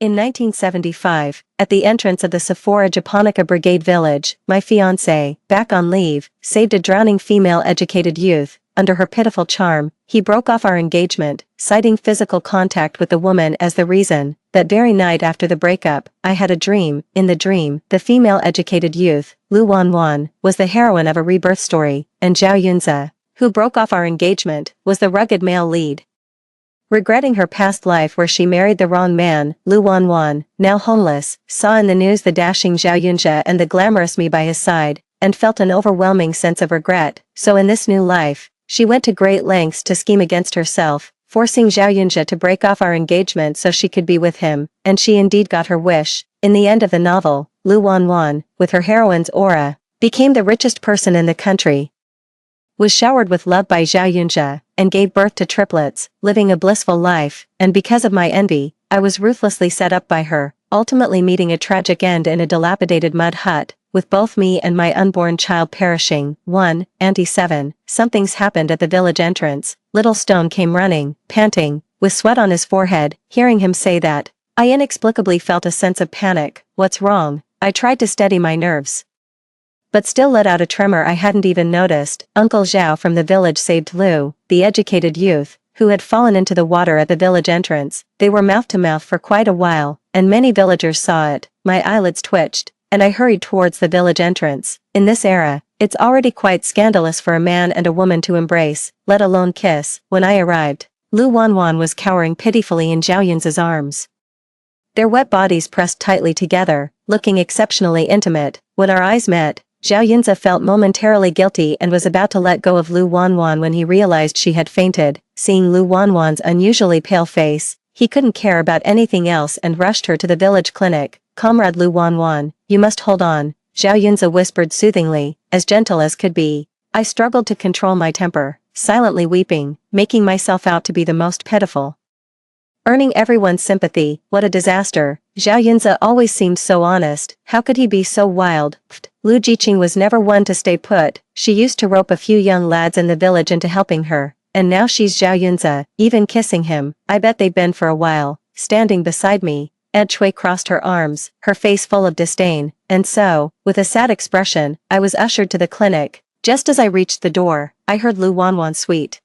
In 1975, at the entrance of the Sephora Japonica Brigade village, my fiancé, back on leave, saved a drowning female educated youth. Under her pitiful charm, he broke off our engagement, citing physical contact with the woman as the reason. That very night after the breakup, I had a dream. In the dream, the female educated youth, Lu Wanwan, was the heroine of a rebirth story, and Zhao Yunze, who broke off our engagement, was the rugged male lead. Regretting her past life where she married the wrong man, Lu Wanwan, now homeless, saw in the news the dashing Zhao Yunze and the glamorous me by his side, and felt an overwhelming sense of regret. So in this new life, she went to great lengths to scheme against herself, forcing Zhao Yunze to break off our engagement so she could be with him, and she indeed got her wish. In the end of the novel, Lu Wanwan, with her heroine's aura, became the richest person in the country, was showered with love by Zhao Yunze, and gave birth to triplets, living a blissful life, and because of my envy, I was ruthlessly set up by her, ultimately meeting a tragic end in a dilapidated mud hut, with both me and my unborn child perishing. 1. Auntie 7. Something's happened at the village entrance. Little Stone came running, panting, with sweat on his forehead. Hearing him say that, I inexplicably felt a sense of panic. What's wrong? I tried to steady my nerves, but still let out a tremor I hadn't even noticed. Uncle Zhao from the village saved Lu, the educated youth, who had fallen into the water at the village entrance. They were mouth to mouth for quite a while, and many villagers saw it. My eyelids twitched, and I hurried towards the village entrance. In this era, it's already quite scandalous for a man and a woman to embrace, let alone kiss. When I arrived, Lu Wanwan was cowering pitifully in Zhao Yunze's arms, their wet bodies pressed tightly together, looking exceptionally intimate. When our eyes met, Zhao Yunze felt momentarily guilty and was about to let go of Lu Wanwan when he realized she had fainted. Seeing Lu Wanwan's unusually pale face, he couldn't care about anything else and rushed her to the village clinic. Comrade Lu Wanwan, you must hold on, Zhao Yunze whispered soothingly, as gentle as could be. I struggled to control my temper, silently weeping, making myself out to be the most pitiful, earning everyone's sympathy. What a disaster. Zhao Yunze always seemed so honest. How could he be so wild? Lu Jiqing was never one to stay put. She used to rope a few young lads in the village into helping her, and now she's Zhao Yunze, even kissing him. I bet they've been for a while. Standing beside me, Ed Shui crossed her arms, her face full of disdain, and so, with a sad expression, I was ushered to the clinic. Just as I reached the door, I heard Lu Wanwan's sweet,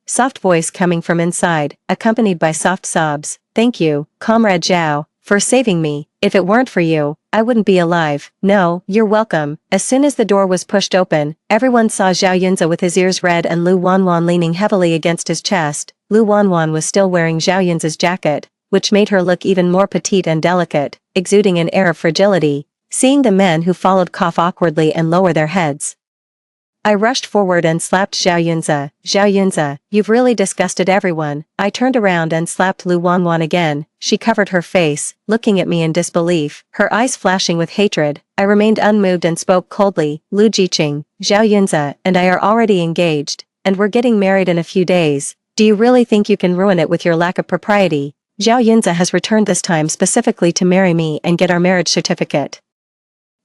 soft voice coming from inside, accompanied by soft sobs. Thank you, Comrade Zhao, for saving me. If it weren't for you, I wouldn't be alive. No, you're welcome. As soon as the door was pushed open, everyone saw Zhao Yunze with his ears red and Lu Wanwan leaning heavily against his chest. Lu Wanwan was still wearing Zhao Yunze's jacket, which made her look even more petite and delicate, exuding an air of fragility. Seeing the men who followed cough awkwardly and lower their heads, I rushed forward and slapped Zhao Yunze. Zhao Yunze, you've really disgusted everyone. I turned around and slapped Lu Wanwan again. She covered her face, looking at me in disbelief, her eyes flashing with hatred. I remained unmoved and spoke coldly. Lu Jiqing, Zhao Yunze and I are already engaged, and we're getting married in a few days. Do you really think you can ruin it with your lack of propriety? Zhao Yunze has returned this time specifically to marry me and get our marriage certificate.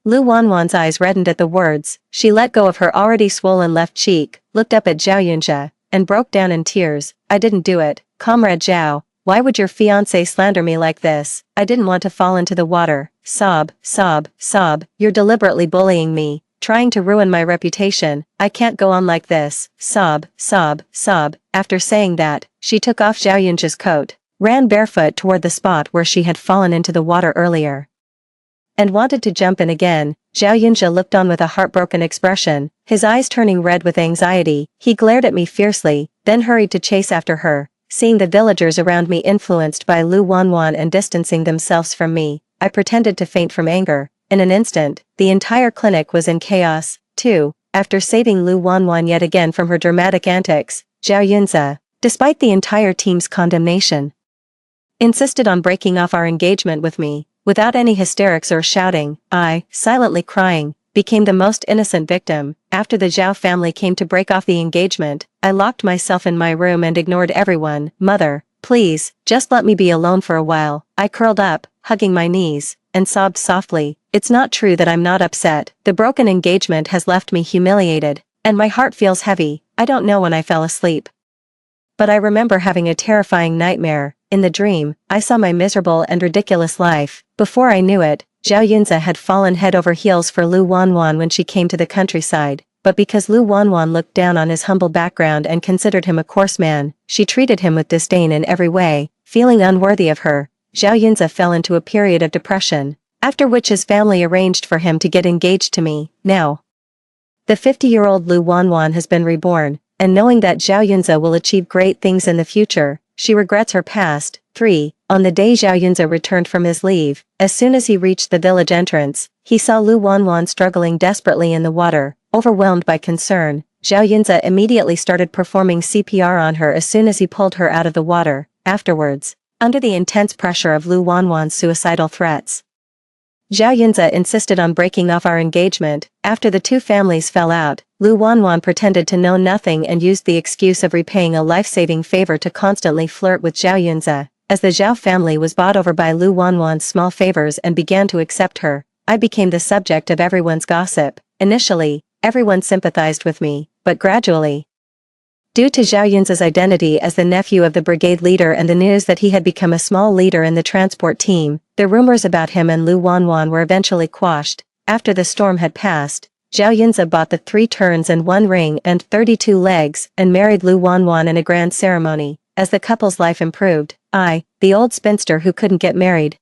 Lu Wanwan's eyes reddened at the words. She let go of her already swollen left cheek, looked up at Zhao Yunze, and broke down in tears. I didn't do it. Comrade Zhao, why would your fiancé slander me like this? I didn't want to fall into the water. Sob, sob, sob. You're deliberately bullying me, trying to ruin my reputation. I can't go on like this. Sob, sob, sob. After saying that, she took off Zhao Yunze's coat, ran barefoot toward the spot where she had fallen into the water earlier, and wanted to jump in again. Zhao Yunze looked on with a heartbroken expression, his eyes turning red with anxiety. He glared at me fiercely, then hurried to chase after her. Seeing the villagers around me influenced by Lu Wanwan and distancing themselves from me, I pretended to faint from anger. In an instant, the entire clinic was in chaos. 2. After saving Lu Wanwan yet again from her dramatic antics, Zhao Yunze, despite the entire team's condemnation, insisted on breaking off our engagement with me. Without any hysterics or shouting, I, silently crying, became the most innocent victim. After the Zhao family came to break off the engagement, I locked myself in my room and ignored everyone. Mother, please, just let me be alone for a while. I curled up, hugging my knees, and sobbed softly. It's not true that I'm not upset. The broken engagement has left me humiliated, and my heart feels heavy. I don't know when I fell asleep, but I remember having a terrifying nightmare. in the dream, I saw my miserable and ridiculous life. Before I knew it, Zhao Yunze had fallen head over heels for Lu Wanwan when she came to the countryside, but because Lu Wanwan looked down on his humble background and considered him a coarse man, she treated him with disdain in every way. Feeling unworthy of her, Zhao Yunze fell into a period of depression, after which his family arranged for him to get engaged to me. Now, the 50-year-old Lu Wanwan has been reborn, and knowing that Zhao Yunze will achieve great things in the future, she regrets her past. 3. On the day Zhao Yunze returned from his leave, as soon as he reached the village entrance, he saw Lu Wanwan struggling desperately in the water. Overwhelmed by concern, Zhao Yunze immediately started performing CPR on her as soon as he pulled her out of the water. Afterwards, under the intense pressure of Lu Wanwan's suicidal threats, Zhao Yunze insisted on breaking off our engagement. After the two families fell out, Lu Wanwan pretended to know nothing and used the excuse of repaying a life-saving favor to constantly flirt with Zhao Yunze. As the Zhao family was bought over by Lu Wanwan's small favors and began to accept her, I became the subject of everyone's gossip. Initially, everyone sympathized with me, but gradually, due to Zhao Yunze's identity as the nephew of the brigade leader and the news that he had become a small leader in the transport team, the rumors about him and Lu Wanwan were eventually quashed. After the storm had passed, Zhao Yunze bought the 3 turns and 1 ring and 32 legs and married Lu Wanwan in a grand ceremony. As the couple's life improved, I, the old spinster who couldn't get married,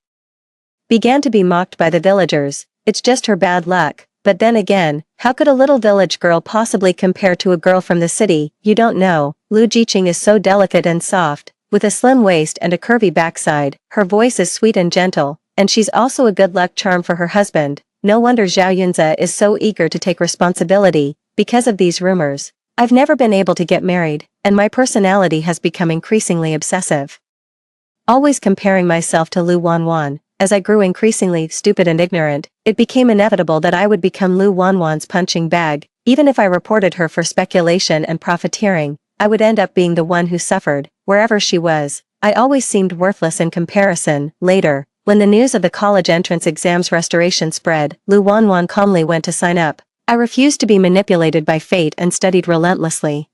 began to be mocked by the villagers. It's just her bad luck. But then again, how could a little village girl possibly compare to a girl from the city? You don't know, Lu Jiqing is so delicate and soft, with a slim waist and a curvy backside. Her voice is sweet and gentle, and she's also a good luck charm for her husband. No wonder Zhao Yunze is so eager to take responsibility. Because of these rumors, I've never been able to get married, and my personality has become increasingly obsessive, always comparing myself to Lu Wanwan. As I grew increasingly stupid and ignorant, it became inevitable that I would become Lu Wanwan's punching bag. Even if I reported her for speculation and profiteering, I would end up being the one who suffered. Wherever she was, I always seemed worthless in comparison. Later, when the news of the college entrance exams restoration spread, Lu Wanwan calmly went to sign up. I refused to be manipulated by fate and studied relentlessly,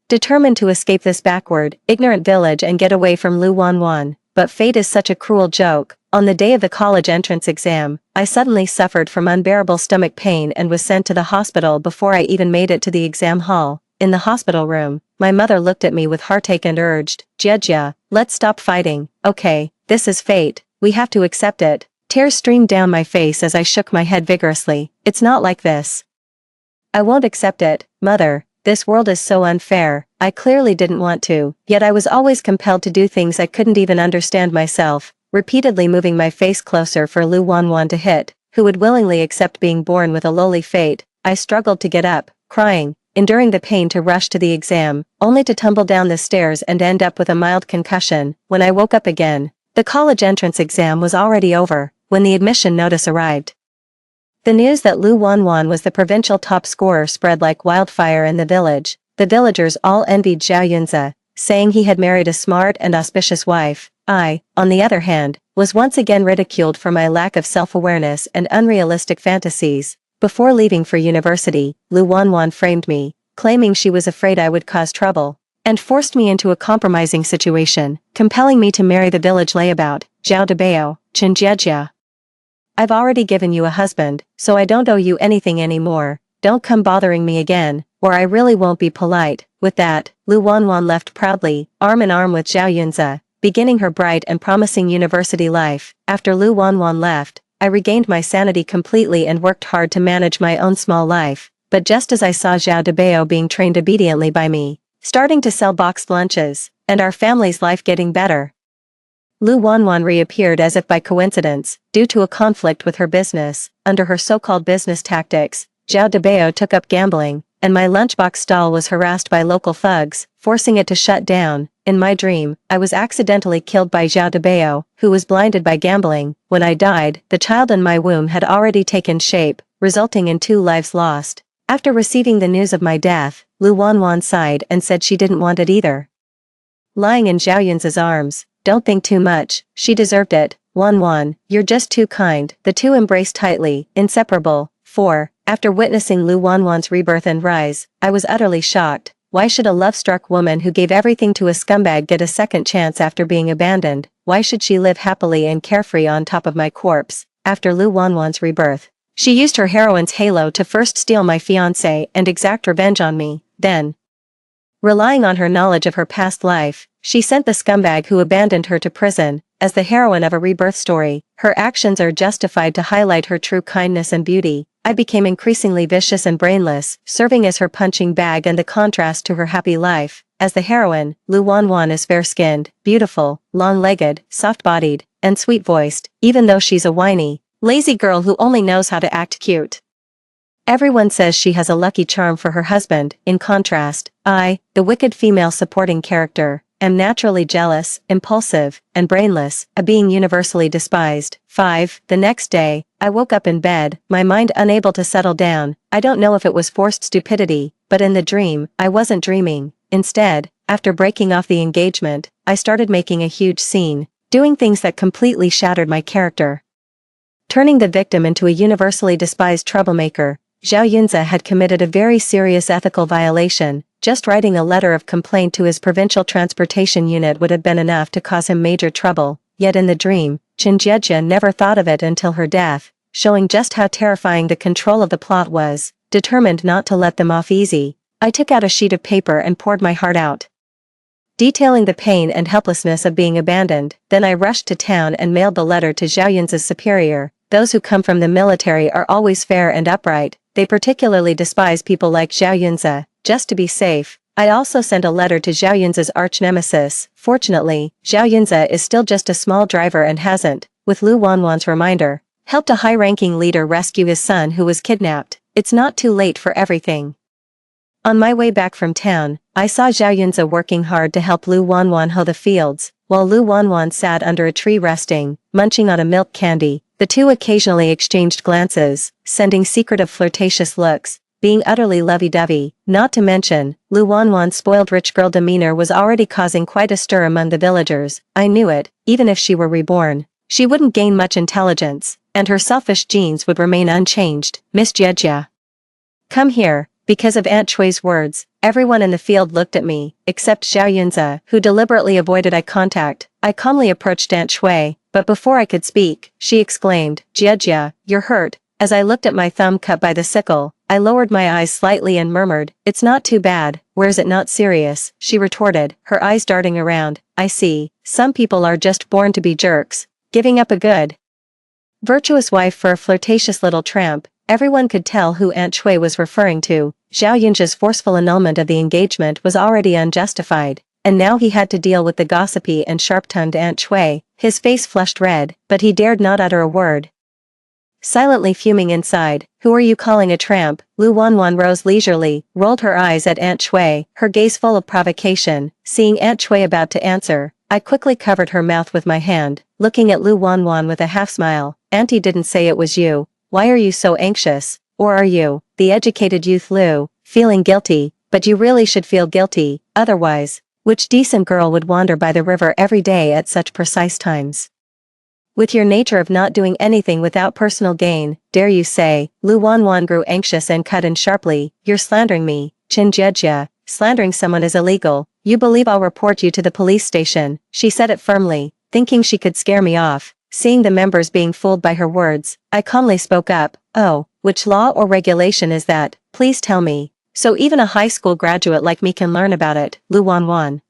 determined to escape this backward, ignorant village and get away from Lu Wanwan. But fate is such a cruel joke. On the day of the college entrance exam, I suddenly suffered from unbearable stomach pain and was sent to the hospital before I even made it to the exam hall. In the hospital room, my mother looked at me with heartache and urged, "Jia, let's stop fighting. Okay, this is fate. We have to accept it." Tears streamed down my face as I shook my head vigorously. "It's not like this. I won't accept it, Mother. This world is so unfair." I clearly didn't want to, yet I was always compelled to do things I couldn't even understand myself, repeatedly moving my face closer for Lu Wanwan to hit, who would willingly accept being born with a lowly fate. I struggled to get up, crying, enduring the pain to rush to the exam, only to tumble down the stairs and end up with a mild concussion. When I woke up again, the college entrance exam was already over. When the admission notice arrived, the news that Lu Wanwan was the provincial top scorer spread like wildfire in the village. The villagers all envied Zhao Yunze, saying he had married a smart and auspicious wife. I, on the other hand, was once again ridiculed for my lack of self-awareness and unrealistic fantasies. Before leaving for university, Lu Wanwan framed me, claiming she was afraid I would cause trouble, and forced me into a compromising situation, compelling me to marry the village layabout, Zhao Debao, Chen Jiejia. "I've already given you a husband, so I don't owe you anything anymore. Don't come bothering me again, or I really won't be polite." With that, Lu Wanwan left proudly, arm in arm with Zhao Yunze, beginning her bright and promising university life. After Lu Wanwan left, I regained my sanity completely and worked hard to manage my own small life. But just as I saw Zhao Debao being trained obediently by me, starting to sell boxed lunches, and our family's life getting better, Lu Wanwan reappeared as if by coincidence, due to a conflict with her business. Under her so-called business tactics, Zhao Debao took up gambling, and my lunchbox stall was harassed by local thugs, forcing it to shut down. In my dream, I was accidentally killed by Zhao Debao, who was blinded by gambling. When I died, the child in my womb had already taken shape, resulting in 2 lives lost. After receiving the news of my death, Lu Wanwan sighed and said she didn't want it either. Lying in Zhao Yunze's arms, "Don't think too much, she deserved it. Wanwan, you're just too kind." The two embraced tightly, inseparable. 4. After witnessing Lu Wanwan's rebirth and rise, I was utterly shocked. Why should a love-struck woman who gave everything to a scumbag get a second chance after being abandoned? Why should she live happily and carefree on top of my corpse? After Lu Wanwan's rebirth, she used her heroine's halo to first steal my fiancé and exact revenge on me, then, relying on her knowledge of her past life, she sent the scumbag who abandoned her to prison. As the heroine of a rebirth story, her actions are justified to highlight her true kindness and beauty. I became increasingly vicious and brainless, serving as her punching bag and the contrast to her happy life. As the heroine, Lu Wanwan is fair-skinned, beautiful, long-legged, soft-bodied, and sweet-voiced, even though she's a whiny, lazy girl who only knows how to act cute. Everyone says she has a lucky charm for her husband. In contrast, I, the wicked female supporting character, am naturally jealous, impulsive, and brainless, a being universally despised. 5. The next day, I woke up in bed, my mind unable to settle down. I don't know if it was forced stupidity, but in the dream, I wasn't dreaming. Instead, after breaking off the engagement, I started making a huge scene, doing things that completely shattered my character. Turning the victim into a universally despised troublemaker, Zhao Yunze had committed a very serious ethical violation. Just writing a letter of complaint to his provincial transportation unit would have been enough to cause him major trouble, yet in the dream, Chen Jiejia never thought of it until her death, showing just how terrifying the control of the plot was. Determined not to let them off easy, I took out a sheet of paper and poured my heart out, detailing the pain and helplessness of being abandoned. Then I rushed to town and mailed the letter to Zhao Yunze's superior. Those who come from the military are always fair and upright. They particularly despise people like Zhao Yunze. Just to be safe, I also sent a letter to Zhao Yunze's arch-nemesis. Fortunately, Zhao Yunze is still just a small driver and hasn't, with Lu Wanwan's reminder, helped a high-ranking leader rescue his son who was kidnapped. It's not too late for everything. On my way back from town, I saw Zhao Yunze working hard to help Lu Wanwan hoe the fields, while Lu Wanwan sat under a tree resting, munching on a milk candy. The two occasionally exchanged glances, sending secretive flirtatious looks, being utterly lovey-dovey. Not to mention, Lu Wanwan's spoiled rich girl demeanor was already causing quite a stir among the villagers. I knew it, even if she were reborn, she wouldn't gain much intelligence, and her selfish genes would remain unchanged. Miss Jiejia, come here. Because of Aunt Chui's words, everyone in the field looked at me, except Zhao Yunze, who deliberately avoided eye contact. I calmly approached Aunt Chui, but before I could speak, she exclaimed, Jiejia, you're hurt. As I looked at my thumb cut by the sickle, I lowered my eyes slightly and murmured, it's not too bad. Where's it not serious? She retorted, her eyes darting around. I see, some people are just born to be jerks, giving up a good, virtuous wife for a flirtatious little tramp. Everyone could tell who Aunt Chui was referring to. Zhao Yunze's forceful annulment of the engagement was already unjustified, and now he had to deal with the gossipy and sharp-tongued Aunt Chui. His face flushed red, but he dared not utter a word. Silently fuming inside, who are you calling a tramp? Lu Wanwan rose leisurely, rolled her eyes at Aunt Chui, her gaze full of provocation. Seeing Aunt Chui about to answer, I quickly covered her mouth with my hand, looking at Lu Wanwan with a half-smile. Auntie didn't say it was you. Why are you so anxious? Or are you, the educated youth Lu, feeling guilty? But you really should feel guilty, otherwise, which decent girl would wander by the river every day at such precise times? With your nature of not doing anything without personal gain, dare you say? Lu Wanwan grew anxious and cut in sharply, you're slandering me, Chen Jiejia. Slandering someone is illegal. You believe I'll report you to the police station? She said it firmly, thinking she could scare me off. Seeing the members being fooled by her words, I calmly spoke up. Oh, which law or regulation is that? Please tell me, so even a high school graduate like me can learn about it. Lu Wanwan,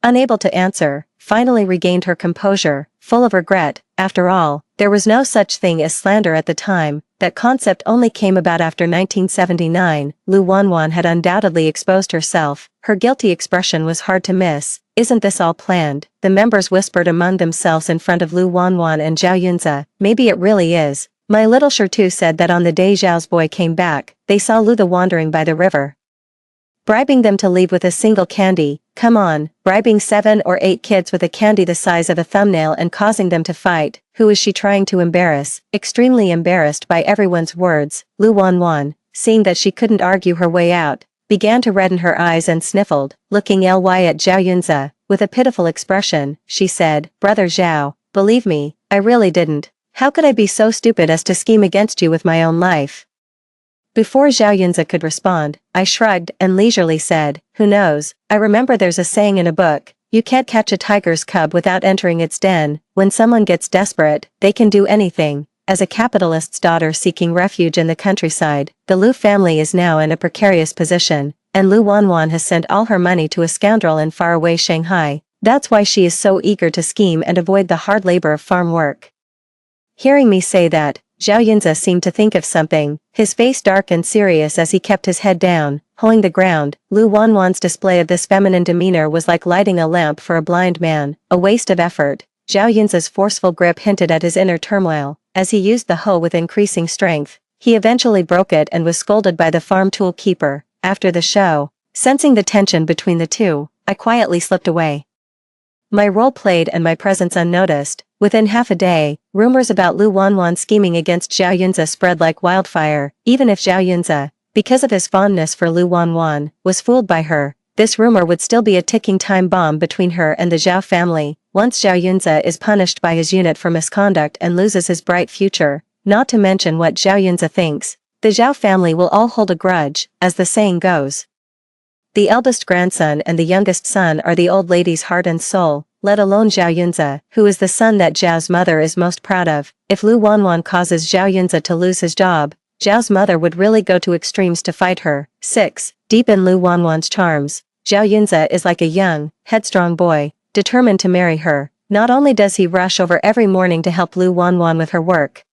unable to answer, finally regained her composure, full of regret. After all, there was no such thing as slander at the time. That concept only came about after 1979. Lu Wanwan had undoubtedly exposed herself. Her guilty expression was hard to miss. Isn't this all planned? The members whispered among themselves in front of Lu Wanwan and Zhao Yunze. Maybe it really is. My little Shirtu said that on the day Zhao's boy came back, they saw Lu the wandering by the river, bribing them to leave with a single candy. Come on, bribing 7 or 8 kids with a candy the size of a thumbnail and causing them to fight. Who is she trying to embarrass? Extremely embarrassed by everyone's words, Lu Wanwan, seeing that she couldn't argue her way out, began to redden her eyes and sniffled. Looking ly at Zhao Yunze, with a pitiful expression, she said, Brother Zhao, believe me, I really didn't. How could I be so stupid as to scheme against you with my own life? Before Zhao Yunze could respond, I shrugged and leisurely said, "Who knows? I remember there's a saying in a book, you can't catch a tiger's cub without entering its den. When someone gets desperate, they can do anything." As a capitalist's daughter seeking refuge in the countryside, the Lu family is now in a precarious position, and Lu Wanwan has sent all her money to a scoundrel in faraway Shanghai. That's why she is so eager to scheme and avoid the hard labor of farm work. Hearing me say that, Zhao Yunze seemed to think of something, his face dark and serious as he kept his head down, hoeing the ground. Lu Wanwan's display of this feminine demeanor was like lighting a lamp for a blind man, a waste of effort. Zhao Yunze's forceful grip hinted at his inner turmoil. As he used the hoe with increasing strength, he eventually broke it and was scolded by the farm tool keeper. After the show, sensing the tension between the two, I quietly slipped away. My role played and my presence unnoticed. Within half a day, rumors about Lu Wanwan scheming against Zhao Yunze spread like wildfire. Even if Zhao Yunze, because of his fondness for Lu Wanwan, was fooled by her, this rumor would still be a ticking time bomb between her and the Zhao family. Once Zhao Yunze is punished by his unit for misconduct and loses his bright future, not to mention what Zhao Yunze thinks, the Zhao family will all hold a grudge, as the saying goes. The eldest grandson and the youngest son are the old lady's heart and soul, let alone Zhao Yunze, who is the son that Zhao's mother is most proud of. If Lu Wanwan causes Zhao Yunze to lose his job, Zhao's mother would really go to extremes to fight her. 6. Deep in Lu Wanwan's charms, Zhao Yunze is like a young, headstrong boy, determined to marry her. Not only does he rush over every morning to help Lu Wanwan with her work,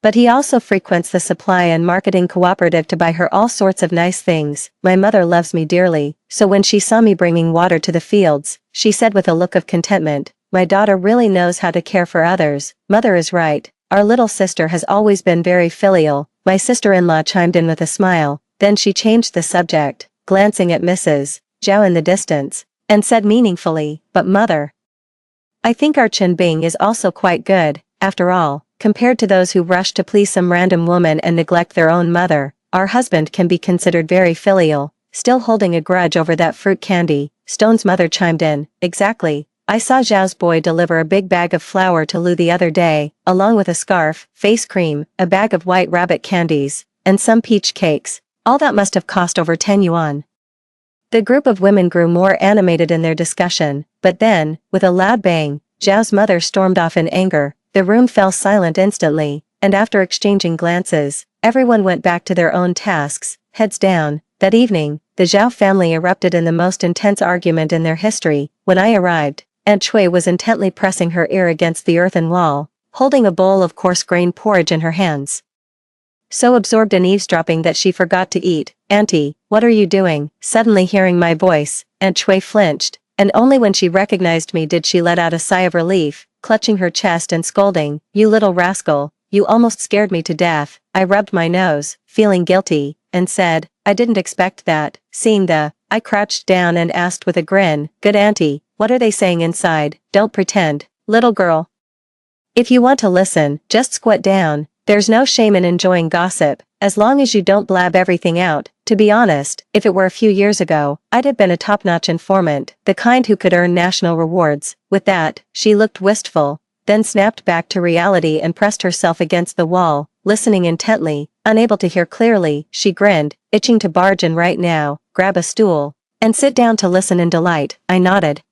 but he also frequents the supply and marketing cooperative to buy her all sorts of nice things. My mother loves me dearly, so when she saw me bringing water to the fields, she said with a look of contentment, "My daughter really knows how to care for others." Mother is right. Our little sister has always been very filial. My sister-in-law chimed in with a smile, then she changed the subject, glancing at Mrs. Zhao in the distance, and said meaningfully, "But mother, I think our Chen Bing is also quite good. After all, compared to those who rush to please some random woman and neglect their own mother, our husband can be considered very filial." Still holding a grudge over that fruit candy, Stone's mother chimed in, "Exactly. I saw Zhao's boy deliver a big bag of flour to Lu the other day, along with a scarf, face cream, a bag of white rabbit candies, and some peach cakes. All that must have cost over 10 yuan. The group of women grew more animated in their discussion, but then, with a loud bang, Zhao's mother stormed off in anger. The room fell silent instantly, and after exchanging glances, everyone went back to their own tasks, heads down. That evening, the Zhao family erupted in the most intense argument in their history. When I arrived, Aunt Cui was intently pressing her ear against the earthen wall, holding a bowl of coarse-grained porridge in her hands. So absorbed in eavesdropping that she forgot to eat. "Auntie, what are you doing?" Suddenly hearing my voice, Aunt Cui flinched, and only when she recognized me did she let out a sigh of relief, clutching her chest and scolding, "You little rascal, you almost scared me to death." I rubbed my nose, feeling guilty, and said, "I didn't expect that." Seeing I crouched down and asked with a grin, "Good auntie, what are they saying inside? Don't pretend, little girl. If you want to listen, just squat down. There's no shame in enjoying gossip, as long as you don't blab everything out." To be honest, if it were a few years ago, I'd have been a top-notch informant, the kind who could earn national rewards. With that, she looked wistful, then snapped back to reality and pressed herself against the wall, listening intently. Unable to hear clearly, she grinned, itching to barge in right now, grab a stool, and sit down to listen in delight. I nodded,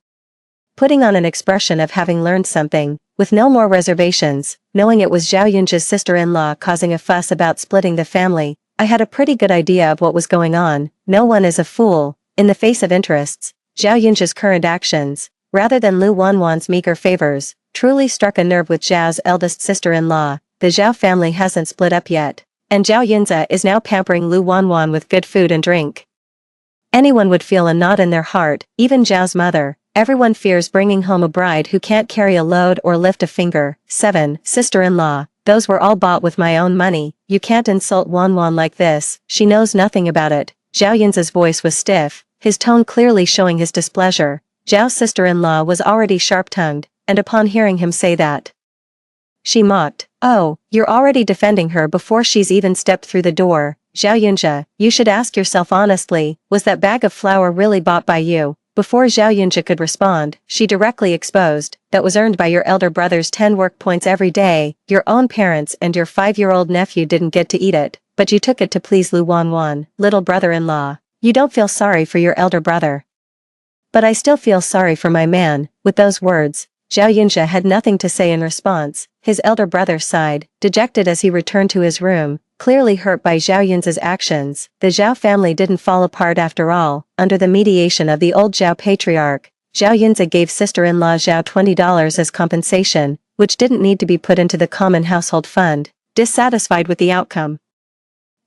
putting on an expression of having learned something, with no more reservations. Knowing it was Zhao Yunzhe's sister-in-law causing a fuss about splitting the family, I had a pretty good idea of what was going on. No one is a fool. In the face of interests, Zhao Yunzhe's current actions, rather than Lu Wanwan's meager favors, truly struck a nerve with Zhao's eldest sister-in-law. The Zhao family hasn't split up yet, and Zhao Yunzhe is now pampering Lu Wanwan with good food and drink. Anyone would feel a knot in their heart, even Zhao's mother. Everyone fears bringing home a bride who can't carry a load or lift a finger. 7. Sister-in-law, those were all bought with my own money. You can't insult Wanwan like this, she knows nothing about it. Zhao Yunzhe's voice was stiff, his tone clearly showing his displeasure. Zhao's sister-in-law was already sharp-tongued, and upon hearing him say that, she mocked, "Oh, you're already defending her before she's even stepped through the door. Zhao Yunzhe, you should ask yourself honestly, was that bag of flour really bought by you?" Before Zhao Yunzhe could respond, she directly exposed, "That was earned by your elder brother's 10 work points every day. Your own parents and your 5-year-old nephew didn't get to eat it." but you took it to please Lu Wanwan, little brother-in-law. You don't feel sorry for your elder brother. But I still feel sorry for my man." With those words, Zhao Yunjia had nothing to say in response. His elder brother sighed, dejected as he returned to his room, clearly hurt by Zhao Yun's actions. The Zhao family didn't fall apart after all. Under the mediation of the old Zhao patriarch, Zhao Yunzi gave sister-in-law Zhao $20 as compensation, which didn't need to be put into the common household fund. Dissatisfied with the outcome,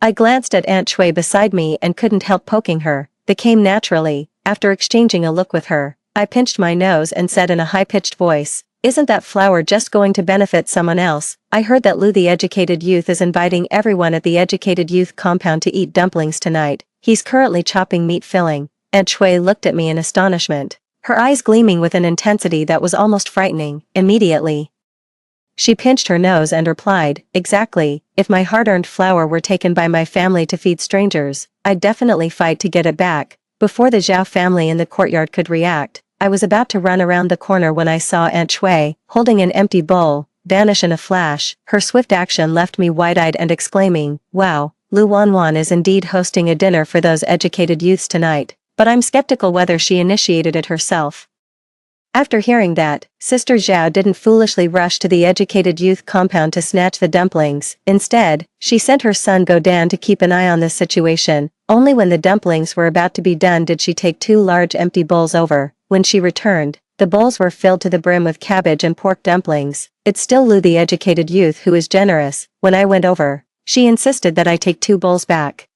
I glanced at Aunt Shui beside me and couldn't help poking her. That came naturally. After exchanging a look with her, I pinched my nose and said in a high-pitched voice, "Isn't that flour just going to benefit someone else? I heard that Lu the educated youth is inviting everyone at the educated youth compound to eat dumplings tonight. He's currently chopping meat filling." Aunt Shui looked at me in astonishment, her eyes gleaming with an intensity that was almost frightening. Immediately, she pinched her nose and replied, "Exactly. If my hard-earned flour were taken by my family to feed strangers, I'd definitely fight to get it back." Before the Zhao family in the courtyard could react, I was about to run around the corner when I saw Aunt Shui, holding an empty bowl, vanish in a flash. Her swift action left me wide-eyed and exclaiming, "Wow, Lu Wanwan is indeed hosting a dinner for those educated youths tonight." But I'm skeptical whether she initiated it herself. After hearing that, Sister Zhao didn't foolishly rush to the educated youth compound to snatch the dumplings. Instead, she sent her son Godan to keep an eye on this situation. Only when the dumplings were about to be done did she take 2 large empty bowls over. When she returned, the bowls were filled to the brim with cabbage and pork dumplings. It's still Lu the educated youth who is generous. When I went over, she insisted that I take 2 bowls back,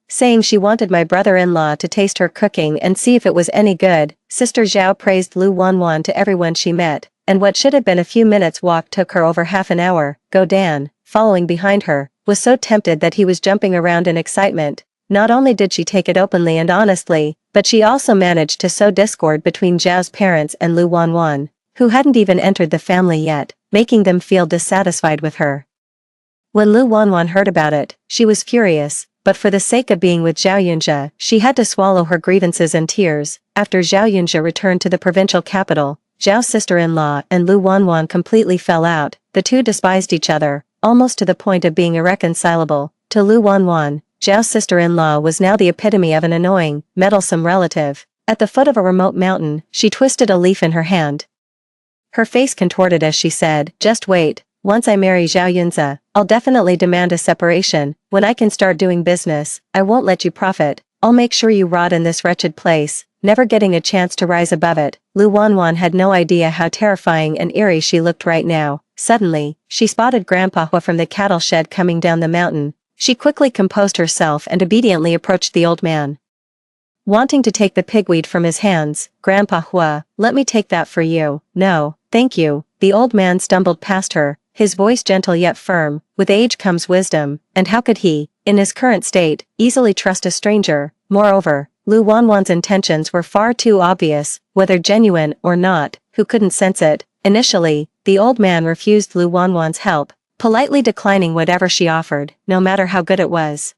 saying she wanted my brother-in-law to taste her cooking and see if it was any good. Sister Zhao praised Lu Wanwan to everyone she met, and what should have been a few minutes' walk took her over half an hour. Godan, following behind her, was so tempted that he was jumping around in excitement. Not only did she take it openly and honestly, but she also managed to sow discord between Zhao's parents and Lu Wanwan, who hadn't even entered the family yet, making them feel dissatisfied with her. When Lu Wanwan heard about it, she was furious, but for the sake of being with Zhao Yunjia, she had to swallow her grievances and tears. After Zhao Yunjia returned to the provincial capital, Zhao's sister-in-law and Lu Wanwan completely fell out. The two despised each other, almost to the point of being irreconcilable. To Lu Wanwan, Zhao's sister-in-law was now the epitome of an annoying, meddlesome relative. At the foot of a remote mountain, she twisted a leaf in her hand. Her face contorted as she said, "Just wait. Once I marry Zhao Yunzi, I'll definitely demand a separation. When I can start doing business, I won't let you profit. I'll make sure you rot in this wretched place, never getting a chance to rise above it." Lu Wanwan had no idea how terrifying and eerie she looked right now. Suddenly, she spotted Grandpa Hua from the cattle shed coming down the mountain. She quickly composed herself and obediently approached the old man, wanting to take the pigweed from his hands. "Grandpa Hua, let me take that for you." "No, thank you." The old man stumbled past her, his voice gentle yet firm. With age comes wisdom, and how could he, in his current state, easily trust a stranger? Moreover, Lu Wanwan's intentions were far too obvious, whether genuine or not, who couldn't sense it? Initially, the old man refused Lu Wanwan's help, politely declining whatever she offered, no matter how good it was.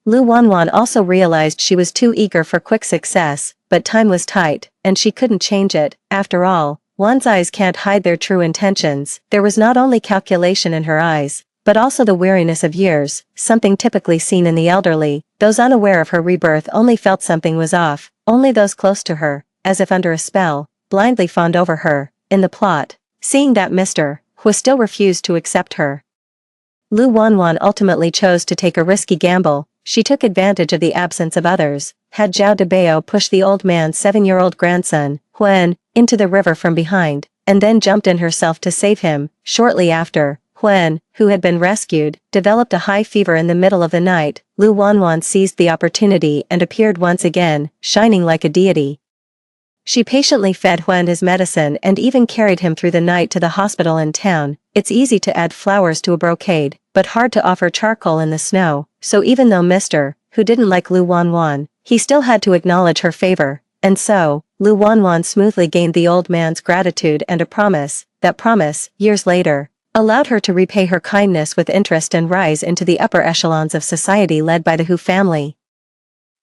Lu Wanwan also realized she was too eager for quick success, but time was tight, and she couldn't change it. After all, one's eyes can't hide their true intentions. There was not only calculation in her eyes, but also the weariness of years, something typically seen in the elderly. Those unaware of her rebirth only felt something was off. Only those close to her, as if under a spell, blindly fawned over her. In the plot, seeing that Mr. Hua still refused to accept her, Lu Wanwan ultimately chose to take a risky gamble. She took advantage of the absence of others, had Zhao Debao push the old man's 7-year-old grandson, Huan, into the river from behind, and then jumped in herself to save him. Shortly after, Huan, who had been rescued, developed a high fever in the middle of the night. Lu Wanwan seized the opportunity and appeared once again, shining like a deity. She patiently fed Huan his medicine and even carried him through the night to the hospital in town. It's easy to add flowers to a brocade, but hard to offer charcoal in the snow, so even though Mr. Who didn't like Lu Wanwan, he still had to acknowledge her favor. And so, Lu Wanwan smoothly gained the old man's gratitude and a promise. That promise, years later, allowed her to repay her kindness with interest and rise into the upper echelons of society led by the Hu family.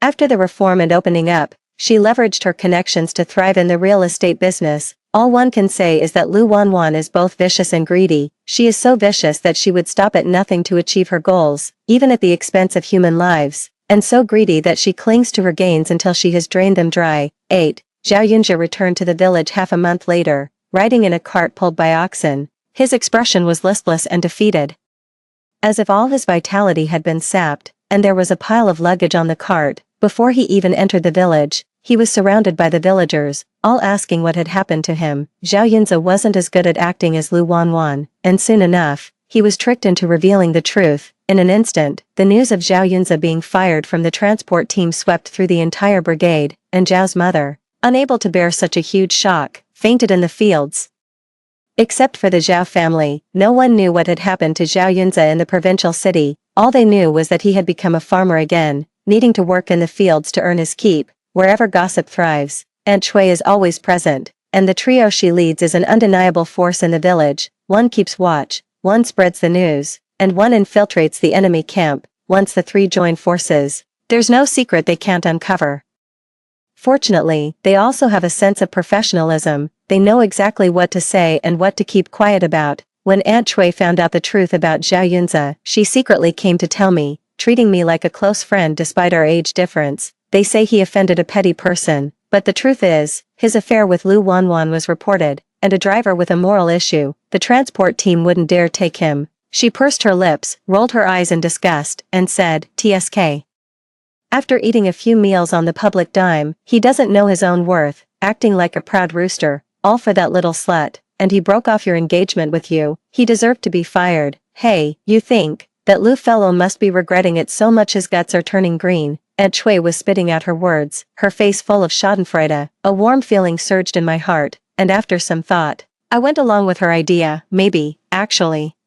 After the reform and opening up, she leveraged her connections to thrive in the real estate business. All one can say is that Lu Wanwan is both vicious and greedy. She is so vicious that she would stop at nothing to achieve her goals, even at the expense of human lives, and so greedy that she clings to her gains until she has drained them dry. 8. Zhao Yunjie returned to the village half a month later, riding in a cart pulled by oxen. His expression was listless and defeated, as if all his vitality had been sapped, and there was a pile of luggage on the cart. Before he even entered the village, he was surrounded by the villagers, all asking what had happened to him. Zhao Yunjie wasn't as good at acting as Lu Wanwan, and soon enough, he was tricked into revealing the truth. In an instant, the news of Zhao Yunjie being fired from the transport team swept through the entire brigade, and Zhao's mother, unable to bear such a huge shock, fainted in the fields. Except for the Zhao family, no one knew what had happened to Zhao Yunjie in the provincial city. All they knew was that he had become a farmer again, needing to work in the fields to earn his keep. Wherever gossip thrives, Aunt Cui is always present, and the trio she leads is an undeniable force in the village. One keeps watch, one spreads the news, and one infiltrates the enemy camp. Once the three join forces, there's no secret they can't uncover. Fortunately, they also have a sense of professionalism. They know exactly what to say and what to keep quiet about. When Aunt Cui found out the truth about Zhao Yunjie, she secretly came to tell me, treating me like a close friend despite our age difference. They say he offended a petty person, but the truth is, his affair with Lu Wanwan was reported, and a driver with a moral issue, the transport team wouldn't dare take him. She pursed her lips, rolled her eyes in disgust, and said, "TSK. After eating a few meals on the public dime, he doesn't know his own worth, acting like a proud rooster, all for that little slut, and he broke off your engagement with you. He deserved to be fired. Hey, you think that Lu fellow must be regretting it so much his guts are turning green." Aunt Cui was spitting out her words, her face full of schadenfreude. A warm feeling surged in my heart, and after some thought, I went along with her idea. Maybe, actually.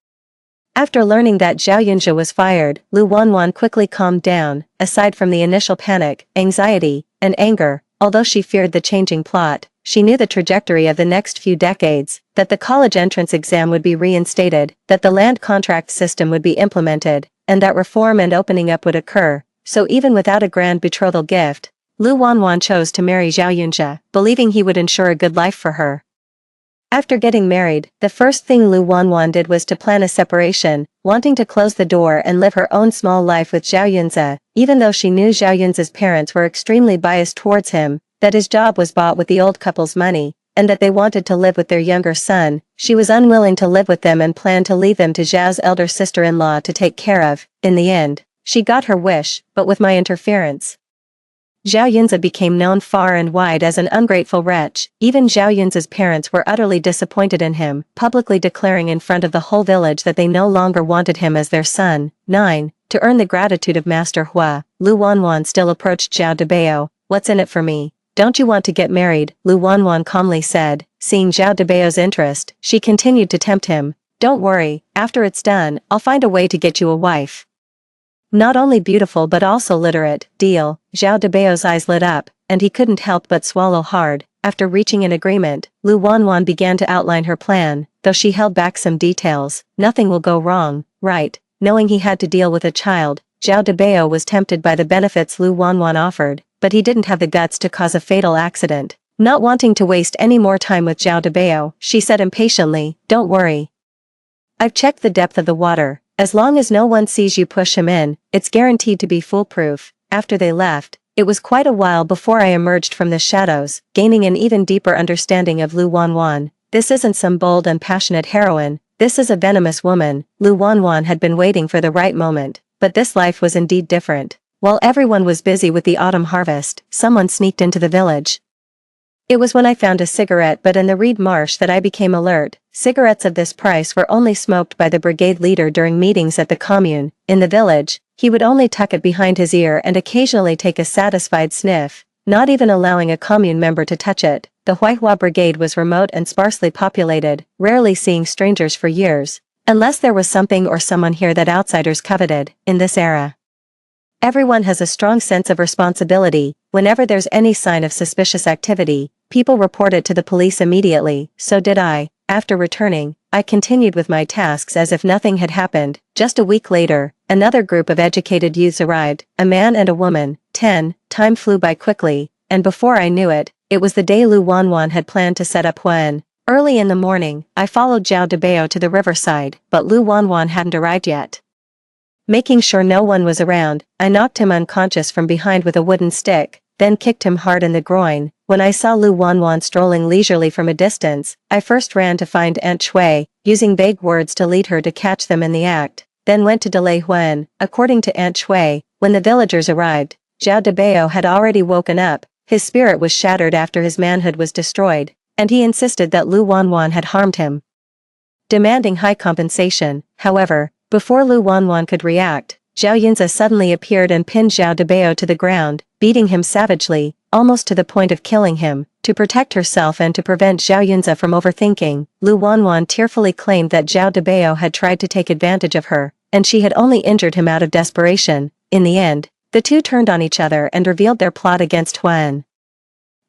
After learning that Zhao Yunjie was fired, Lu Wanwan quickly calmed down. Aside from the initial panic, anxiety, and anger, although she feared the changing plot, she knew the trajectory of the next few decades, that the college entrance exam would be reinstated, that the land contract system would be implemented, and that reform and opening up would occur. So even without a grand betrothal gift, Lu Wanwan chose to marry Zhao Yunjie, believing he would ensure a good life for her. After getting married, the first thing Lu Wanwan did was to plan a separation, wanting to close the door and live her own small life with Zhao Yunjie. Even though she knew Zhao Yunjie's parents were extremely biased towards him, that his job was bought with the old couple's money, and that they wanted to live with their younger son, she was unwilling to live with them and planned to leave them to Zhao's elder sister-in-law to take care of. In the end, she got her wish, but with my interference. Zhao Yunjie became known far and wide as an ungrateful wretch. Even Zhao Yunjie's parents were utterly disappointed in him, publicly declaring in front of the whole village that they no longer wanted him as their son. 9. To earn the gratitude of Master Hua, Lu Wanwan still approached Zhao Debao. "What's in it for me? Don't you want to get married?" Lu Wanwan calmly said. Seeing Zhao Debao's interest, she continued to tempt him. "Don't worry, after it's done, I'll find a way to get you a wife. Not only beautiful but also literate." "Deal." Zhao Debao's eyes lit up, and he couldn't help but swallow hard. After reaching an agreement, Lu Wanwan began to outline her plan, though she held back some details. "Nothing will go wrong, right?" Knowing he had to deal with a child, Zhao Debao was tempted by the benefits Lu Wanwan offered, but he didn't have the guts to cause a fatal accident. Not wanting to waste any more time with Zhao Debao, she said impatiently, "Don't worry. I've checked the depth of the water. As long as no one sees you push him in, it's guaranteed to be foolproof." After they left, it was quite a while before I emerged from the shadows, gaining an even deeper understanding of Lu Wanwan. This isn't some bold and passionate heroine, this is a venomous woman. Lu Wanwan had been waiting for the right moment, but this life was indeed different. While everyone was busy with the autumn harvest, someone sneaked into the village. It was when I found a cigarette butt in the reed marsh that I became alert. Cigarettes of this price were only smoked by the brigade leader during meetings at the commune. In the village, he would only tuck it behind his ear and occasionally take a satisfied sniff, not even allowing a commune member to touch it. The Huaihua brigade was remote and sparsely populated, rarely seeing strangers for years, unless there was something or someone here that outsiders coveted. In this era, everyone has a strong sense of responsibility. Whenever there's any sign of suspicious activity, people report it to the police immediately. So did I. After returning, I continued with my tasks as if nothing had happened. Just a week later, another group of educated youths arrived, a man and a woman. 10. Time flew by quickly, and before I knew it, It was the day Lu Wanwan had planned to set up when. Early in the morning, I followed Zhao Debao to the riverside, but Lu Wanwan hadn't arrived yet. Making sure no one was around, I knocked him unconscious from behind with a wooden stick, then kicked him hard in the groin. When I saw Lu Wanwan strolling leisurely from a distance, I first ran to find Aunt Shui, using vague words to lead her to catch them in the act, then went to delay when, according to Aunt Shui, when the villagers arrived, Zhao Debao had already woken up, his spirit was shattered after his manhood was destroyed, and he insisted that Lu Wanwan had harmed him, demanding high compensation. However, before Lu Wanwan could react, Zhao Yunze suddenly appeared and pinned Zhao Debao to the ground, beating him savagely, almost to the point of killing him. To protect herself and to prevent Zhao Yunze from overthinking, Lu Wanwan tearfully claimed that Zhao Debao had tried to take advantage of her, and she had only injured him out of desperation. In the end, the two turned on each other and revealed their plot against Huan.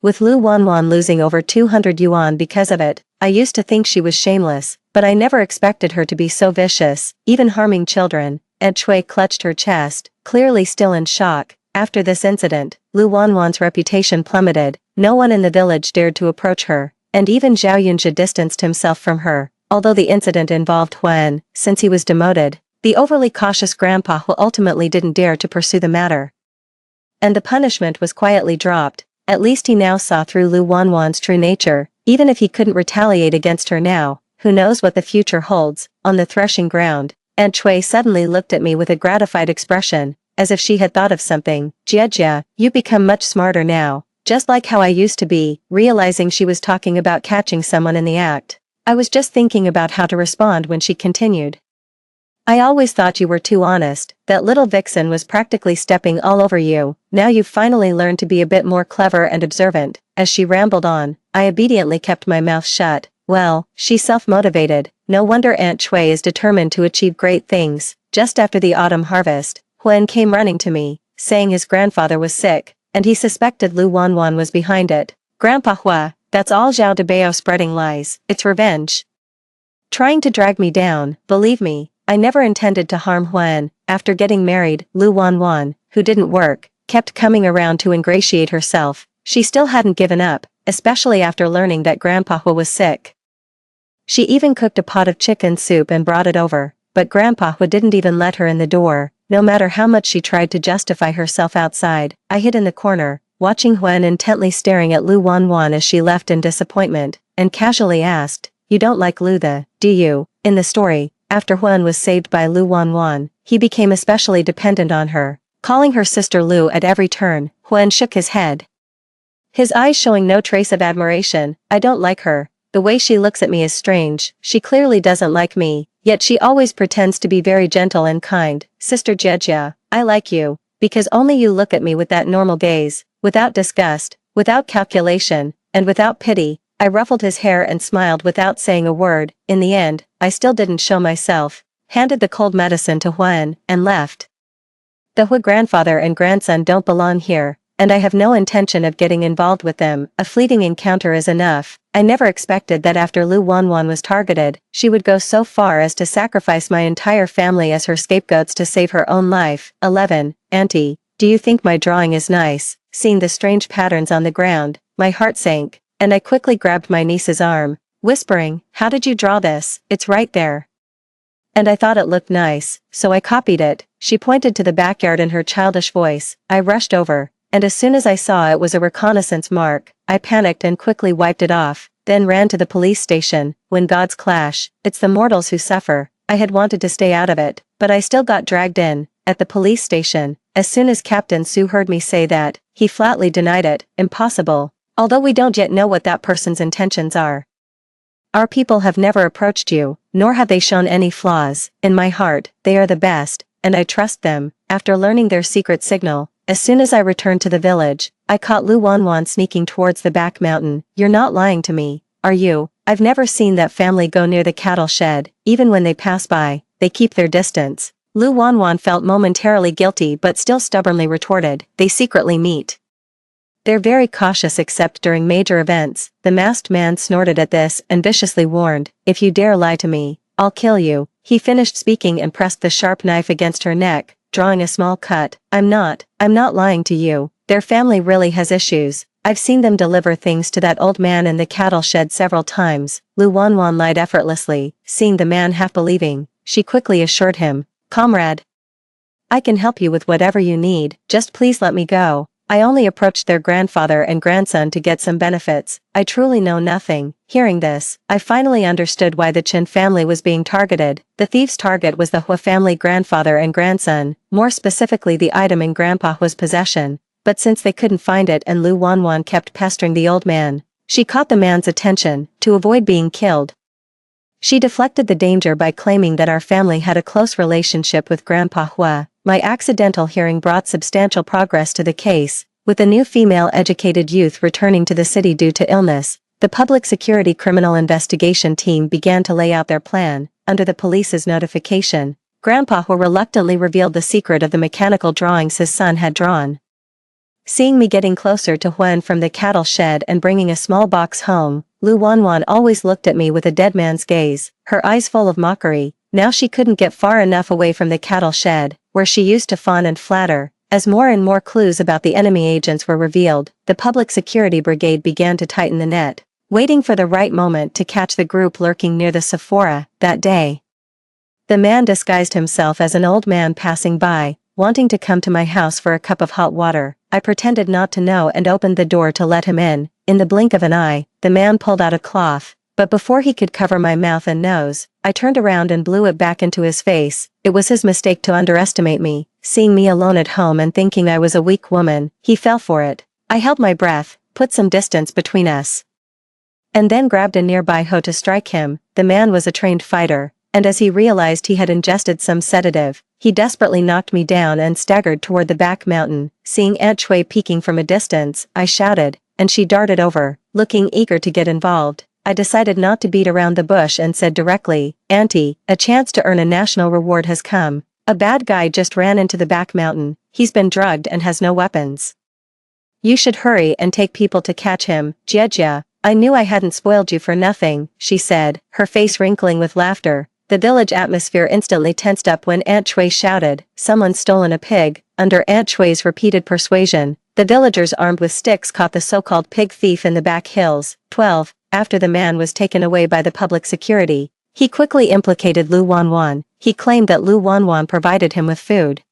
With Lu Wanwan losing over 200 yuan because of it, I used to think she was shameless, but I never expected her to be so vicious, even harming children. Aunt Shui clutched her chest, clearly still in shock. After this incident, Lu Wanwan's reputation plummeted. No one in the village dared to approach her, and even Zhao Yunzhi distanced himself from her. Although the incident involved Huan, since he was demoted, the overly cautious grandpa who ultimately didn't dare to pursue the matter. And the punishment was quietly dropped. At least he now saw through Lu Wanwan's true nature. Even if he couldn't retaliate against her now, who knows what the future holds. On the threshing ground, Aunt Shui suddenly looked at me with a gratified expression, as if she had thought of something. Jia, you become much smarter now, just like how I used to be. Realizing she was talking about catching someone in the act, I was just thinking about how to respond when she continued. I always thought you were too honest, that little vixen was practically stepping all over you. Now you've finally learned to be a bit more clever and observant. As she rambled on, I obediently kept my mouth shut. Well, she's self-motivated. No wonder Aunt Shui is determined to achieve great things. Just after the autumn harvest, Huan came running to me, saying his grandfather was sick, and he suspected Lu Wanwan was behind it. Grandpa Hua, that's all Zhao Debao spreading lies. It's revenge. Trying to drag me down. Believe me, I never intended to harm Huan. After getting married, Lu Wanwan, who didn't work, kept coming around to ingratiate herself. She still hadn't given up, especially after learning that Grandpa Hua was sick. She even cooked a pot of chicken soup and brought it over, but Grandpa Hua didn't even let her in the door. No matter how much she tried to justify herself outside, I hid in the corner, watching Huan intently staring at Lu Wanwan as she left in disappointment, and casually asked, "You don't like Lu do you?" In the story, after Huan was saved by Lu Wanwan, he became especially dependent on her, calling her sister Lu at every turn. Huan shook his head, his eyes showing no trace of admiration. I don't like her. The way she looks at me is strange. She clearly doesn't like me, yet she always pretends to be very gentle and kind. Sister Jejia, I like you, because only you look at me with that normal gaze, without disgust, without calculation, and without pity. I ruffled his hair and smiled without saying a word. In the end, I still didn't show myself, handed the cold medicine to Huan, and left. The Hua grandfather and grandson don't belong here, and I have no intention of getting involved with them. A fleeting encounter is enough. I never expected that after Lu Wanwan was targeted, she would go so far as to sacrifice my entire family as her scapegoats to save her own life. 11. Auntie, do you think my drawing is nice? Seeing the strange patterns on the ground, my heart sank, and I quickly grabbed my niece's arm, whispering, "How did you draw this? It's right there." And I thought it looked nice, so I copied it. She pointed to the backyard in her childish voice. I rushed over, and as soon as I saw it was a reconnaissance mark, I panicked and quickly wiped it off, then ran to the police station. When gods clash, it's the mortals who suffer. I had wanted to stay out of it, but I still got dragged in. At the police station, as soon as Captain Su heard me say that, he flatly denied it. Impossible. Although we don't yet know what that person's intentions are. Our people have never approached you, nor have they shown any flaws. In my heart, they are the best, and I trust them. After learning their secret signal, as soon as I returned to the village, I caught Lu Wanwan sneaking towards the back mountain. You're not lying to me, are you? I've never seen that family go near the cattle shed. Even when they pass by, they keep their distance. Lu Wanwan felt momentarily guilty but still stubbornly retorted, they secretly meet. They're very cautious except during major events. The masked man snorted at this and viciously warned, "If you dare lie to me, I'll kill you." He finished speaking and pressed the sharp knife against her neck, drawing a small cut. I'm not lying to you. Their family really has issues. I've seen them deliver things to that old man in the cattle shed several times, Lu Wanwan lied effortlessly, seeing the man half believing. She quickly assured him, "Comrade, I can help you with whatever you need, just please let me go. I only approached their grandfather and grandson to get some benefits. I truly know nothing." Hearing this, I finally understood why the Chen family was being targeted. The thief's target was the Hua family grandfather and grandson, more specifically the item in Grandpa Hua's possession. But since they couldn't find it and Lu Wanwan kept pestering the old man, she caught the man's attention. To avoid being killed, she deflected the danger by claiming that our family had a close relationship with Grandpa Hua. My accidental hearing brought substantial progress to the case. With the new female educated youth returning to the city due to illness, the Public Security Criminal Investigation Team began to lay out their plan. Under the police's notification, Grandpa Hua reluctantly revealed the secret of the mechanical drawings his son had drawn. Seeing me getting closer to Huan from the cattle shed and bringing a small box home, Lu Wanwan always looked at me with a dead man's gaze, her eyes full of mockery. Now she couldn't get far enough away from the cattle shed, where she used to fawn and flatter. As more and more clues about the enemy agents were revealed, the Public Security Brigade began to tighten the net, waiting for the right moment to catch the group lurking near the Sephora. That day, the man disguised himself as an old man passing by, wanting to come to my house for a cup of hot water. I pretended not to know and opened the door to let him in. In the blink of an eye, the man pulled out a cloth, but before he could cover my mouth and nose, I turned around and blew it back into his face. It was his mistake to underestimate me. Seeing me alone at home and thinking I was a weak woman, he fell for it. I held my breath, put some distance between us, and then grabbed a nearby hoe to strike him. The man was a trained fighter, and as he realized he had ingested some sedative, he desperately knocked me down and staggered toward the back mountain. Seeing Aunt Shui peeking from a distance, I shouted, and she darted over, looking eager to get involved. I decided not to beat around the bush and said directly, "Auntie, a chance to earn a national reward has come. A bad guy just ran into the back mountain. He's been drugged and has no weapons. You should hurry and take people to catch him." "Jia, I knew I hadn't spoiled you for nothing," she said, her face wrinkling with laughter. The village atmosphere instantly tensed up when Aunt Shui shouted, "Someone's stolen a pig." Under Aunt Shui's repeated persuasion, the villagers armed with sticks caught the so-called pig thief in the back hills. 12. After the man was taken away by the public security, he quickly implicated Lu Wanwan. He claimed that Lu Wanwan provided him with food,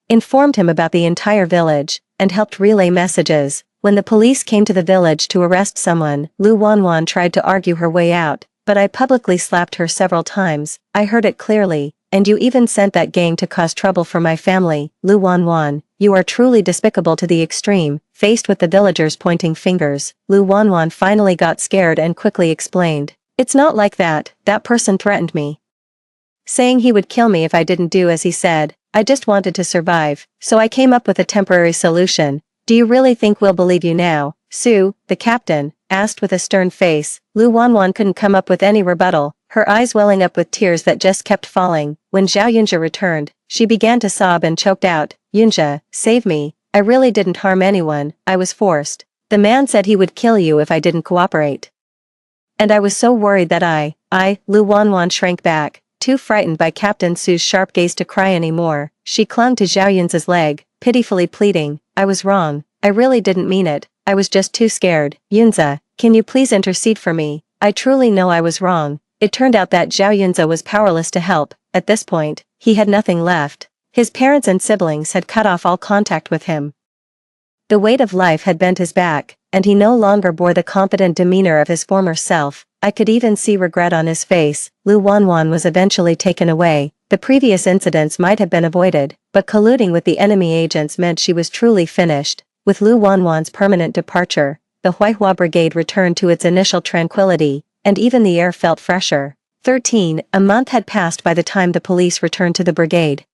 informed him about the entire village, and helped relay messages. When the police came to the village to arrest someone, Lu Wanwan tried to argue her way out, but I publicly slapped her several times. I heard it clearly. "And you even sent that gang to cause trouble for my family." "Lu Wanwan, you are truly despicable to the extreme." Faced with the villagers pointing fingers, Lu Wanwan finally got scared and quickly explained, "It's not like that. That person threatened me, saying he would kill me if I didn't do as he said. I just wanted to survive, so I came up with a temporary solution. Do you really think we'll believe you now?" Su, the captain, asked with a stern face. Lu Wanwan couldn't come up with any rebuttal, her eyes welling up with tears that just kept falling. When Zhao Yunjia returned, she began to sob and choked out, "Yunjia, save me. I really didn't harm anyone, I was forced. The man said he would kill you if I didn't cooperate. And I was so worried that Lu Wanwan shrank back, too frightened by Captain Su's sharp gaze to cry anymore. She clung to Zhao Yunjia's leg, pitifully pleading, "I was wrong. I really didn't mean it. I was just too scared. Yunjia, can you please intercede for me? I truly know I was wrong." It turned out that Zhao Yunjia was powerless to help. At this point, he had nothing left. His parents and siblings had cut off all contact with him. The weight of life had bent his back, and he no longer bore the confident demeanor of his former self. I could even see regret on his face. Lu Wanwan was eventually taken away. The previous incidents might have been avoided, but colluding with the enemy agents meant she was truly finished. With Lu Wanwan's permanent departure, the Huaihua Brigade returned to its initial tranquility, and even the air felt fresher. 13. A month had passed by the time the police returned to the brigade.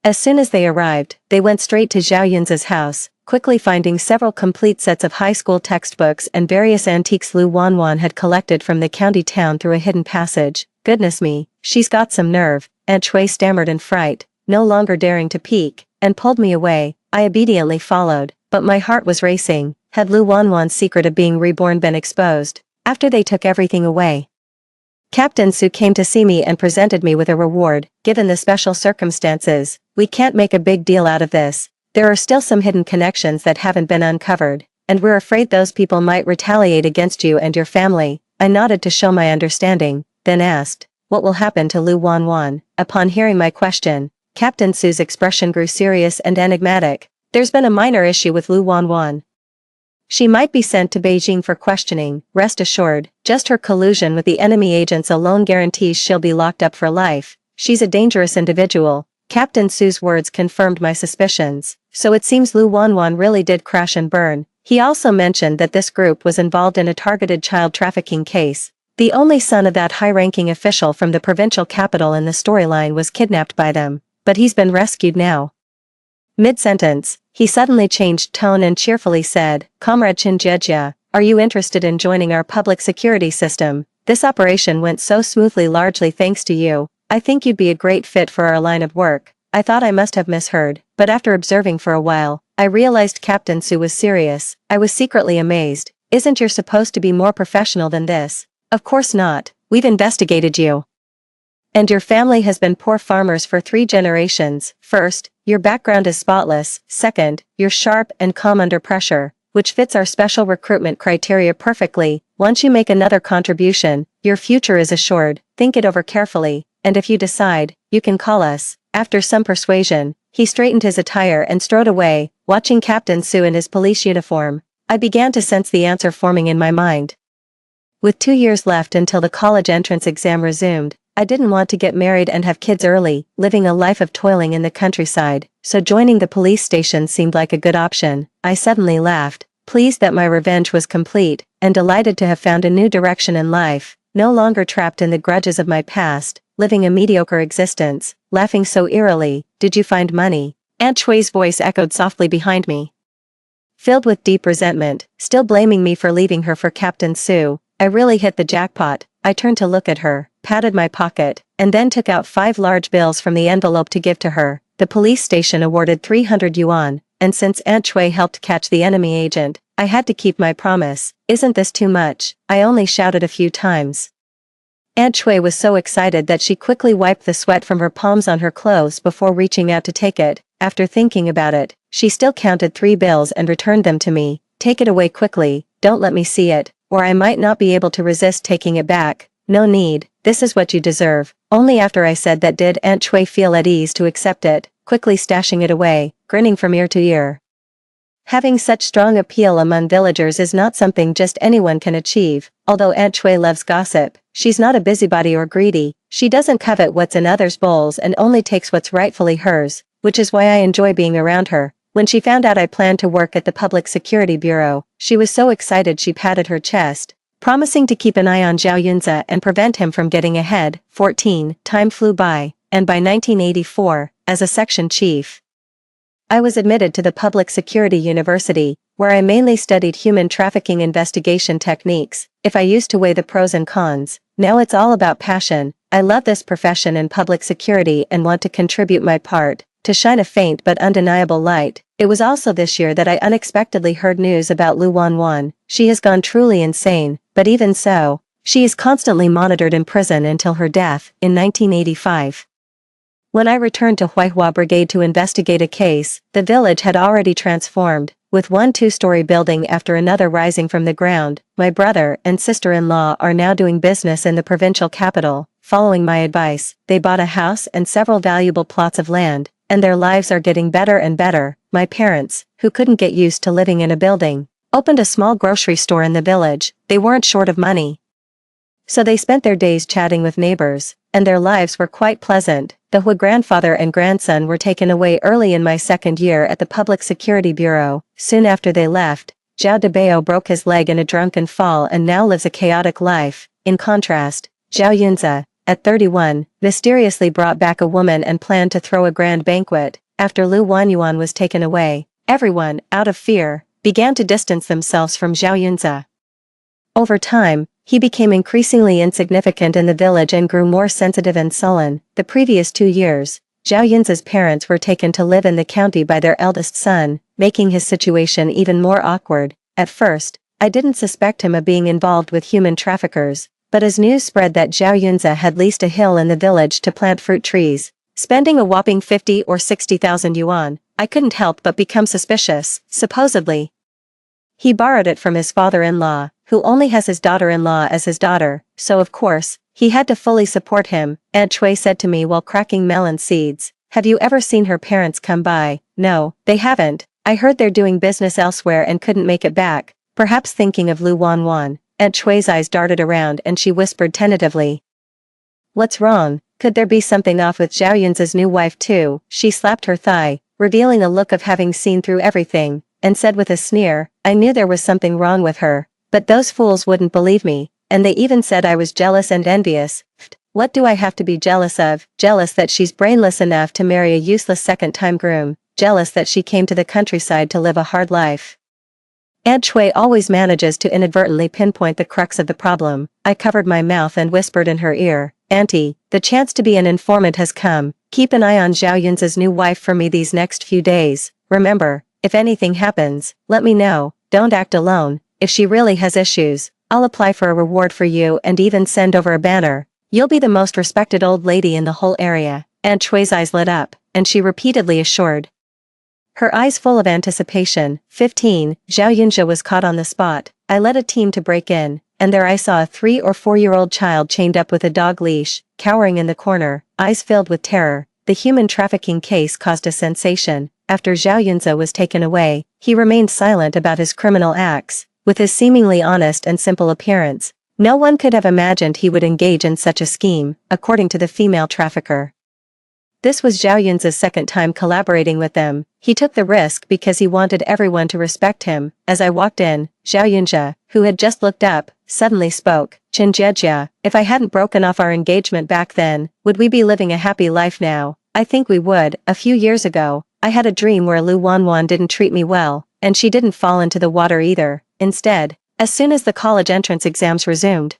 As soon as they arrived, they went straight to Zhao Yunjia's house, quickly finding several complete sets of high school textbooks and various antiques Lu Wanwan had collected from the county town through a hidden passage. "Goodness me, she's got some nerve," Aunt Shui stammered in fright, no longer daring to peek, and pulled me away. I obediently followed, but my heart was racing. Had Lu Wanwan's secret of being reborn been exposed? After they took everything away, Captain Su came to see me and presented me with a reward. "Given the special circumstances, we can't make a big deal out of this. There are still some hidden connections that haven't been uncovered. and we're afraid those people might retaliate against you and your family." I nodded to show my understanding, then asked, "What will happen to Lu Wanwan?" Upon hearing my question, Captain Su's expression grew serious and enigmatic. "There's been a minor issue with Lu Wanwan. She might be sent to Beijing for questioning, rest assured. Just her collusion with the enemy agents alone guarantees she'll be locked up for life. She's a dangerous individual." Captain Su's words confirmed my suspicions. So it seems Lu Wanwan really did crash and burn. He also mentioned that this group was involved in a targeted child trafficking case. The only son of that high-ranking official from the provincial capital in the storyline was kidnapped by them, but he's been rescued now. Mid-sentence, he suddenly changed tone and cheerfully said, "Comrade Chinjejia, are you interested in joining our public security system? This operation went so smoothly largely thanks to you. I think you'd be a great fit for our line of work." I thought I must have misheard, but after observing for a while, I realized Captain Su was serious. I was secretly amazed. "Isn't you supposed to be more professional than this?" "Of course not. We've investigated you. And your family has been poor farmers for 3 generations. First, your background is spotless. Second, you're sharp and calm under pressure, which fits our special recruitment criteria perfectly. Once you make another contribution, your future is assured. Think it over carefully, and if you decide, you can call us." After some persuasion, he straightened his attire and strode away, watching Captain Su in his police uniform. I began to sense the answer forming in my mind. With 2 years left until the college entrance exam resumed, I didn't want to get married and have kids early, living a life of toiling in the countryside, so joining the police station seemed like a good option. I suddenly laughed, pleased that my revenge was complete, and delighted to have found a new direction in life, no longer trapped in the grudges of my past, living a mediocre existence, laughing so eerily. "Did you find money?" Aunt Chui's voice echoed softly behind me. Filled with deep resentment, still blaming me for leaving her for Captain Su, I really hit the jackpot. I turned to look at her, patted my pocket, and then took out 5 large bills from the envelope to give to her. The police station awarded 300 yuan, and since Aunt Chui helped catch the enemy agent, I had to keep my promise. "Isn't this too much?" I only shouted a few times. Aunt Chui was so excited that she quickly wiped the sweat from her palms on her clothes before reaching out to take it. After thinking about it, she still counted 3 bills and returned them to me. "Take it away quickly, don't let me see it, or I might not be able to resist taking it back." "No need, this is what you deserve." Only after I said that did Aunt Chui feel at ease to accept it, quickly stashing it away, grinning from ear to ear. Having such strong appeal among villagers is not something just anyone can achieve. Although Aunt Chui loves gossip, she's not a busybody or greedy. She doesn't covet what's in others' bowls and only takes what's rightfully hers, which is why I enjoy being around her. When she found out I planned to work at the Public Security Bureau, she was so excited she patted her chest, promising to keep an eye on Zhao Yunze and prevent him from getting ahead. 14. Time flew by, and by 1984, as a section chief, I was admitted to the Public Security University, where I mainly studied human trafficking investigation techniques. If I used to weigh the pros and cons, now it's all about passion. I love this profession in public security and want to contribute my part, to shine a faint but undeniable light. It was also this year that I unexpectedly heard news about Lu Wanwan. She has gone truly insane, but even so, she is constantly monitored in prison until her death, in 1985. When I returned to Huaihua Brigade to investigate a case, the village had already transformed, with one 2-story building after another rising from the ground. My brother and sister-in-law are now doing business in the provincial capital. Following my advice, they bought a house and several valuable plots of land, and their lives are getting better and better. My parents, who couldn't get used to living in a building, opened a small grocery store in the village. They weren't short of money, so they spent their days chatting with neighbors, and their lives were quite pleasant. The Hui grandfather and grandson were taken away early in my second year at the Public Security Bureau. Soon after they left, Zhao Debao broke his leg in a drunken fall and now lives a chaotic life. In contrast, Zhao Yunze, at 31, mysteriously brought back a woman and planned to throw a grand banquet. After Lu Wanyuan was taken away, everyone, out of fear, began to distance themselves from Zhao Yunze. Over time, he became increasingly insignificant in the village and grew more sensitive and sullen. The previous 2 years, Zhao Yunze's parents were taken to live in the county by their eldest son, making his situation even more awkward. At first, I didn't suspect him of being involved with human traffickers, but as news spread that Zhao Yunze had leased a hill in the village to plant fruit trees, spending a whopping 50 or 60,000 yuan, I couldn't help but become suspicious. Supposedly, He borrowed it from his father-in-law, who only has his daughter-in-law as his daughter, so of course, he had to fully support him, Aunt Chui said to me while cracking melon seeds. Have you ever seen her parents come by? No, they haven't. I heard they're doing business elsewhere and couldn't make it back, perhaps thinking of Lu Wanwan. Aunt Chui's eyes darted around and she whispered tentatively. What's wrong? Could there be something off with Zhao Yun's new wife too? She slapped her thigh, revealing a look of having seen through everything, and said with a sneer, I knew there was something wrong with her, but those fools wouldn't believe me, and they even said I was jealous and envious. What do I have to be jealous of? Jealous that she's brainless enough to marry a useless second-time groom, jealous that she came to the countryside to live a hard life. Aunt Chui always manages to inadvertently pinpoint the crux of the problem. I covered my mouth and whispered in her ear, Auntie, the chance to be an informant has come. Keep an eye on Zhao Yun's new wife for me these next few days. Remember, if anything happens, let me know. Don't act alone. If she really has issues, I'll apply for a reward for you and even send over a banner. You'll be the most respected old lady in the whole area. Aunt Chui's eyes lit up, and she repeatedly assured. Her eyes full of anticipation. 15, Zhao Yunjia was caught on the spot. I led a team to break in, and there I saw a 3 or 4-year-old child chained up with a dog leash, cowering in the corner, eyes filled with terror. The human trafficking case caused a sensation. After Zhao Yunjia was taken away, he remained silent about his criminal acts. With his seemingly honest and simple appearance, no one could have imagined he would engage in such a scheme, according to the female trafficker. This was Zhao Yun's second time collaborating with them. He took the risk because he wanted everyone to respect him. As I walked in, Zhao Yunjia, who had just looked up, suddenly spoke. Qin Jiejia, if I hadn't broken off our engagement back then, would we be living a happy life now? I think we would. A few years ago, I had a dream where Lu Wanwan didn't treat me well, and she didn't fall into the water either. Instead, as soon as the college entrance exams resumed,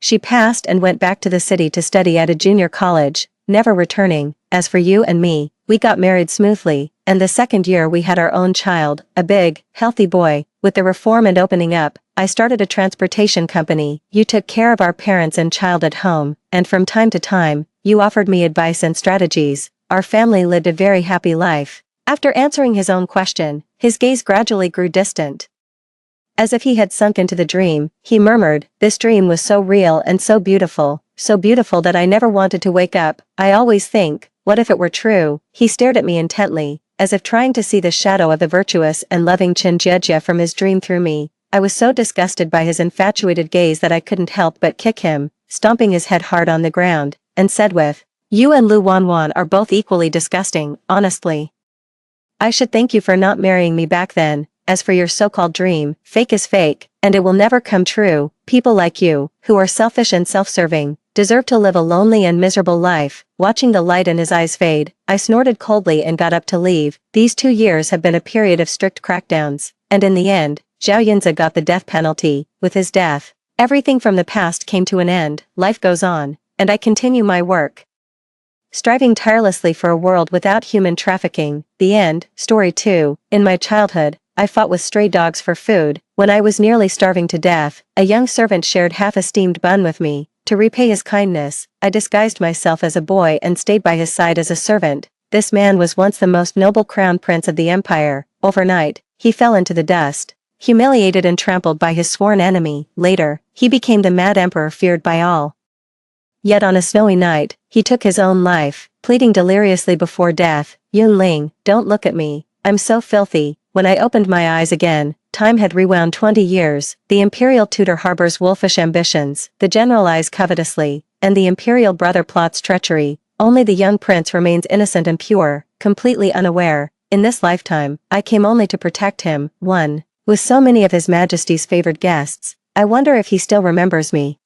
she passed and went back to the city to study at a junior college, never returning. As for you and me, we got married smoothly, and the second year we had our own child, a big, healthy boy. With the reform and opening up, I started a transportation company. You took care of our parents and child at home, and from time to time, you offered me advice and strategies. Our family lived a very happy life. After answering his own question, his gaze gradually grew distant. As if he had sunk into the dream, he murmured, this dream was so real and so beautiful that I never wanted to wake up. I always think, what if it were true? He stared at me intently, as if trying to see the shadow of the virtuous and loving Qin Jiejia from his dream through me. I was so disgusted by his infatuated gaze that I couldn't help but kick him, stomping his head hard on the ground, and said with, you and Lu Wanwan are both equally disgusting, honestly. I should thank you for not marrying me back then. As for your so-called dream, fake is fake, and it will never come true. People like you, who are selfish and self-serving, deserve to live a lonely and miserable life. Watching the light in his eyes fade, I snorted coldly and got up to leave. These 2 years have been a period of strict crackdowns, and in the end, Zhao Yunjia got the death penalty. With his death, everything from the past came to an end. Life goes on, and I continue my work, striving tirelessly for a world without human trafficking. The end. Story 2. In my childhood, I fought with stray dogs for food. When I was nearly starving to death, a young servant shared half a steamed bun with me. To repay his kindness, I disguised myself as a boy and stayed by his side as a servant. This man was once the most noble crown prince of the empire. Overnight, he fell into the dust, humiliated and trampled by his sworn enemy. Later, he became the mad emperor feared by all. Yet on a snowy night, he took his own life, pleading deliriously before death, Yun Ling, don't look at me, I'm so filthy. When I opened my eyes again, time had rewound 20 years, the imperial tutor harbors wolfish ambitions, the general eyes covetously, and the imperial brother plots treachery. Only the young prince remains innocent and pure, completely unaware. In this lifetime, I came only to protect him. 1. With so many of His Majesty's favored guests, I wonder if he still remembers me.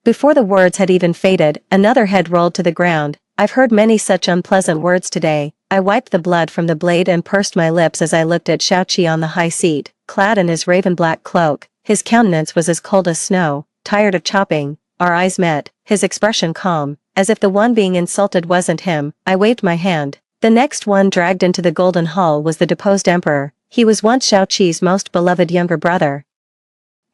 Before the words had even faded, another head rolled to the ground. I've heard many such unpleasant words today. I wiped the blood from the blade and pursed my lips as I looked at Xiaoqi on the high seat, clad in his raven-black cloak. His countenance was as cold as snow, tired of chopping. Our eyes met, his expression calm, as if the one being insulted wasn't him. I waved my hand. The next one dragged into the Golden Hall was the deposed emperor. He was once Xiaoqi's most beloved younger brother.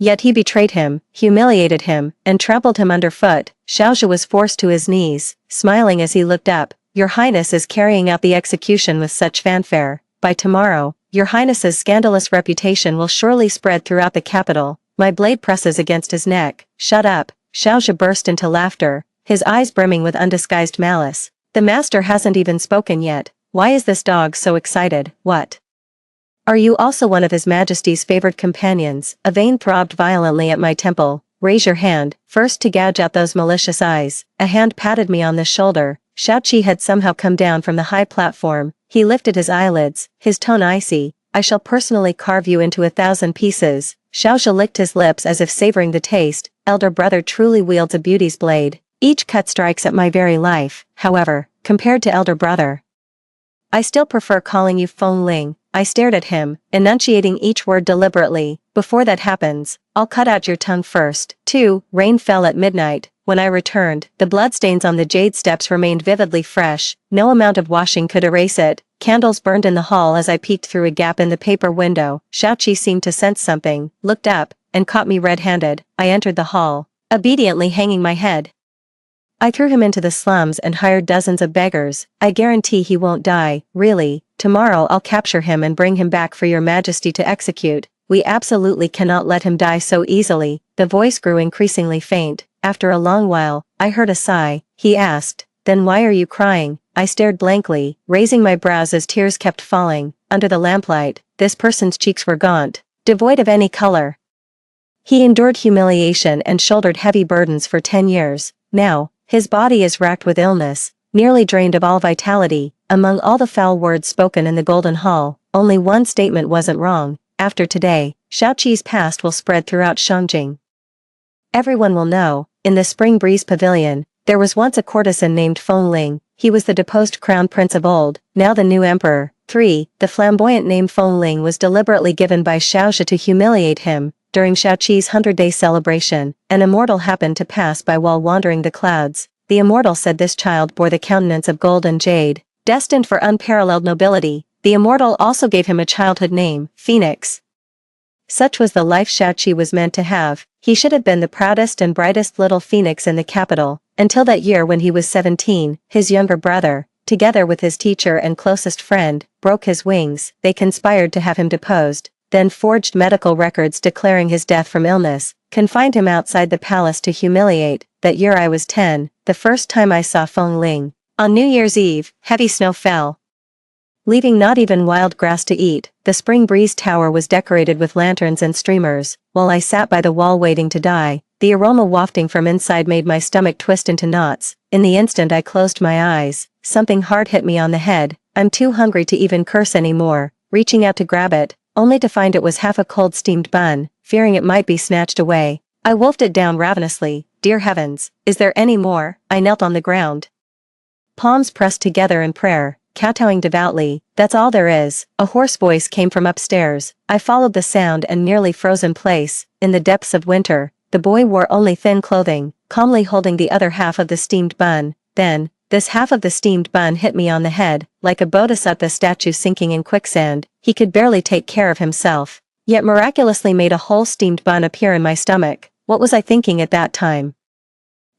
Yet he betrayed him, humiliated him, and trampled him underfoot. Xiaoxia was forced to his knees, smiling as he looked up. Your Highness is carrying out the execution with such fanfare. By tomorrow, your highness's scandalous reputation will surely spread throughout the capital. My blade presses against his neck. Shut up. Xiaozhi burst into laughter, his eyes brimming with undisguised malice. The master hasn't even spoken yet. Why is this dog so excited? What? Are you also one of His Majesty's favored companions? A vein throbbed violently at my temple. Raise your hand, first to gouge out those malicious eyes. A hand patted me on the shoulder. Xiaoqi had somehow come down from the high platform. He lifted his eyelids, his tone icy. I shall personally carve you into 1,000 pieces. Xiaozhi licked his lips as if savoring the taste. Elder brother truly wields a beauty's blade. Each cut strikes at my very life, however, compared to elder brother. I still prefer calling you Feng Ling. I stared at him, enunciating each word deliberately. Before that happens, I'll cut out your tongue first. 2. Rain fell at midnight. When I returned, the bloodstains on the jade steps remained vividly fresh. No amount of washing could erase it. Candles burned in the hall as I peeked through a gap in the paper window. Xiaoqi seemed to sense something, looked up, and caught me red-handed. I entered the hall, obediently hanging my head. I threw him into the slums and hired dozens of beggars. I guarantee he won't die, really. Tomorrow I'll capture him and bring him back for your majesty to execute. We absolutely cannot let him die so easily. The voice grew increasingly faint. After a long while, I heard a sigh. He asked, then why are you crying? I stared blankly, raising my brows as tears kept falling. Under the lamplight, this person's cheeks were gaunt, devoid of any color. He endured humiliation and shouldered heavy burdens for 10 years. Now, his body is racked with illness, nearly drained of all vitality. Among all the foul words spoken in the Golden Hall, only one statement wasn't wrong. After today, Xiaoqi's past will spread throughout Shangjing. Everyone will know, in the Spring Breeze Pavilion, there was once a courtesan named Feng Ling. He was the deposed crown prince of old, now the new emperor. 3. The flamboyant name Feng Ling was deliberately given by Xiaozhi to humiliate him. During Xiaoqi's 100-day celebration, an immortal happened to pass by while wandering the clouds. The immortal said this child bore the countenance of gold and jade, destined for unparalleled nobility. The immortal also gave him a childhood name, Phoenix. Such was the life Xiaoqi was meant to have. He should have been the proudest and brightest little phoenix in the capital, until that year when he was 17, his younger brother, together with his teacher and closest friend, broke his wings. They conspired to have him deposed, then forged medical records declaring his death from illness, confined him outside the palace to humiliate. That year I was 10, the first time I saw Feng Ling. On New Year's Eve, heavy snow fell, leaving not even wild grass to eat. The Spring Breeze Tower was decorated with lanterns and streamers. While I sat by the wall waiting to die, the aroma wafting from inside made my stomach twist into knots. In the instant I closed my eyes, something hard hit me on the head. I'm too hungry to even curse anymore. Reaching out to grab it, only to find it was half a cold steamed bun. Fearing it might be snatched away, I wolfed it down ravenously. Dear heavens, is there any more? I knelt on the ground, palms pressed together in prayer, kowtowing devoutly. That's all there is. A hoarse voice came from upstairs. I followed the sound and nearly froze in place. In the depths of winter, the boy wore only thin clothing, calmly holding the other half of the steamed bun. Then, this half of the steamed bun hit me on the head, like a bodhisattva statue sinking in quicksand. He could barely take care of himself, yet miraculously made a whole steamed bun appear in my stomach. What was I thinking at that time?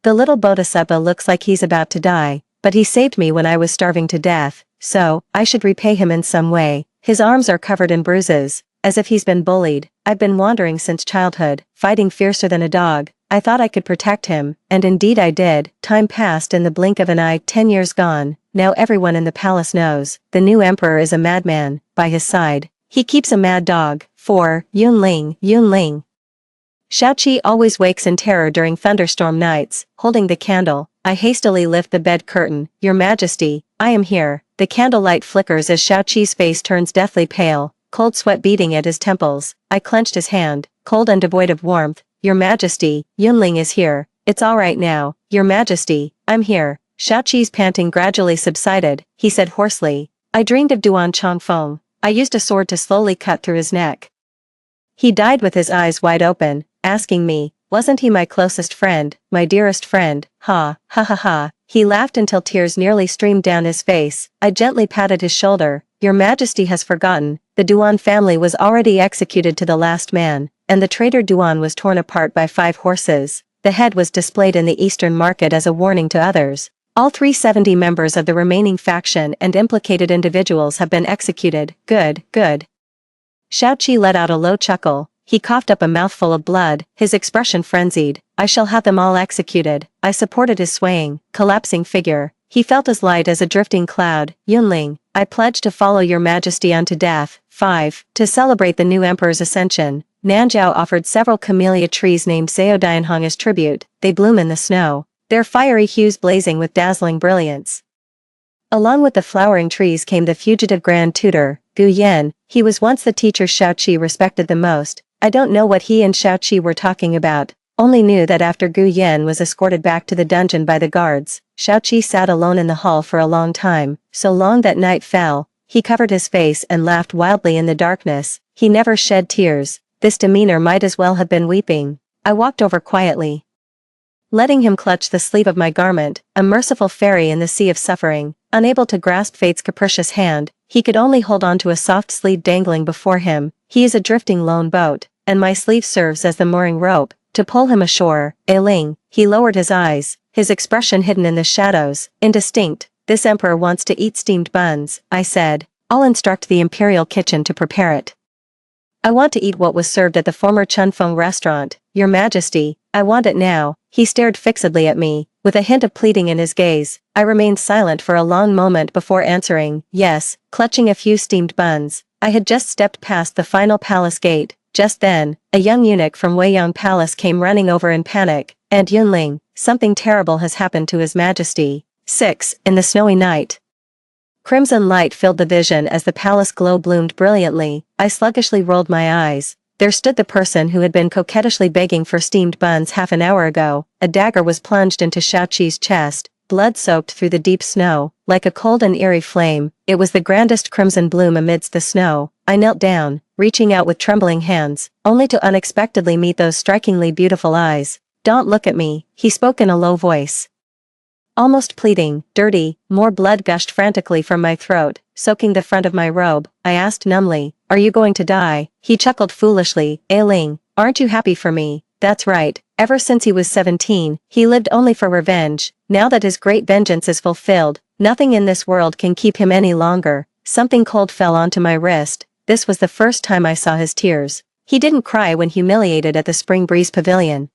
The little bodhisattva looks like he's about to die, but he saved me when I was starving to death, so I should repay him in some way. His arms are covered in bruises, as if he's been bullied. I've been wandering since childhood, fighting fiercer than a dog. I thought I could protect him, and indeed I did. Time passed in the blink of an eye. 10 years gone. Now everyone in the palace knows. The new emperor is a madman. By his side, he keeps a mad dog. 4. Yunling. Xiaoqi always wakes in terror during thunderstorm nights. Holding the candle, I hastily lift the bed curtain. Your Majesty, I am here. The candlelight flickers as Xiaoqi's face turns deathly pale, cold sweat beating at his temples. I clenched his hand, cold and devoid of warmth. Your Majesty, Yunling is here. It's all right now. Your Majesty, I'm here. Xiaoqi's panting gradually subsided. He said hoarsely, I dreamed of Duan Changfeng. I used a sword to slowly cut through his neck. He died with his eyes wide open, asking me, wasn't he my closest friend, my dearest friend? Ha, ha ha ha. He laughed until tears nearly streamed down his face. I gently patted his shoulder. Your Majesty has forgotten, the Duan family was already executed to the last man, and the traitor Duan was torn apart by 5 horses. The head was displayed in the Eastern Market as a warning to others. All 370 members of the remaining faction and implicated individuals have been executed. Good. Shao-Chi let out a low chuckle. He coughed up a mouthful of blood, his expression frenzied. I shall have them all executed. I supported his swaying, collapsing figure. He felt as light as a drifting cloud. Yunling, I pledge to follow your majesty unto death. 5. To celebrate the new emperor's ascension, Nanjiao offered several camellia trees named Seodianhong as tribute. They bloom in the snow, their fiery hues blazing with dazzling brilliance. Along with the flowering trees came the fugitive grand tutor, Gu Yan. He was once the teacher Shao-Chi respected the most. I don't know what he and Shao-Chi were talking about, only knew that after Gu Yan was escorted back to the dungeon by the guards, Shao-Chi sat alone in the hall for a long time, so long that night fell. He covered his face and laughed wildly in the darkness. He never shed tears. This demeanor might as well have been weeping. I walked over quietly, letting him clutch the sleeve of my garment, a merciful fairy in the sea of suffering. Unable to grasp fate's capricious hand, he could only hold on to a soft sleeve dangling before him. He is a drifting lone boat, and my sleeve serves as the mooring rope to pull him ashore. Ailing, he lowered his eyes, his expression hidden in the shadows, indistinct. This emperor wants to eat steamed buns, I said. I'll instruct the imperial kitchen to prepare it. I want to eat what was served at the former Chunfeng restaurant, Your Majesty. I want it now. He stared fixedly at me, with a hint of pleading in his gaze. I remained silent for a long moment before answering, yes, clutching a few steamed buns. I had just stepped past the final palace gate. Just then, a young eunuch from Weiyang Palace came running over in panic. And Yunling, something terrible has happened to His Majesty. 6. In the snowy night. Crimson light filled the vision as the palace glow bloomed brilliantly. I sluggishly rolled my eyes. There stood the person who had been coquettishly begging for steamed buns half an hour ago. A dagger was plunged into Shao-Chi's chest, blood soaked through the deep snow, like a cold and eerie flame. It was the grandest crimson bloom amidst the snow. I knelt down, reaching out with trembling hands, only to unexpectedly meet those strikingly beautiful eyes. Don't look at me, he spoke in a low voice, almost pleading. Dirty, more blood gushed frantically from my throat, soaking the front of my robe. I asked numbly, are you going to die? He chuckled foolishly. Ailing, aren't you happy for me? That's right. Ever since he was 17, he lived only for revenge. Now that his great vengeance is fulfilled, nothing in this world can keep him any longer. Something cold fell onto my wrist. This was the first time I saw his tears. He didn't cry when humiliated at the Spring Breeze Pavilion.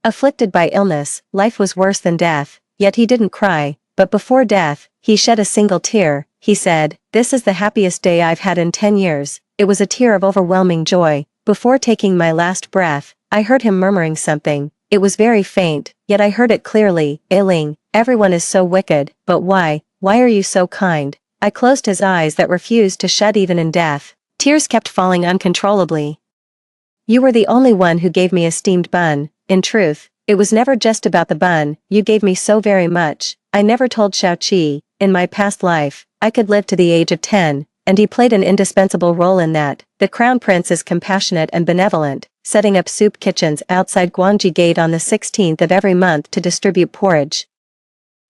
Afflicted by illness, life was worse than death. Yet he didn't cry, but before death, he shed a single tear. He said, this is the happiest day I've had in 10 years. It was a tear of overwhelming joy. Before taking my last breath, I heard him murmuring something. It was very faint, yet I heard it clearly. Ailing, everyone is so wicked, but why are you so kind? I closed his eyes that refused to shut even in death. Tears kept falling uncontrollably. You were the only one who gave me a steamed bun. In truth, it was never just about the bun. You gave me so very much. I never told Shao-Chi. In my past life, I could live to the age of 10, and he played an indispensable role in that. The Crown Prince is compassionate and benevolent, setting up soup kitchens outside Guangji Gate on the 16th of every month to distribute porridge.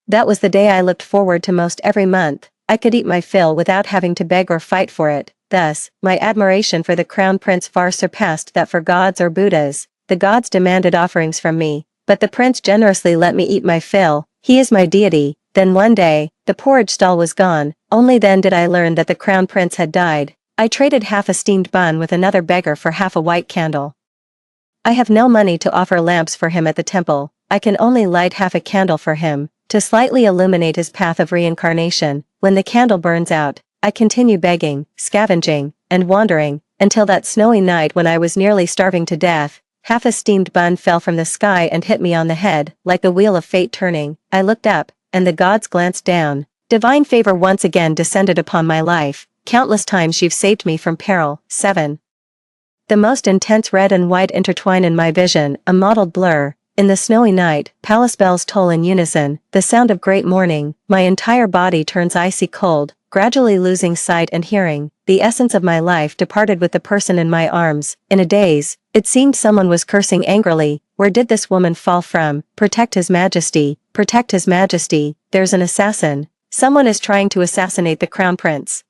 That was the day I looked forward to most every month. I could eat my fill without having to beg or fight for it. Thus, my admiration for the Crown Prince far surpassed that for gods or Buddhas. The gods demanded offerings from me, but the prince generously let me eat my fill. He is my deity. Then one day, the porridge stall was gone. Only then did I learn that the Crown Prince had died. I traded half a steamed bun with another beggar for half a white candle. I have no money to offer lamps for him at the temple. I can only light half a candle for him, to slightly illuminate his path of reincarnation. When the candle burns out, I continue begging, scavenging, and wandering, until that snowy night when I was nearly starving to death. Half a steamed bun fell from the sky and hit me on the head, like the wheel of fate turning. I looked up, and the gods glanced down. Divine favor once again descended upon my life. Countless times you've saved me from peril. 7. The most intense red and white intertwine in my vision, a mottled blur. In the snowy night, palace bells toll in unison, the sound of great mourning. My entire body turns icy cold, gradually losing sight and hearing. The essence of my life departed with the person in my arms. In a daze, it seemed someone was cursing angrily. Where did this woman fall from? Protect His Majesty. Protect His Majesty. There's an assassin. Someone is trying to assassinate the Crown Prince.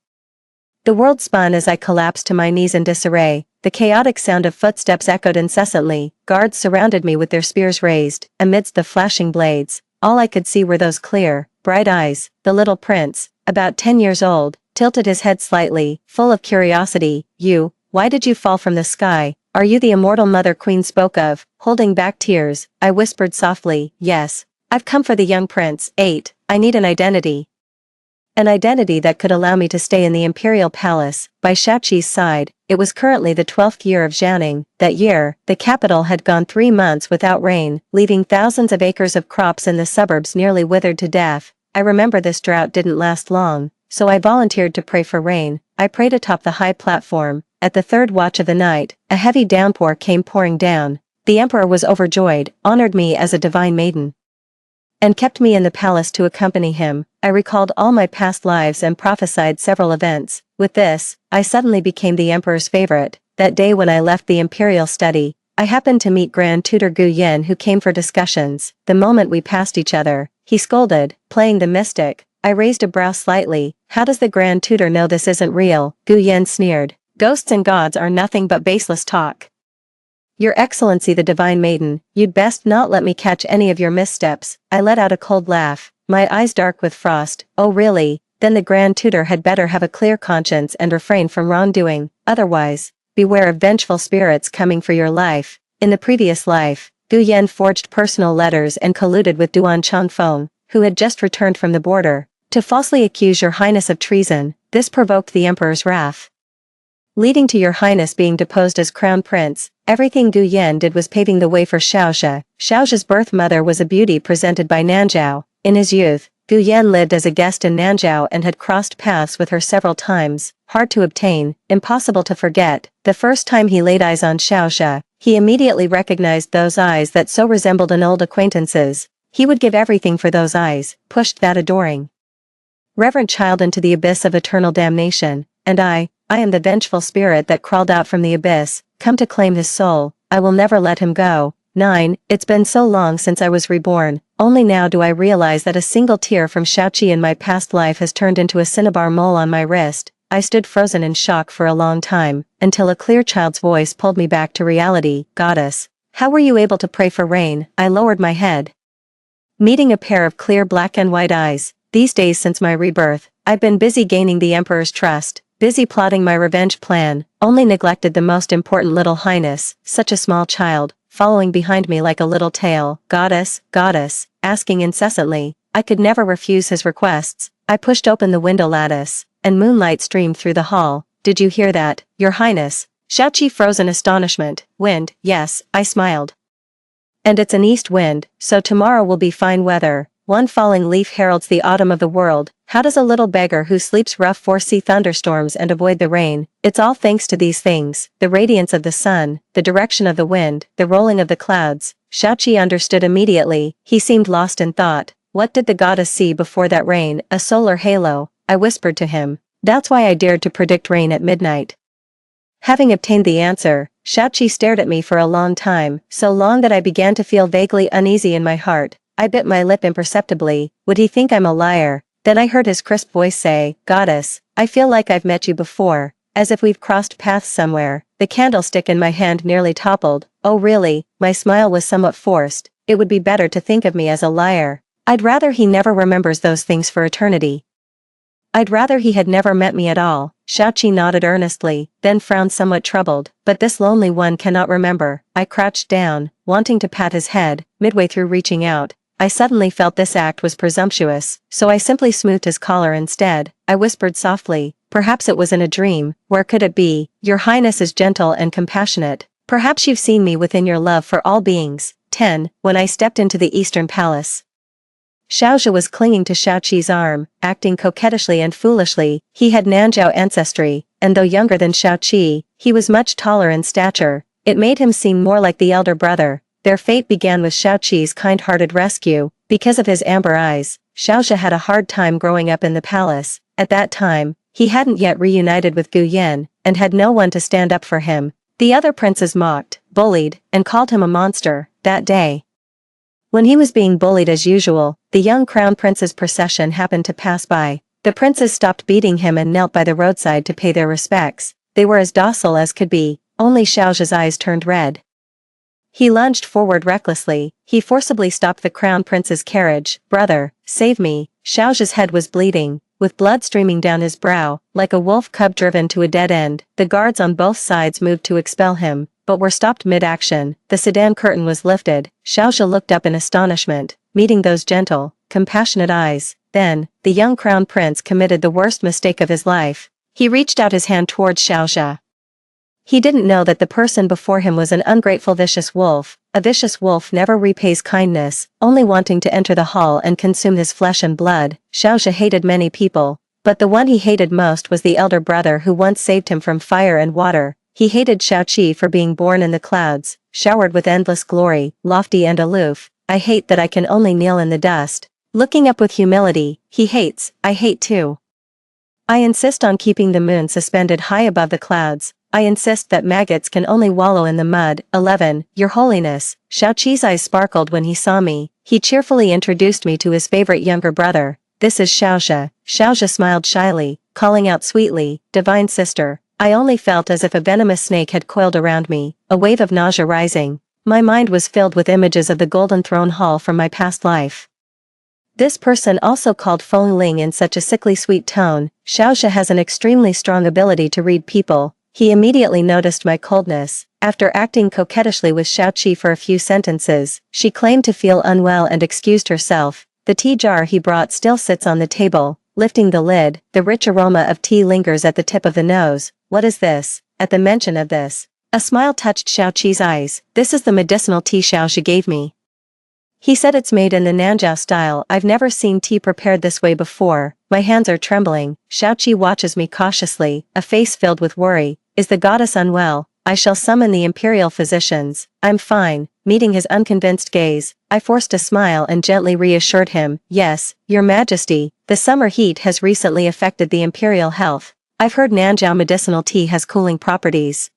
The world spun as I collapsed to my knees in disarray. The chaotic sound of footsteps echoed incessantly. Guards surrounded me with their spears raised. Amidst the flashing blades, all I could see were those clear, bright eyes. The little prince, about 10 years old, tilted his head slightly, full of curiosity. You why did you fall from the sky? Are you the immortal Mother Queen spoke of? Holding back tears, I whispered softly, yes. I've come for the young prince. 8. I need an identity. An identity that could allow me to stay in the imperial palace. By Shaoqi's side, it was currently the 12th year of Jianing. That year, the capital had gone 3 months without rain, leaving thousands of acres of crops in the suburbs nearly withered to death. I remember this drought didn't last long, so I volunteered to pray for rain. I prayed atop the high platform. At the third watch of the night, a heavy downpour came pouring down. The emperor was overjoyed, honored me as a divine maiden, and kept me in the palace to accompany him. I recalled all my past lives and prophesied several events. With this, I suddenly became the emperor's favorite. That day when I left the imperial study, I happened to meet Grand Tutor Gu Yen, who came for discussions. The moment we passed each other, he scolded, playing the mystic. I raised a brow slightly. How does the Grand Tutor know this isn't real? Gu Yen sneered. Ghosts and gods are nothing but baseless talk. Your Excellency the Divine Maiden, you'd best not let me catch any of your missteps. I let out a cold laugh, my eyes dark with frost. Oh really? Then the Grand Tutor had better have a clear conscience and refrain from wrongdoing. Otherwise, beware of vengeful spirits coming for your life. In the previous life, Gu Yen forged personal letters and colluded with Duan Changfeng, who had just returned from the border, to falsely accuse your highness of treason. This provoked the emperor's wrath, leading to your highness being deposed as crown prince. Everything Gu Yen did was paving the way for Xiaoxia. Xiaoxia's birth mother was a beauty presented by Nanzhao. In his youth, Gu Yen lived as a guest in Nanzhao and had crossed paths with her several times. Hard to obtain, impossible to forget. The first time he laid eyes on Xiaoxia, he immediately recognized those eyes that so resembled an old acquaintance's. He would give everything for those eyes, pushed that adoring, reverent child into the abyss of eternal damnation. And I am the vengeful spirit that crawled out from the abyss, come to claim his soul. I will never let him go. 9. It's been so long since I was reborn. Only now do I realize that a single tear from Shaoqi in my past life has turned into a cinnabar mole on my wrist. I stood frozen in shock for a long time, until a clear child's voice pulled me back to reality. Goddess, how were you able to pray for rain? I lowered my head, meeting a pair of clear black and white eyes. These days since my rebirth, I've been busy gaining the emperor's trust, busy plotting my revenge plan, only neglected the most important little highness, such a small child, following behind me like a little tail. Goddess, goddess, asking incessantly. I could never refuse his requests. I pushed open the window lattice, and moonlight streamed through the hall. Did you hear that, your highness? Shaoqi froze in astonishment. Wind, yes, I smiled. And it's an east wind, so tomorrow will be fine weather. One falling leaf heralds the autumn of the world. How does a little beggar who sleeps rough foresee thunderstorms and avoid the rain? It's all thanks to these things, the radiance of the sun, the direction of the wind, the rolling of the clouds. Shaoqi understood immediately. He seemed lost in thought. What did the goddess see before that rain? A solar halo, I whispered to him. That's why I dared to predict rain at midnight. Having obtained the answer, Shaoqi stared at me for a long time, so long that I began to feel vaguely uneasy in my heart. I bit my lip imperceptibly. Would he think I'm a liar? Then I heard his crisp voice say, Goddess, I feel like I've met you before, as if we've crossed paths somewhere. The candlestick in my hand nearly toppled. Oh really? My smile was somewhat forced. It would be better to think of me as a liar. I'd rather he never remembers those things for eternity. I'd rather he had never met me at all. Shaoqi nodded earnestly, then frowned somewhat troubled. But this lonely one cannot remember. I crouched down, wanting to pat his head. Midway through reaching out, I suddenly felt this act was presumptuous, so I simply smoothed his collar instead. I whispered softly, perhaps it was in a dream. Where could it be? Your highness is gentle and compassionate. Perhaps you've seen me within your love for all beings. 10. When I stepped into the Eastern Palace, Xiaoxia was clinging to Shaoqi's arm, acting coquettishly and foolishly. He had Nanzhao ancestry, and though younger than Shaoqi, he was much taller in stature. It made him seem more like the elder brother. Their fate began with Shaoqi's kind-hearted rescue. Because of his amber eyes, Xiaoxia had a hard time growing up in the palace. At that time, he hadn't yet reunited with Gu Yen, and had no one to stand up for him. The other princes mocked, bullied, and called him a monster. That day, when he was being bullied as usual, the young crown prince's procession happened to pass by. The princes stopped beating him and knelt by the roadside to pay their respects. They were as docile as could be. Only Xiaoxia's eyes turned red. He lunged forward recklessly. He forcibly stopped the crown prince's carriage. Brother, save me. Xiaoxia's head was bleeding. with blood streaming down his brow, like a wolf cub driven to a dead end. The guards on both sides moved to expel him, but were stopped mid-action. The sedan curtain was lifted. Xiaoxia looked up in astonishment, meeting those gentle, compassionate eyes. Then, the young crown prince committed the worst mistake of his life. He reached out his hand towards Xiaoxia. He didn't know that the person before him was an ungrateful vicious wolf. A vicious wolf never repays kindness, only wanting to enter the hall and consume his flesh and blood. Xiaoxia hated many people, but the one he hated most was the elder brother who once saved him from fire and water. He hated Xiaoqi for being born in the clouds, showered with endless glory, lofty and aloof. I hate that I can only kneel in the dust. Looking up with humility, he hates, I hate too. I insist on keeping the moon suspended high above the clouds. I insist that maggots can only wallow in the mud. 11. Your Holiness. Xiaoqi's eyes sparkled when he saw me. He cheerfully introduced me to his favorite younger brother. This is Xiaoxia. Xiaoxia smiled shyly, calling out sweetly, Divine Sister. I only felt as if a venomous snake had coiled around me, a wave of nausea rising. My mind was filled with images of the Golden Throne Hall from my past life. This person also called Feng Ling in such a sickly sweet tone. Xiaoxia has an extremely strong ability to read people. He immediately noticed my coldness. After acting coquettishly with Xiaoqi for a few sentences, she claimed to feel unwell and excused herself. The tea jar he brought still sits on the table. Lifting the lid, the rich aroma of tea lingers at the tip of the nose. What is this? At the mention of this, a smile touched Xiaoqi's eyes. This is the medicinal tea Xiaoxia gave me. He said it's made in the Nanjiao style. I've never seen tea prepared this way before. My hands are trembling. Xiaoqi watches me cautiously, a face filled with worry. Is the goddess unwell? I shall summon the imperial physicians. I'm fine. Meeting his unconvinced gaze, I forced a smile and gently reassured him. Yes, Your Majesty, the summer heat has recently affected the imperial health. I've heard Nanjiao medicinal tea has cooling properties.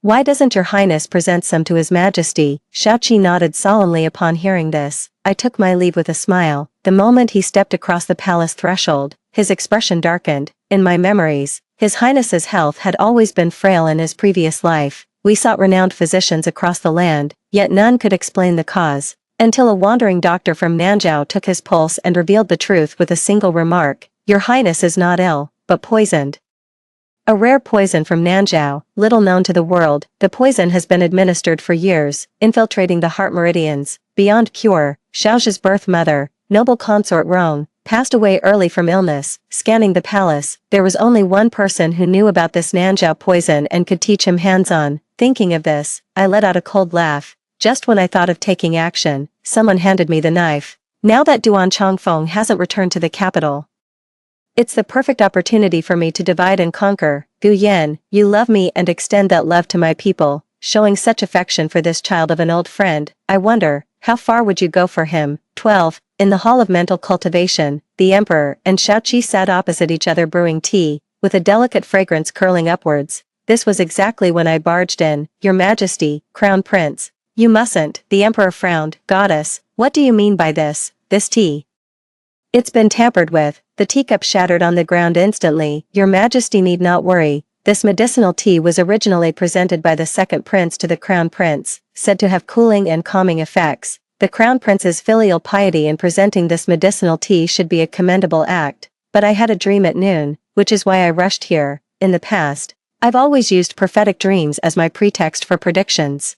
Why doesn't Your Highness present some to His Majesty? Xiaoqi nodded solemnly upon hearing this. I took my leave with a smile. The moment he stepped across the palace threshold, his expression darkened. In my memories, His Highness's health had always been frail in his previous life. We sought renowned physicians across the land, yet none could explain the cause, until a wandering doctor from Nanjiao took his pulse and revealed the truth with a single remark. Your Highness is not ill, but poisoned. A rare poison from Nanjiao, little known to the world. The poison has been administered for years, infiltrating the heart meridians. Beyond cure. Xiaoxia's birth mother, noble consort Rong, passed away early from illness. Scanning the palace, there was only one person who knew about this Nanjiao poison and could teach him hands-on. Thinking of this, I let out a cold laugh. Just when I thought of taking action, someone handed me the knife. Now that Duan Chongfeng hasn't returned to the capital, it's the perfect opportunity for me to divide and conquer. Gu Yan, you love me and extend that love to my people. Showing such affection for this child of an old friend, I wonder, how far would you go for him? 12. In the Hall of Mental Cultivation, the Emperor and Xiaoqi sat opposite each other brewing tea, with a delicate fragrance curling upwards. This was exactly when I barged in. Your Majesty, Crown Prince. You mustn't. The Emperor frowned. Goddess, what do you mean by this? This tea? It's been tampered with. The teacup shattered on the ground instantly. Your Majesty need not worry. This medicinal tea was originally presented by the second prince to the Crown Prince, said to have cooling and calming effects. The Crown Prince's filial piety in presenting this medicinal tea should be a commendable act. But I had a dream at noon, which is why I rushed here. In the past, I've always used prophetic dreams as my pretext for predictions.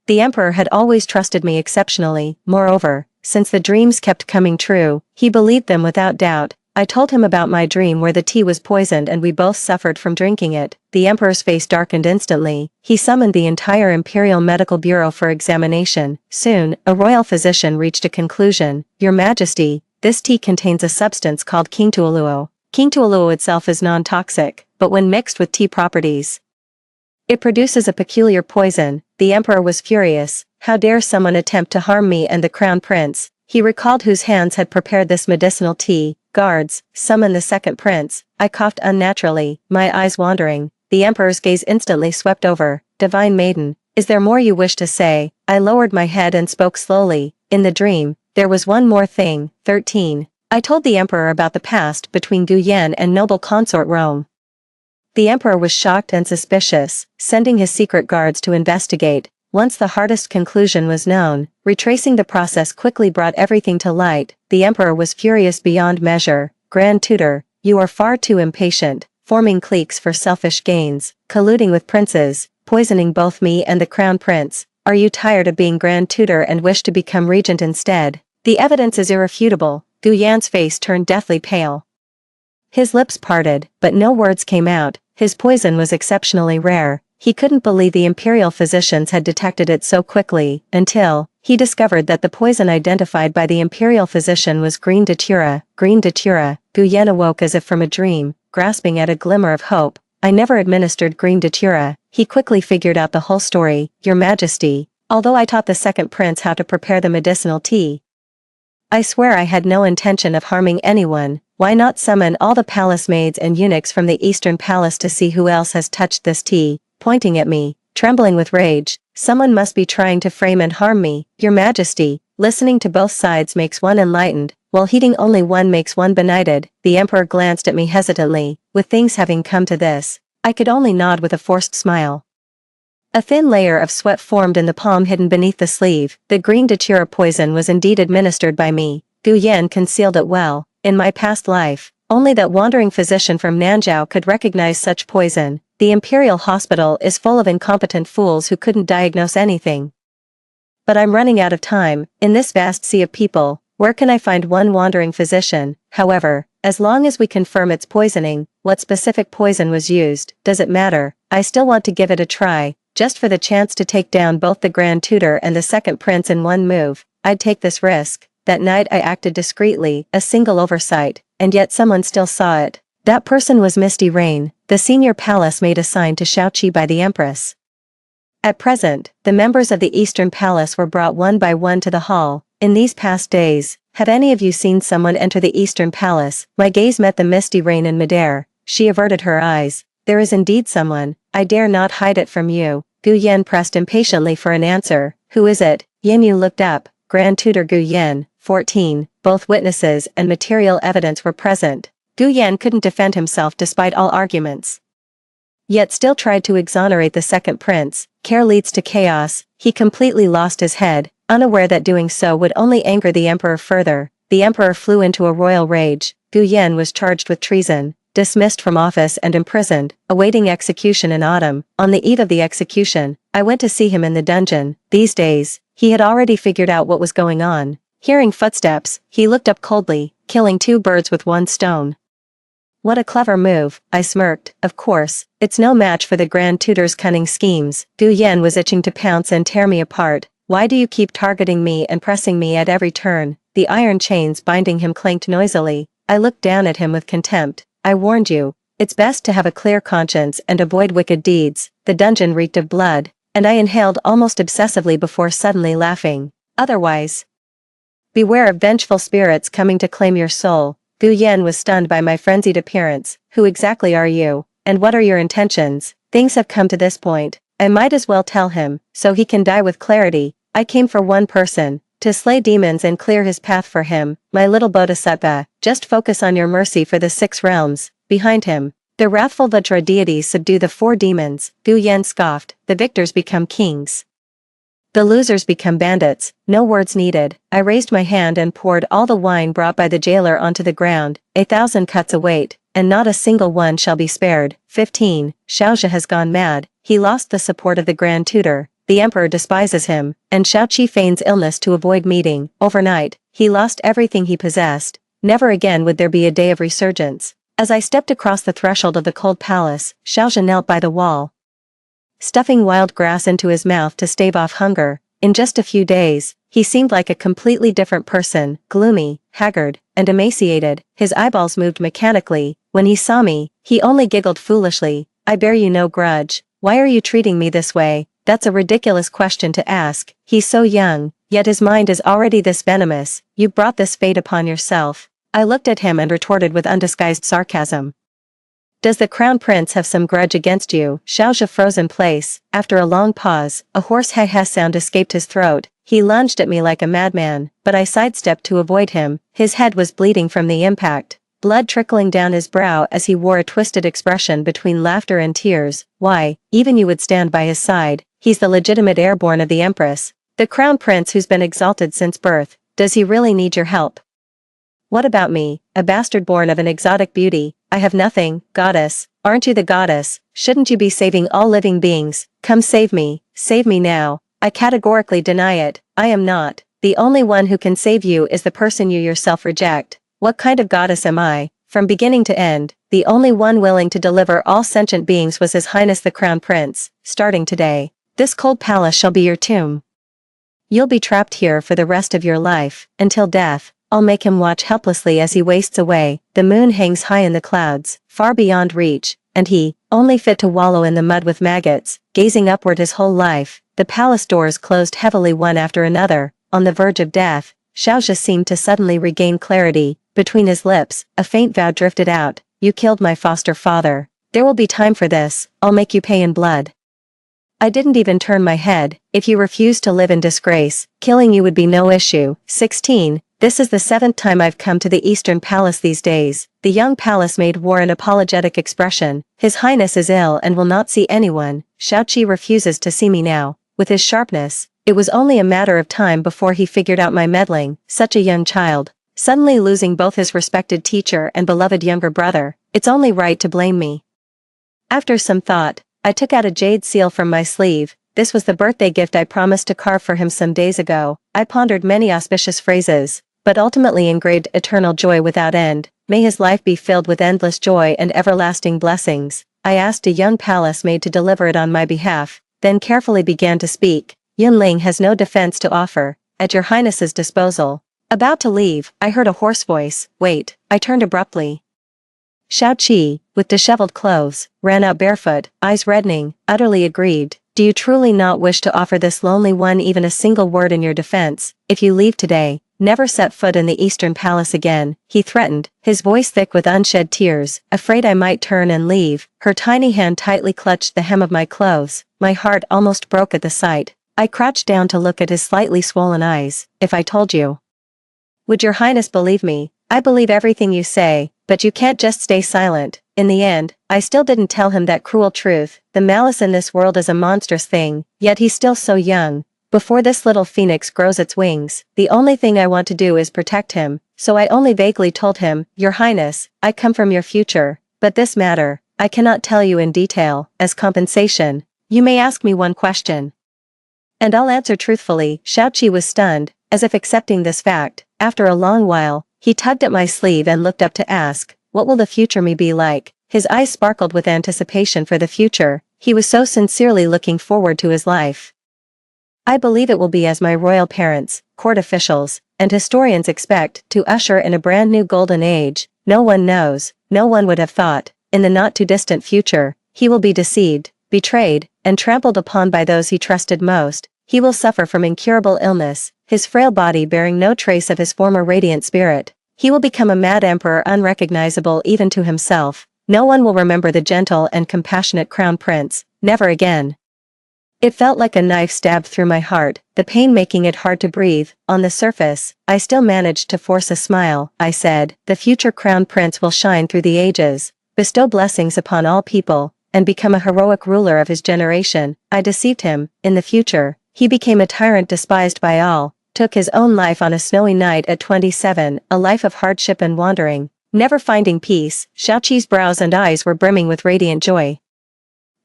The Emperor had always trusted me exceptionally. Moreover, since the dreams kept coming true, he believed them without doubt. I told him about my dream where the tea was poisoned and we both suffered from drinking it. The Emperor's face darkened instantly. He summoned the entire Imperial Medical Bureau for examination. Soon, a royal physician reached a conclusion. Your Majesty, this tea contains a substance called Qingtuoluo. Qingtuoluo itself is non-toxic, but when mixed with tea properties, it produces a peculiar poison. The Emperor was furious. How dare someone attempt to harm me and the Crown Prince? He recalled whose hands had prepared this medicinal tea. Guards, summon the second prince. I coughed unnaturally, my eyes wandering. The Emperor's gaze instantly swept over. Divine Maiden, is there more you wish to say? I lowered my head and spoke slowly. In the dream, there was one more thing. 13. I told the Emperor about the past between Gu Yan and noble consort Rome. The Emperor was shocked and suspicious, sending his secret guards to investigate. Once the hardest conclusion was known, retracing the process quickly brought everything to light. The Emperor was furious beyond measure. Grand Tutor, you are far too impatient, forming cliques for selfish gains, colluding with princes, poisoning both me and the Crown Prince. Are you tired of being Grand Tutor and wish to become regent instead? The evidence is irrefutable. Gu Yan's face turned deathly pale. His lips parted, but no words came out. His poison was exceptionally rare. He couldn't believe the imperial physicians had detected it so quickly, until he discovered that the poison identified by the imperial physician was green datura. Green datura. Gu Yan awoke as if from a dream, grasping at a glimmer of hope. I never administered green datura. He quickly figured out the whole story. Your Majesty, although I taught the second prince how to prepare the medicinal tea, I swear I had no intention of harming anyone. Why not summon all the palace maids and eunuchs from the Eastern Palace to see who else has touched this tea? Pointing at me, trembling with rage, someone must be trying to frame and harm me. Your Majesty, listening to both sides makes one enlightened, while heeding only one makes one benighted. The Emperor glanced at me hesitantly. With things having come to this, I could only nod with a forced smile. A thin layer of sweat formed in the palm hidden beneath the sleeve. The green datura poison was indeed administered by me. Gu Yan concealed it well. In my past life, only that wandering physician from Nanzhao could recognize such poison. The imperial hospital is full of incompetent fools who couldn't diagnose anything. But I'm running out of time. In this vast sea of people, where can I find one wandering physician? However, as long as we confirm it's poisoning, what specific poison was used, does it matter? I still want to give it a try, just for the chance to take down both the Grand Tutor and the second prince in one move. I'd take this risk. That night I acted discreetly, a single oversight, and yet someone still saw it. That person was Misty Rain, the senior palace maid assigned to Shaoqi by the Empress. At present, the members of the Eastern Palace were brought one by one to the hall. In these past days, have any of you seen someone enter the Eastern Palace? My gaze met the Misty Rain in midair. She averted her eyes. There is indeed someone. I dare not hide it from you. Gu Yan pressed impatiently for an answer. Who is it? Yin Yu looked up. Grand Tutor Gu Yan, 14. Both witnesses and material evidence were present. Gu Yan couldn't defend himself despite all arguments, yet still tried to exonerate the second prince. Care leads to chaos. He completely lost his head, unaware that doing so would only anger the emperor further. The emperor flew into a royal rage. Gu Yan was charged with treason, dismissed from office and imprisoned, awaiting execution in autumn. On the eve of the execution, I went to see him in the dungeon. These days, he had already figured out what was going on. Hearing footsteps, he looked up coldly, killing two birds with one stone. What a clever move, I smirked. Of course, it's no match for the Grand Tutor's cunning schemes. Gu Yan was itching to pounce and tear me apart. Why do you keep targeting me and pressing me at every turn? The iron chains binding him clanked noisily. I looked down at him with contempt. I warned you. It's best to have a clear conscience and avoid wicked deeds. The dungeon reeked of blood, and I inhaled almost obsessively before suddenly laughing. Otherwise, beware of vengeful spirits coming to claim your soul. Gu Yan was stunned by my frenzied appearance. Who exactly are you, and what are your intentions? Things have come to this point. I might as well tell him, so he can die with clarity. I came for one person, to slay demons and clear his path for him. My little bodhisattva, just focus on your mercy for the 6 realms. Behind him, the wrathful Vajra deities subdue the 4 demons. Gu Yan scoffed. The victors become kings, the losers become bandits. No words needed. I raised my hand and poured all the wine brought by the jailer onto the ground. 1,000 cuts await, and not a single one shall be spared. 15. Shaoxia has gone mad. He lost the support of the Grand Tutor. The Emperor despises him, and Shaoqi feigns illness to avoid meeting. Overnight, he lost everything he possessed. Never again would there be a day of resurgence. As I stepped across the threshold of the cold palace, Shaoxia knelt by the wall, stuffing wild grass into his mouth to stave off hunger. In just a few days, he seemed like a completely different person, gloomy, haggard, and emaciated. His eyeballs moved mechanically. When he saw me, he only giggled foolishly. I bear you no grudge. Why are you treating me this way? That's a ridiculous question to ask. He's so young, yet his mind is already this venomous. You brought this fate upon yourself. I looked at him and retorted with undisguised sarcasm. Does the Crown Prince have some grudge against you? Shaoxia froze in place. After a long pause, a hoarse ha-ha sound escaped his throat. He lunged at me like a madman, but I sidestepped to avoid him. His head was bleeding from the impact, blood trickling down his brow as he wore a twisted expression between laughter and tears. Why, even you would stand by his side. He's the legitimate heirborn of the Empress, the Crown Prince who's been exalted since birth. Does he really need your help? What about me, a bastard born of an exotic beauty? I have nothing, goddess. Aren't you the goddess? Shouldn't you be saving all living beings? Come save me now. I categorically deny it. I am not. The only one who can save you is the person you yourself reject. What kind of goddess am I? From beginning to end, the only one willing to deliver all sentient beings was His Highness the Crown Prince. Starting today, this cold palace shall be your tomb. You'll be trapped here for the rest of your life, until death. I'll make him watch helplessly as he wastes away. The moon hangs high in the clouds, far beyond reach, and he, only fit to wallow in the mud with maggots, gazing upward his whole life. The palace doors closed heavily one after another. On the verge of death, Xiaozhi seemed to suddenly regain clarity. Between his lips, a faint vow drifted out. You killed my foster father. There will be time for this. I'll make you pay in blood. I didn't even turn my head. If you refuse to live in disgrace, killing you would be no issue. 16. This is the 7th time I've come to the Eastern Palace these days. The young palace maid wore an apologetic expression. His Highness is ill and will not see anyone. Xiaoqi refuses to see me now. With his sharpness, it was only a matter of time before he figured out my meddling. Such a young child, suddenly losing both his respected teacher and beloved younger brother. It's only right to blame me. After some thought, I took out a jade seal from my sleeve. This was the birthday gift I promised to carve for him some days ago. I pondered many auspicious phrases, but ultimately engraved eternal joy without end. May his life be filled with endless joy and everlasting blessings. I asked a young palace maid to deliver it on my behalf, then carefully began to speak. Yunling has no defense to offer. At your highness's disposal. About to leave, I heard a hoarse voice. Wait. I turned abruptly. Xiaoqi, with disheveled clothes, ran out barefoot, eyes reddening, utterly aggrieved. Do you truly not wish to offer this lonely one even a single word in your defense? If you leave today, never set foot in the Eastern Palace again, he threatened, his voice thick with unshed tears. Afraid I might turn and leave, her tiny hand tightly clutched the hem of my clothes. My heart almost broke at the sight. I crouched down to look at his slightly swollen eyes. If I told you, would your highness believe me? I believe everything you say, but you can't just stay silent. In the end, I still didn't tell him that cruel truth. The malice in this world is a monstrous thing, yet he's still so young. Before this little phoenix grows its wings, the only thing I want to do is protect him. So I only vaguely told him, Your Highness, I come from your future, but this matter, I cannot tell you in detail. As compensation, you may ask me one question. And I'll answer truthfully. Xiaoqi was stunned, as if accepting this fact. After a long while, he tugged at my sleeve and looked up to ask, what will the future me be like? His eyes sparkled with anticipation for the future. He was so sincerely looking forward to his life. I believe it will be as my royal parents, court officials, and historians expect, to usher in a brand new golden age. No one knows, no one would have thought, in the not-too-distant future, he will be deceived, betrayed, and trampled upon by those he trusted most. He will suffer from incurable illness, his frail body bearing no trace of his former radiant spirit. He will become a mad emperor unrecognizable even to himself. No one will remember the gentle and compassionate crown prince, never again. It felt like a knife stabbed through my heart, the pain making it hard to breathe. On the surface, I still managed to force a smile. I said, the future crown prince will shine through the ages, bestow blessings upon all people, and become a heroic ruler of his generation. I deceived him. In the future, he became a tyrant despised by all, took his own life on a snowy night at 27, a life of hardship and wandering, never finding peace. Xiaoqi's brows and eyes were brimming with radiant joy.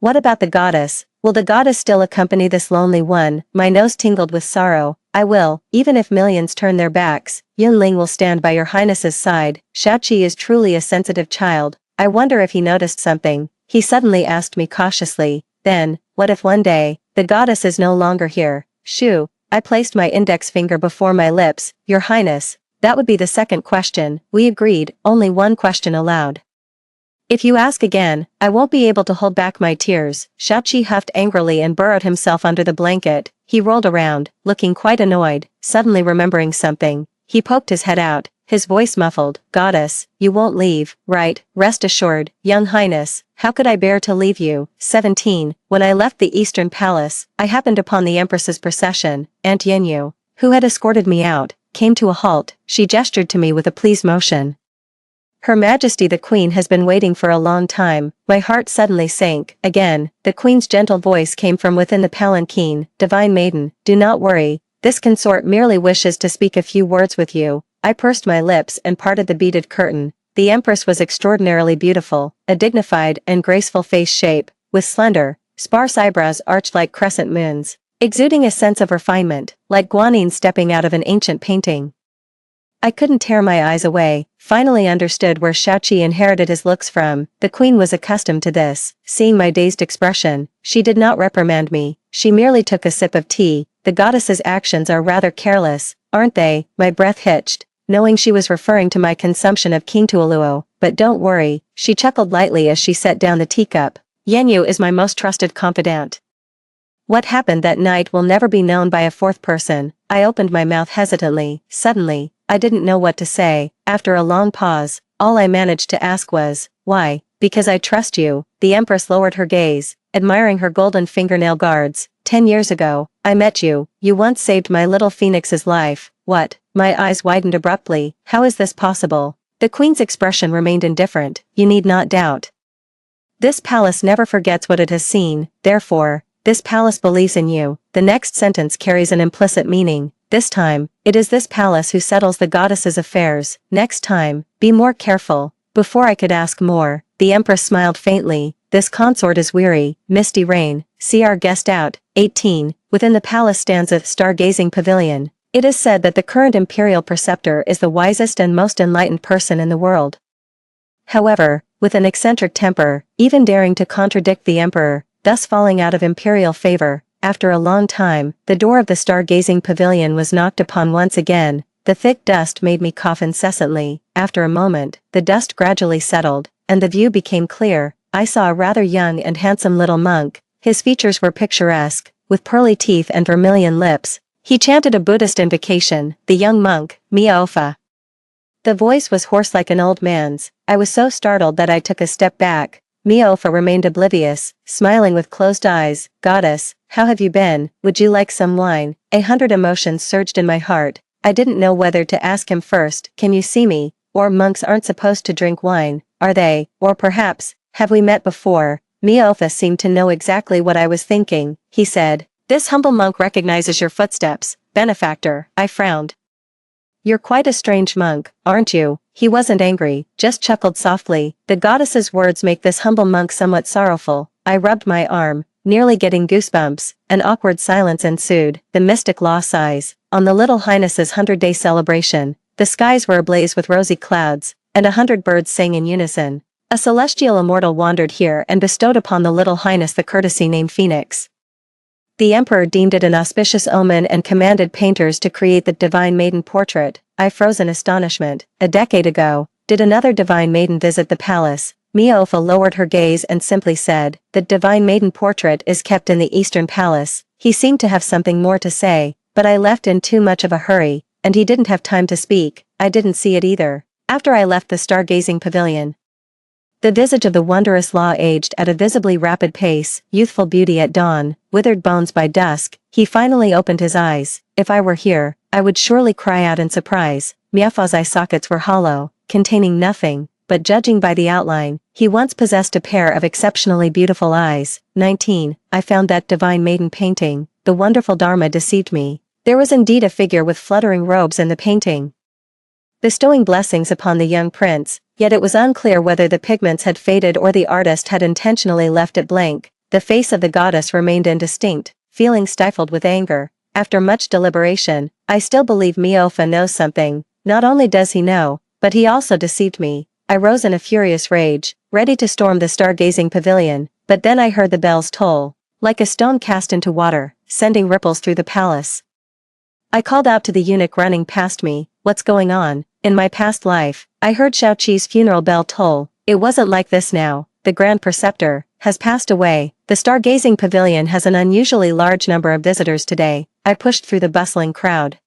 What about the goddess? Will the goddess still accompany this lonely one? My nose tingled with sorrow. I will, even if millions turn their backs. Yunling will stand by your highness's side. Xiaoqi is truly a sensitive child. I wonder if he noticed something. He suddenly asked me cautiously, then, what if one day, the goddess is no longer here? Shoo. I placed my index finger before my lips. Your highness, that would be the second question. We agreed, only one question allowed. If you ask again, I won't be able to hold back my tears. Xiaoqi huffed angrily and burrowed himself under the blanket. He rolled around, looking quite annoyed. Suddenly remembering something, he poked his head out, his voice muffled. Goddess, you won't leave, right? Rest assured, young highness, how could I bear to leave you? 17. When I left the Eastern Palace, I happened upon the Empress's procession. Aunt Yenyu, who had escorted me out, came to a halt. She gestured to me with a pleased motion. Her Majesty the Queen has been waiting for a long time. My heart suddenly sank. Again, the Queen's gentle voice came from within the palanquin. Divine Maiden, do not worry. This consort merely wishes to speak a few words with you. I pursed my lips and parted the beaded curtain. The Empress was extraordinarily beautiful, a dignified and graceful face shape, with slender, sparse eyebrows arched like crescent moons, exuding a sense of refinement, like guanine stepping out of an ancient painting. I couldn't tear my eyes away, finally understood where Shaoqi inherited his looks from. The queen was accustomed to this. Seeing my dazed expression, she did not reprimand me, she merely took a sip of tea. The goddess's actions are rather careless, aren't they? My breath hitched, knowing she was referring to my consumption of king tuoluo, but don't worry, she chuckled lightly as she set down the teacup. Yanyu is my most trusted confidant. What happened that night will never be known by a fourth person. I opened my mouth hesitantly. Suddenly, I didn't know what to say. After a long pause, all I managed to ask was, why? Because I trust you. The Empress lowered her gaze, admiring her golden fingernail guards. 10 years ago, I met you. You once saved my little phoenix's life. What? My eyes widened abruptly. How is this possible? The queen's expression remained indifferent. You need not doubt. This palace never forgets what it has seen, therefore, this palace believes in you. The next sentence carries an implicit meaning. This time, it is this palace who settles the goddess's affairs. Next time, be more careful. Before I could ask more, the Empress smiled faintly. This consort is weary. Misty rain. See our guest out. 18. Within the palace stands a stargazing pavilion. It is said that the current imperial preceptor is the wisest and most enlightened person in the world. However, with an eccentric temper, even daring to contradict the emperor, thus falling out of imperial favor, after a long time, the door of the stargazing pavilion was knocked upon once again. The thick dust made me cough incessantly. After a moment, the dust gradually settled, and the view became clear. I saw a rather young and handsome little monk. His features were picturesque, with pearly teeth and vermilion lips. He chanted a Buddhist invocation. The young monk, Miaofa. The voice was hoarse like an old man's. I was so startled that I took a step back. Miaofa remained oblivious, smiling with closed eyes. Goddess, how have you been? Would you like some wine? 100 emotions surged in my heart. I didn't know whether to ask him first, can you see me? Or monks aren't supposed to drink wine, are they? Or perhaps, have we met before? Miaofa seemed to know exactly what I was thinking. He said, this humble monk recognizes your footsteps, benefactor. I frowned. You're quite a strange monk, aren't you? He wasn't angry, just chuckled softly. The goddess's words make this humble monk somewhat sorrowful. I rubbed my arm, nearly getting goosebumps. An awkward silence ensued. The mystic law sighs. On the Little Highness's 100-day celebration, the skies were ablaze with rosy clouds, and 100 birds sang in unison. A celestial immortal wandered here and bestowed upon the Little Highness the courtesy named Phoenix. The emperor deemed it an auspicious omen and commanded painters to create the divine maiden portrait. I froze in astonishment. A decade ago, did another divine maiden visit the palace? Miaofa lowered her gaze and simply said, the divine maiden portrait is kept in the Eastern Palace. He seemed to have something more to say, but I left in too much of a hurry, and he didn't have time to speak. I didn't see it either. After I left the stargazing pavilion, the visage of the wondrous law aged at a visibly rapid pace, youthful beauty at dawn, withered bones by dusk. He finally opened his eyes. If I were here, I would surely cry out in surprise. Miaofa's eye sockets were hollow, containing nothing, but judging by the outline, he once possessed a pair of exceptionally beautiful eyes. 19. I found that divine maiden painting. The wonderful Dharma deceived me. There was indeed a figure with fluttering robes in the painting, bestowing blessings upon the young prince, yet it was unclear whether the pigments had faded or the artist had intentionally left it blank. The face of the goddess remained indistinct, feeling stifled with anger. After much deliberation, I still believe Miaofa knows something. Not only does he know, but he also deceived me. I rose in a furious rage, ready to storm the stargazing pavilion, but then I heard the bells toll, like a stone cast into water, sending ripples through the palace. I called out to the eunuch running past me, what's going on? In my past life, I heard Shaoqi's funeral bell toll. It wasn't like this now. The Grand Preceptor has passed away. The stargazing pavilion has an unusually large number of visitors today. I pushed through the bustling crowd.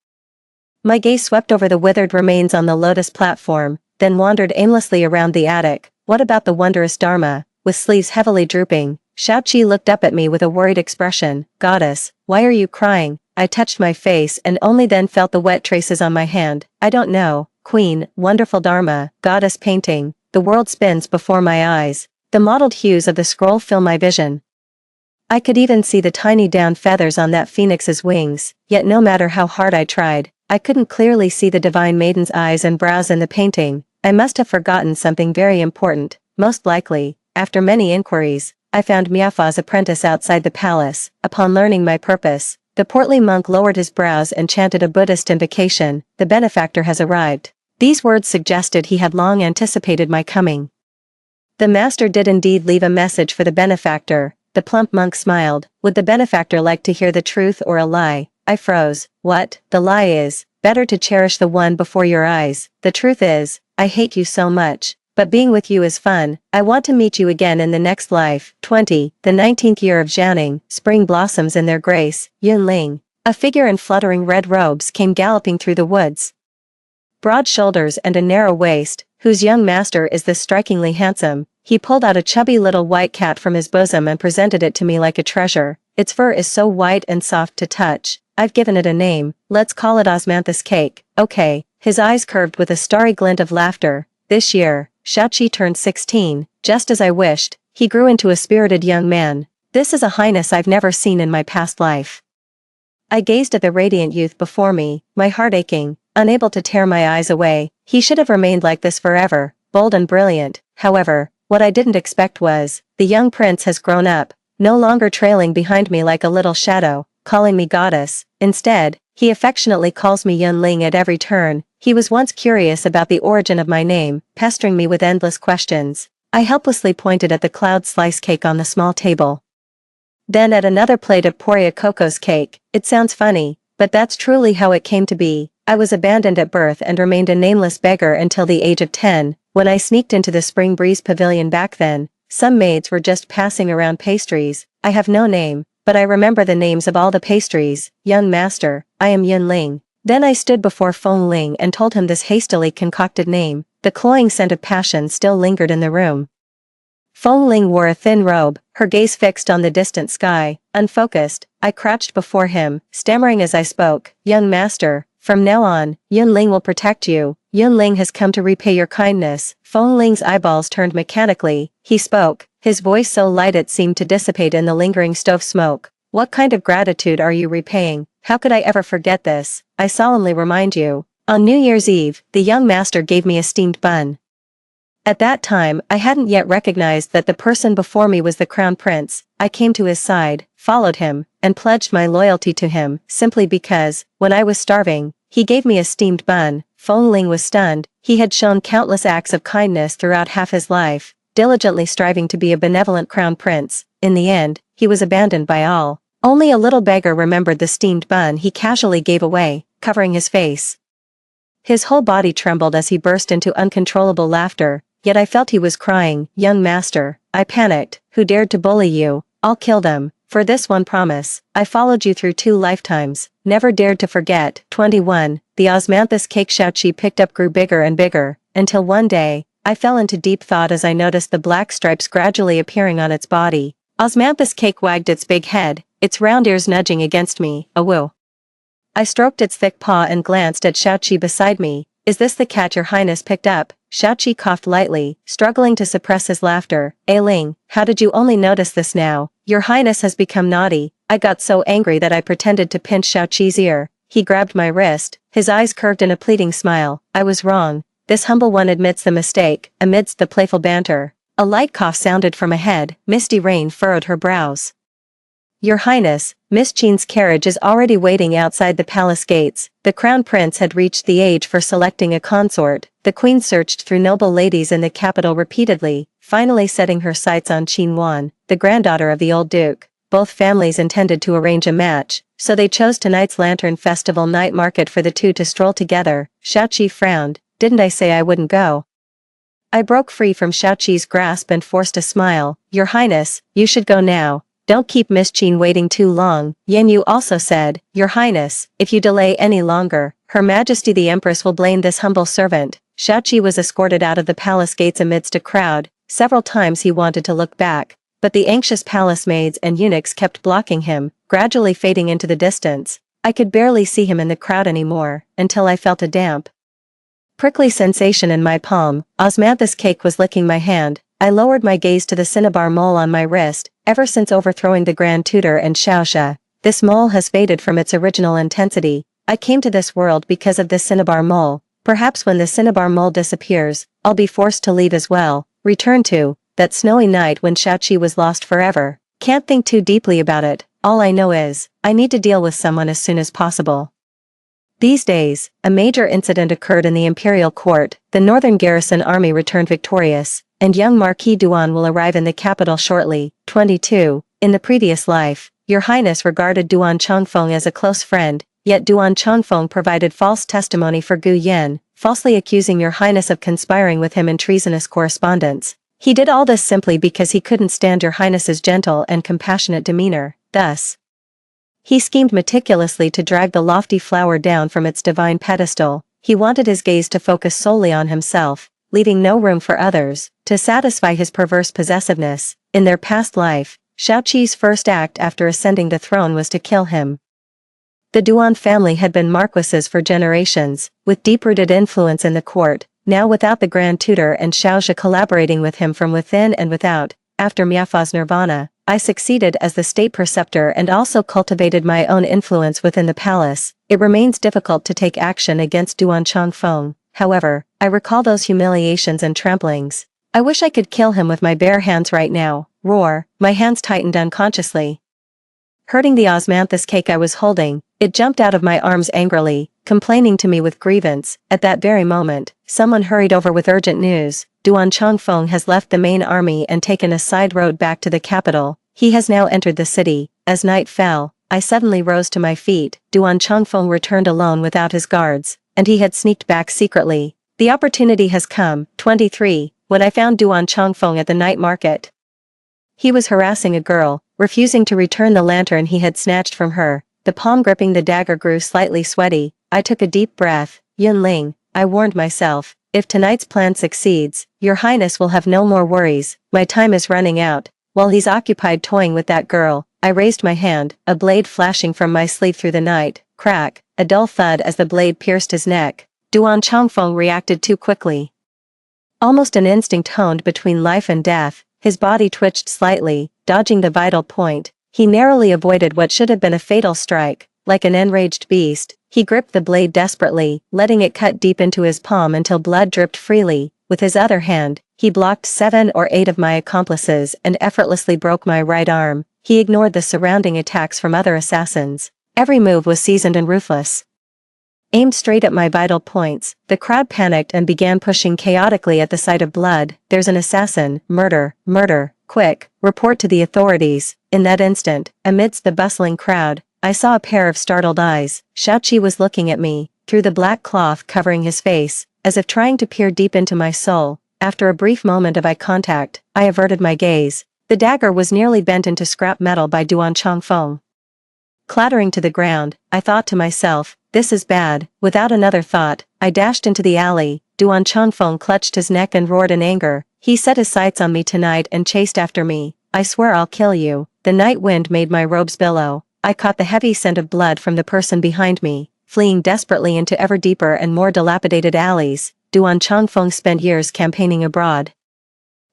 My gaze swept over the withered remains on the lotus platform, then wandered aimlessly around the attic. What about the wondrous Dharma? With sleeves heavily drooping, Shaoqi looked up at me with a worried expression. Goddess, why are you crying? I touched my face and only then felt the wet traces on my hand. I don't know. Queen, wonderful Dharma, goddess painting. The world spins before my eyes. The mottled hues of the scroll fill my vision. I could even see the tiny down feathers on that phoenix's wings, yet no matter how hard I tried, I couldn't clearly see the divine maiden's eyes and brows in the painting. I must have forgotten something very important. Most likely, after many inquiries, I found Miafa's apprentice outside the palace. Upon learning my purpose, the portly monk lowered his brows and chanted a Buddhist invocation. The benefactor has arrived. These words suggested he had long anticipated my coming. The master did indeed leave a message for the benefactor. The plump monk smiled. Would the benefactor like to hear the truth or a lie? I froze. What? The lie is, better to cherish the one before your eyes. The truth is, I hate you so much. But being with you is fun. I want to meet you again in the next life. 20. The 19th year of Jianing, spring blossoms in their grace. Yunling. A figure in fluttering red robes came galloping through the woods. Broad shoulders and a narrow waist, whose young master is this strikingly handsome. He pulled out a chubby little white cat from his bosom and presented it to me like a treasure. Its fur is so white and soft to touch. I've given it a name. Let's call it Osmanthus Cake. Okay. His eyes curved with a starry glint of laughter. This year, Shaoqi turned 16, just as I wished. He grew into a spirited young man. This is a highness I've never seen in my past life. I gazed at the radiant youth before me, my heart aching, unable to tear my eyes away. He should have remained like this forever, bold and brilliant. However, what I didn't expect was, the young prince has grown up, no longer trailing behind me like a little shadow, calling me goddess. Instead, he affectionately calls me Yunling at every turn. He was once curious about the origin of my name, pestering me with endless questions. I helplessly pointed at the cloud slice cake on the small table. Then at another plate of Poria Coco's cake. It sounds funny, but that's truly how it came to be. I was abandoned at birth and remained a nameless beggar until the age of 10, when I sneaked into the Spring Breeze Pavilion. Back then, some maids were just passing around pastries. I have no name, but I remember the names of all the pastries. Young master, I am Yunling. Then I stood before Feng Ling and told him this hastily concocted name. The cloying scent of passion still lingered in the room. Feng Ling wore a thin robe, her gaze fixed on the distant sky, unfocused. I crouched before him, stammering as I spoke. Young master, from now on, Yunling will protect you. Yunling has come to repay your kindness. Feng Ling's eyeballs turned mechanically. He spoke, his voice so light it seemed to dissipate in the lingering stove smoke. What kind of gratitude are you repaying? How could I ever forget this? I solemnly remind you. On New Year's Eve, the young master gave me a steamed bun. At that time, I hadn't yet recognized that the person before me was the crown prince. I came to his side, followed him, and pledged my loyalty to him, simply because, when I was starving, he gave me a steamed bun. Feng Ling was stunned. He had shown countless acts of kindness throughout half his life, diligently striving to be a benevolent crown prince. In the end, he was abandoned by all. Only a little beggar remembered the steamed bun he casually gave away, covering his face. His whole body trembled as he burst into uncontrollable laughter, yet I felt he was crying. Young master, I panicked. Who dared to bully you? I'll kill them. For this one promise, I followed you through 2 lifetimes, never dared to forget. 21. The Osmanthus cake Shaoqi picked up grew bigger and bigger, until one day, I fell into deep thought as I noticed the black stripes gradually appearing on its body. Osmanthus cake wagged its big head, its round ears nudging against me. Awoo. I stroked its thick paw and glanced at Shaoqi beside me. Is this the cat your highness picked up? Shaoqi coughed lightly, struggling to suppress his laughter. Ailing, how did you only notice this now? Your highness has become naughty. I got so angry that I pretended to pinch Shaoqi's ear. He grabbed my wrist, his eyes curved in a pleading smile. I was wrong. This humble one admits the mistake. Amidst the playful banter, a light cough sounded from ahead. Misty rain furrowed her brows. Your highness, Miss Qin's carriage is already waiting outside the palace gates. The crown prince had reached the age for selecting a consort. The queen searched through noble ladies in the capital repeatedly, finally setting her sights on Qin Wan, the granddaughter of the old duke. Both families intended to arrange a match, so they chose tonight's lantern festival night market for the two to stroll together. Shaoqi frowned. Didn't I say I wouldn't go? I broke free from Shaoqi's grasp and forced a smile. Your highness, you should go now. Don't keep Miss Qin waiting too long. Yan Yu also said, Your highness, if you delay any longer, Her Majesty the Empress will blame this humble servant. Shaoqi was escorted out of the palace gates amidst a crowd. Several times he wanted to look back, but the anxious palace maids and eunuchs kept blocking him, gradually fading into the distance. I could barely see him in the crowd anymore, until I felt a damp, prickly sensation in my palm. Osmanthus cake was licking my hand. I lowered my gaze to the cinnabar mole on my wrist. Ever since overthrowing the Grand Tutor and Xiaoxia, this mole has faded from its original intensity. I came to this world because of the Cinnabar mole. Perhaps when the Cinnabar mole disappears, I'll be forced to leave as well. Return to that snowy night when Xiaoqi was lost forever. Can't think too deeply about it. All I know is, I need to deal with someone as soon as possible. These days, a major incident occurred in the imperial court. The northern garrison army returned victorious, and young Marquis Duan will arrive in the capital shortly. 22. In the previous life, Your Highness regarded Duan Chongfeng as a close friend, yet Duan Chongfeng provided false testimony for Gu Yan, falsely accusing Your Highness of conspiring with him in treasonous correspondence. He did all this simply because he couldn't stand Your Highness's gentle and compassionate demeanor. Thus, he schemed meticulously to drag the lofty flower down from its divine pedestal. He wanted his gaze to focus solely on himself, leaving no room for others. To satisfy his perverse possessiveness, in their past life, Xiaoqi's first act after ascending the throne was to kill him. The Duan family had been marquises for generations, with deep-rooted influence in the court. Now without the Grand Tutor and Xiaozhi collaborating with him from within and without, after Miafa's nirvana, I succeeded as the state preceptor and also cultivated my own influence within the palace. It remains difficult to take action against Duan Chongfeng. However, I recall those humiliations and tramplings. I wish I could kill him with my bare hands right now. Roar, my hands tightened unconsciously. Hurting the osmanthus cake I was holding, it jumped out of my arms angrily, complaining to me with grievance. At that very moment, someone hurried over with urgent news. Duan Chongfeng has left the main army and taken a side road back to the capital. He has now entered the city. As night fell, I suddenly rose to my feet. Duan Chongfeng returned alone without his guards, and he had sneaked back secretly. The opportunity has come. 23. When I found Duan Chongfeng at the night market. He was harassing a girl, refusing to return the lantern he had snatched from her. The palm gripping the dagger grew slightly sweaty. I took a deep breath. Yunling, I warned myself, if tonight's plan succeeds, Your Highness will have no more worries. My time is running out. While he's occupied toying with that girl, I raised my hand, a blade flashing from my sleeve through the night. Crack, a dull thud as the blade pierced his neck. Duan Chongfeng reacted too quickly. Almost an instinct honed between life and death, his body twitched slightly, dodging the vital point. He narrowly avoided what should have been a fatal strike. Like an enraged beast, he gripped the blade desperately, letting it cut deep into his palm until blood dripped freely. With his other hand, he blocked 7 or 8 of my accomplices and effortlessly broke my right arm. He ignored the surrounding attacks from other assassins. Every move was seasoned and ruthless. Aimed straight at my vital points, the crowd panicked and began pushing chaotically at the sight of blood. There's an assassin. Murder, murder, quick, report to the authorities. In that instant, amidst the bustling crowd, I saw a pair of startled eyes. Xiaoqi was looking at me, through the black cloth covering his face, as if trying to peer deep into my soul. After a brief moment of eye contact, I averted my gaze. The dagger was nearly bent into scrap metal by Duan Chongfeng. Clattering to the ground, I thought to myself, this is bad. Without another thought, I dashed into the alley. Duan Chongfeng clutched his neck and roared in anger. He set his sights on me tonight and chased after me. I swear I'll kill you. The night wind made my robes billow. I caught the heavy scent of blood from the person behind me, fleeing desperately into ever deeper and more dilapidated alleys. Duan Chongfeng spent years campaigning abroad,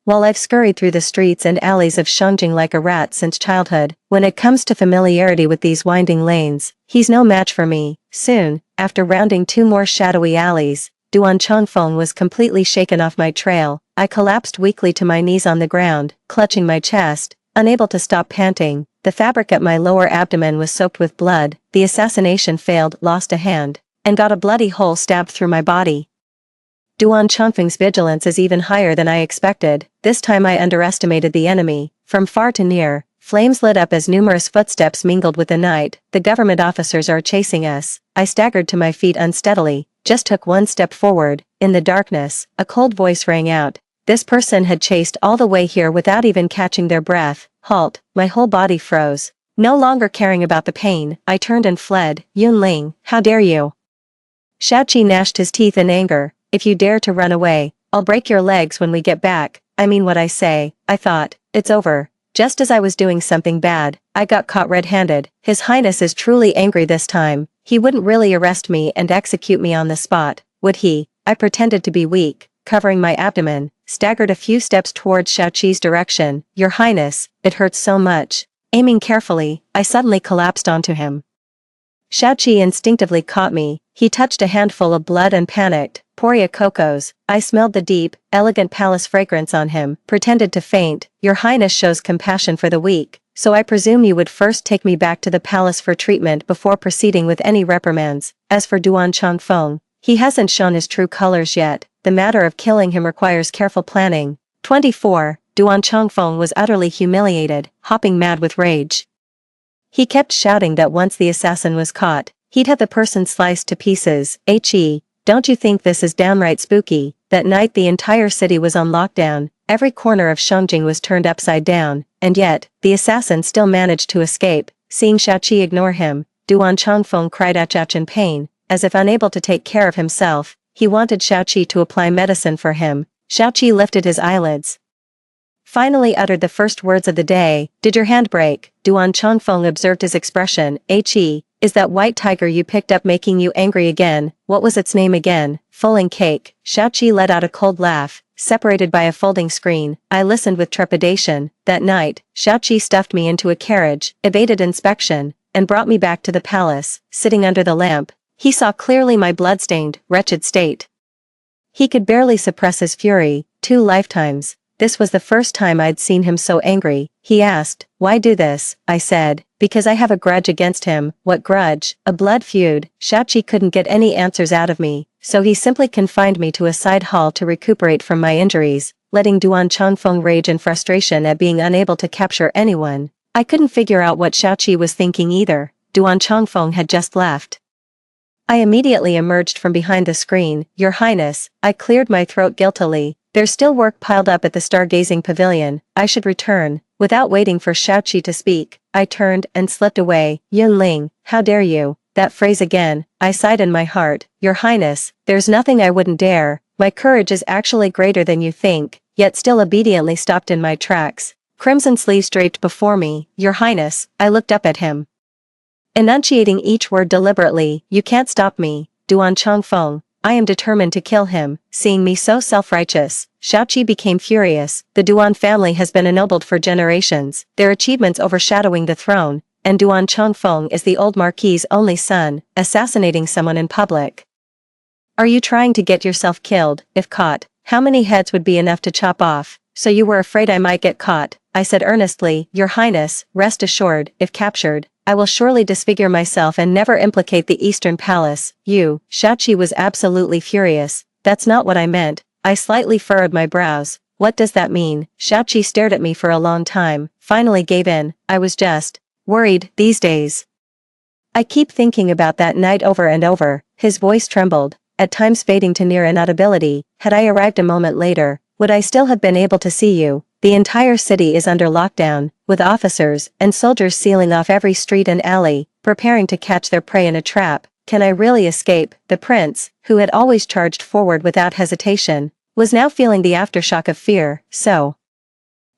while I've scurried through the streets and alleys of Shengjing like a rat since childhood. When it comes to familiarity with these winding lanes, he's no match for me. Soon, after rounding 2 more shadowy alleys, Duan Chongfeng was completely shaken off my trail. I collapsed weakly to my knees on the ground, clutching my chest, unable to stop panting. The fabric at my lower abdomen was soaked with blood. The assassination failed, lost a hand, and got a bloody hole stabbed through my body. Duan Chongfeng's vigilance is even higher than I expected. This time I underestimated the enemy. From far to near, flames lit up as numerous footsteps mingled with the night. The government officers are chasing us. I staggered to my feet unsteadily, just took 1 step forward. In the darkness, a cold voice rang out. This person had chased all the way here without even catching their breath. Halt, my whole body froze. No longer caring about the pain, I turned and fled. Yunling, how dare you? Xiaoqi gnashed his teeth in anger. If you dare to run away, I'll break your legs when we get back. I mean what I say. I thought, it's over. Just as I was doing something bad, I got caught red-handed. His Highness is truly angry this time. He wouldn't really arrest me and execute me on the spot, would he? I pretended to be weak, covering my abdomen, staggered a few steps towards Xiaoqi's direction. Your Highness, it hurts so much. Aiming carefully, I suddenly collapsed onto him. Xiaoqi instinctively caught me. He touched a handful of blood and panicked. Poria Cocos. I smelled the deep, elegant palace fragrance on him, pretended to faint. Your Highness shows compassion for the weak, so I presume you would first take me back to the palace for treatment before proceeding with any reprimands. As for Duan Changfeng, he hasn't shown his true colors yet. The matter of killing him requires careful planning. 24. Duan Changfeng was utterly humiliated, hopping mad with rage. He kept shouting that once the assassin was caught, he'd have the person sliced to pieces. Don't you think this is downright spooky? That night the entire city was on lockdown, every corner of Shengjing was turned upside down, and yet, the assassin still managed to escape. Seeing Xiaoqi ignore him, Duan Changfeng cried out in pain, as if unable to take care of himself. He wanted Xiaoqi to apply medicine for him. Xiaoqi lifted his eyelids. Finally uttered the first words of the day. Did your hand break? Duan Changfeng observed his expression. Is that white tiger you picked up making you angry again? What was its name again? Folding cake. Xiaoqi let out a cold laugh, separated by a folding screen. I listened with trepidation. That night, Xiaoqi stuffed me into a carriage, evaded inspection, and brought me back to the palace. Sitting under the lamp, he saw clearly my blood-stained, wretched state. He could barely suppress his fury. 2 lifetimes. This was the first time I'd seen him so angry. He asked, "Why do this?" I said, "Because I have a grudge against him." "What grudge?" "A blood feud." Xiaoqi couldn't get any answers out of me, so he simply confined me to a side hall to recuperate from my injuries, letting Duan Changfeng rage in frustration at being unable to capture anyone. I couldn't figure out what Xiaoqi was thinking either. Duan Changfeng had just left. I immediately emerged from behind the screen. Your Highness, I cleared my throat guiltily. There's still work piled up at the stargazing pavilion. I should return. Without waiting for Xiaoqi to speak, I turned and slipped away. Yunling, how dare you? That phrase again. I sighed in my heart. Your Highness, there's nothing I wouldn't dare. My courage is actually greater than you think, yet still obediently stopped in my tracks. Crimson sleeves draped before me. Your Highness, I looked up at him, enunciating each word deliberately. You can't stop me, Duan Changfeng. I am determined to kill him. Seeing me so self-righteous, Xiaoqi became furious. The Duan family has been ennobled for generations, their achievements overshadowing the throne, and Duan Changfeng is the old marquis's only son, assassinating someone in public. Are you trying to get yourself killed? If caught, how many heads would be enough to chop off? So you were afraid I might get caught? I said earnestly. Your Highness, rest assured, if captured, I will surely disfigure myself and never implicate the Eastern Palace. You. Xiaoqi was absolutely furious. That's not what I meant. I slightly furrowed my brows. What does that mean? Xiaoqi stared at me for a long time, finally gave in. I was just worried. These days, I keep thinking about that night over and over. His voice trembled, at times fading to near inaudibility. Had I arrived a moment later, would I still have been able to see you? The entire city is under lockdown, with officers and soldiers sealing off every street and alley, preparing to catch their prey in a trap. Can I really escape? The prince, who had always charged forward without hesitation, was now feeling the aftershock of fear. So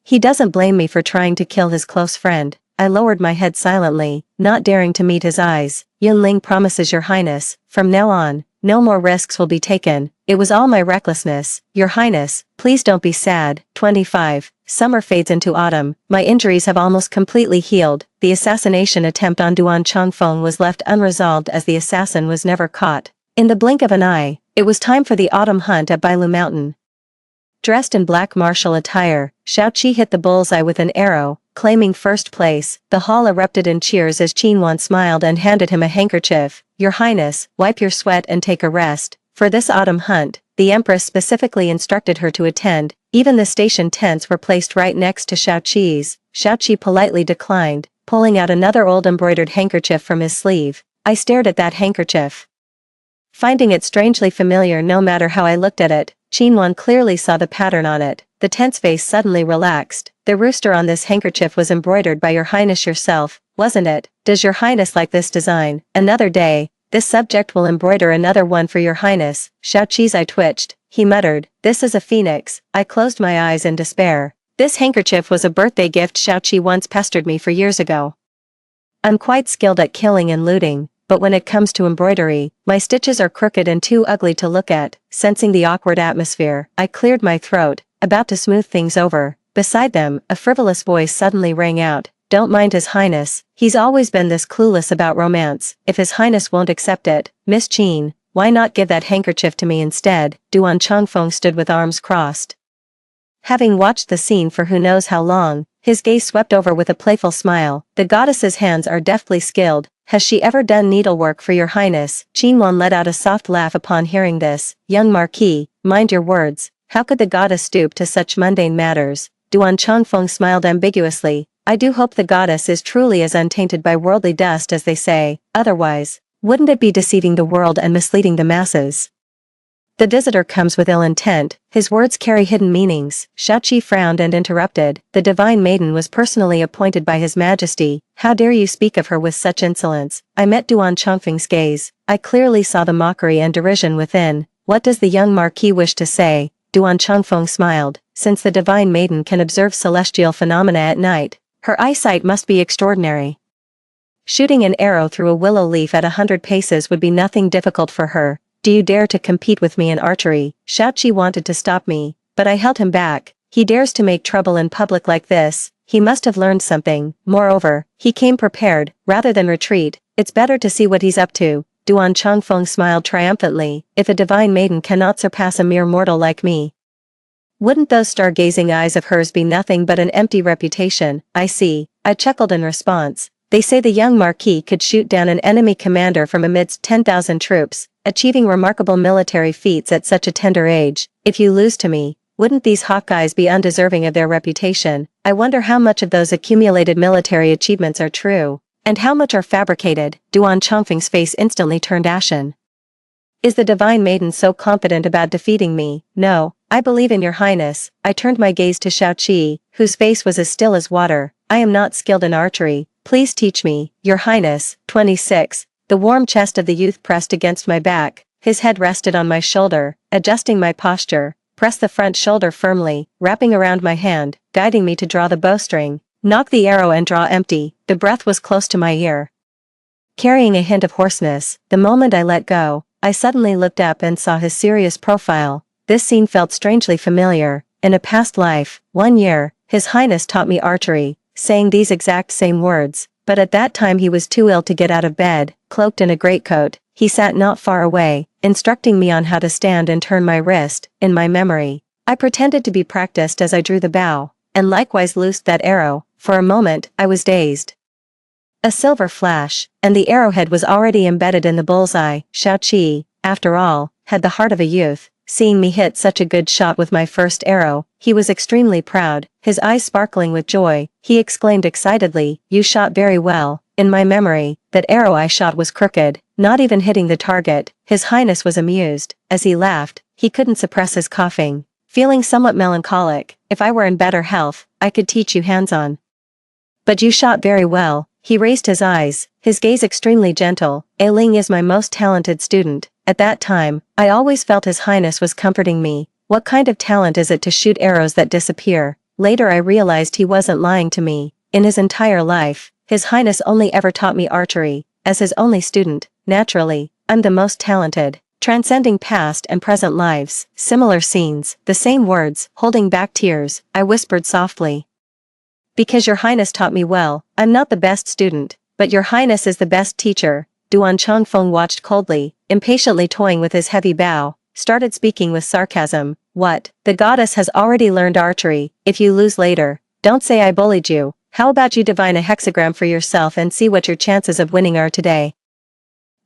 he doesn't blame me for trying to kill his close friend. I lowered my head silently, not daring to meet his eyes. Yunling promises Your Highness, from now on, no more risks will be taken. It was all my recklessness. Your Highness, please don't be sad. 25. Summer fades into autumn. My injuries have almost completely healed. The assassination attempt on Duan Changfeng was left unresolved as the assassin was never caught. In the blink of an eye, it was time for the autumn hunt at Bailu Mountain. Dressed in black martial attire, Xiaoqi hit the bullseye with an arrow, claiming first place. The hall erupted in cheers as Qinwan smiled and handed him a handkerchief. Your Highness, wipe your sweat and take a rest. For this autumn hunt, the Empress specifically instructed her to attend. Even the station tents were placed right next to Xiaoqi's. Xiaoqi politely declined, pulling out another old embroidered handkerchief from his sleeve. I stared at that handkerchief, finding it strangely familiar no matter how I looked at it. Qinwan clearly saw the pattern on it. The tense face suddenly relaxed. The rooster on this handkerchief was embroidered by Your Highness yourself, wasn't it? Does Your Highness like this design? Another day, this subject will embroider another one for Your Highness. Xiaoqi's eye twitched. He muttered, this is a phoenix. I closed my eyes in despair. This handkerchief was a birthday gift Xiaoqi once pestered me for years ago. I'm quite skilled at killing and looting, but when it comes to embroidery, my stitches are crooked and too ugly to look at. Sensing the awkward atmosphere, I cleared my throat, about to smooth things over. Beside them, a frivolous voice suddenly rang out. don't mind His Highness, he's always been this clueless about romance. If His Highness won't accept it, Miss Qin, why not give that handkerchief to me instead? Duan Changfeng stood with arms crossed. Having watched the scene for who knows how long, his gaze swept over with a playful smile. The goddess's hands are deftly skilled. Has she ever done needlework for your highness? Qinwan let out a soft laugh upon hearing this. Young Marquis, mind your words. How could the goddess stoop to such mundane matters? Duan Changfeng smiled ambiguously. I do hope the goddess is truly as untainted by worldly dust as they say, otherwise, wouldn't it be deceiving the world and misleading the masses? The visitor comes with ill intent, his words carry hidden meanings. Shaoqi frowned and interrupted. The divine maiden was personally appointed by His Majesty. How dare you speak of her with such insolence? I met Duan Changfeng's gaze. I clearly saw the mockery and derision within. What does the young marquis wish to say? Duan Changfeng smiled. Since the divine maiden can observe celestial phenomena at night, her eyesight must be extraordinary. Shooting an arrow through a willow leaf at 100 paces would be nothing difficult for her. Do you dare to compete with me in archery? Shaoqi wanted to stop me, but I held him back. He dares to make trouble in public like this. He must have learned something. Moreover, he came prepared, rather than retreat. It's better to see what he's up to. Duan Changfeng smiled triumphantly. If a divine maiden cannot surpass a mere mortal like me, wouldn't those stargazing eyes of hers be nothing but an empty reputation? I see. I chuckled in response. They say the young marquis could shoot down an enemy commander from amidst 10,000 troops, achieving remarkable military feats at such a tender age. If you lose to me, wouldn't these hawk-eyes be undeserving of their reputation? I wonder how much of those accumulated military achievements are true, and how much are fabricated. Duan Changfeng's face instantly turned ashen. Is the divine maiden so confident about defeating me? No, I believe in your highness. I turned my gaze to Shaoqi, whose face was as still as water. I am not skilled in archery. Please teach me, your highness. 26. The warm chest of the youth pressed against my back, his head rested on my shoulder, adjusting my posture, pressed the front shoulder firmly, wrapping around my hand, guiding me to draw the bowstring, knock the arrow and draw empty. The breath was close to my ear, carrying a hint of hoarseness. The moment I let go, I suddenly looked up and saw his serious profile. This scene felt strangely familiar. In a past life, 1 year, His Highness taught me archery, saying these exact same words, but at that time he was too ill to get out of bed. Cloaked in a greatcoat, he sat not far away, instructing me on how to stand and turn my wrist. In my memory, I pretended to be practiced as I drew the bow, and likewise loosed that arrow. For a moment, I was dazed. A silver flash, and the arrowhead was already embedded in the bullseye. Shaoqi, after all, had the heart of a youth. Seeing me hit such a good shot with my first arrow, he was extremely proud, his eyes sparkling with joy. He exclaimed excitedly, "You shot very well." In my memory, that arrow I shot was crooked, not even hitting the target. His Highness was amused. As he laughed, he couldn't suppress his coughing. Feeling somewhat melancholic, if I were in better health, I could teach you hands-on. But you shot very well. He raised his eyes, his gaze extremely gentle. A Ling is my most talented student. At that time, I always felt His Highness was comforting me. What kind of talent is it to shoot arrows that disappear? Later I realized he wasn't lying to me. In his entire life, His Highness only ever taught me archery. As his only student, naturally, I'm the most talented. Transcending past and present lives, similar scenes, the same words, holding back tears, I whispered softly. Because your highness taught me well, I'm not the best student, but your highness is the best teacher. Duan Changfeng watched coldly, impatiently toying with his heavy bow, started speaking with sarcasm. What? The goddess has already learned archery. If you lose later, don't say I bullied you. How about you divine a hexagram for yourself and see what your chances of winning are today?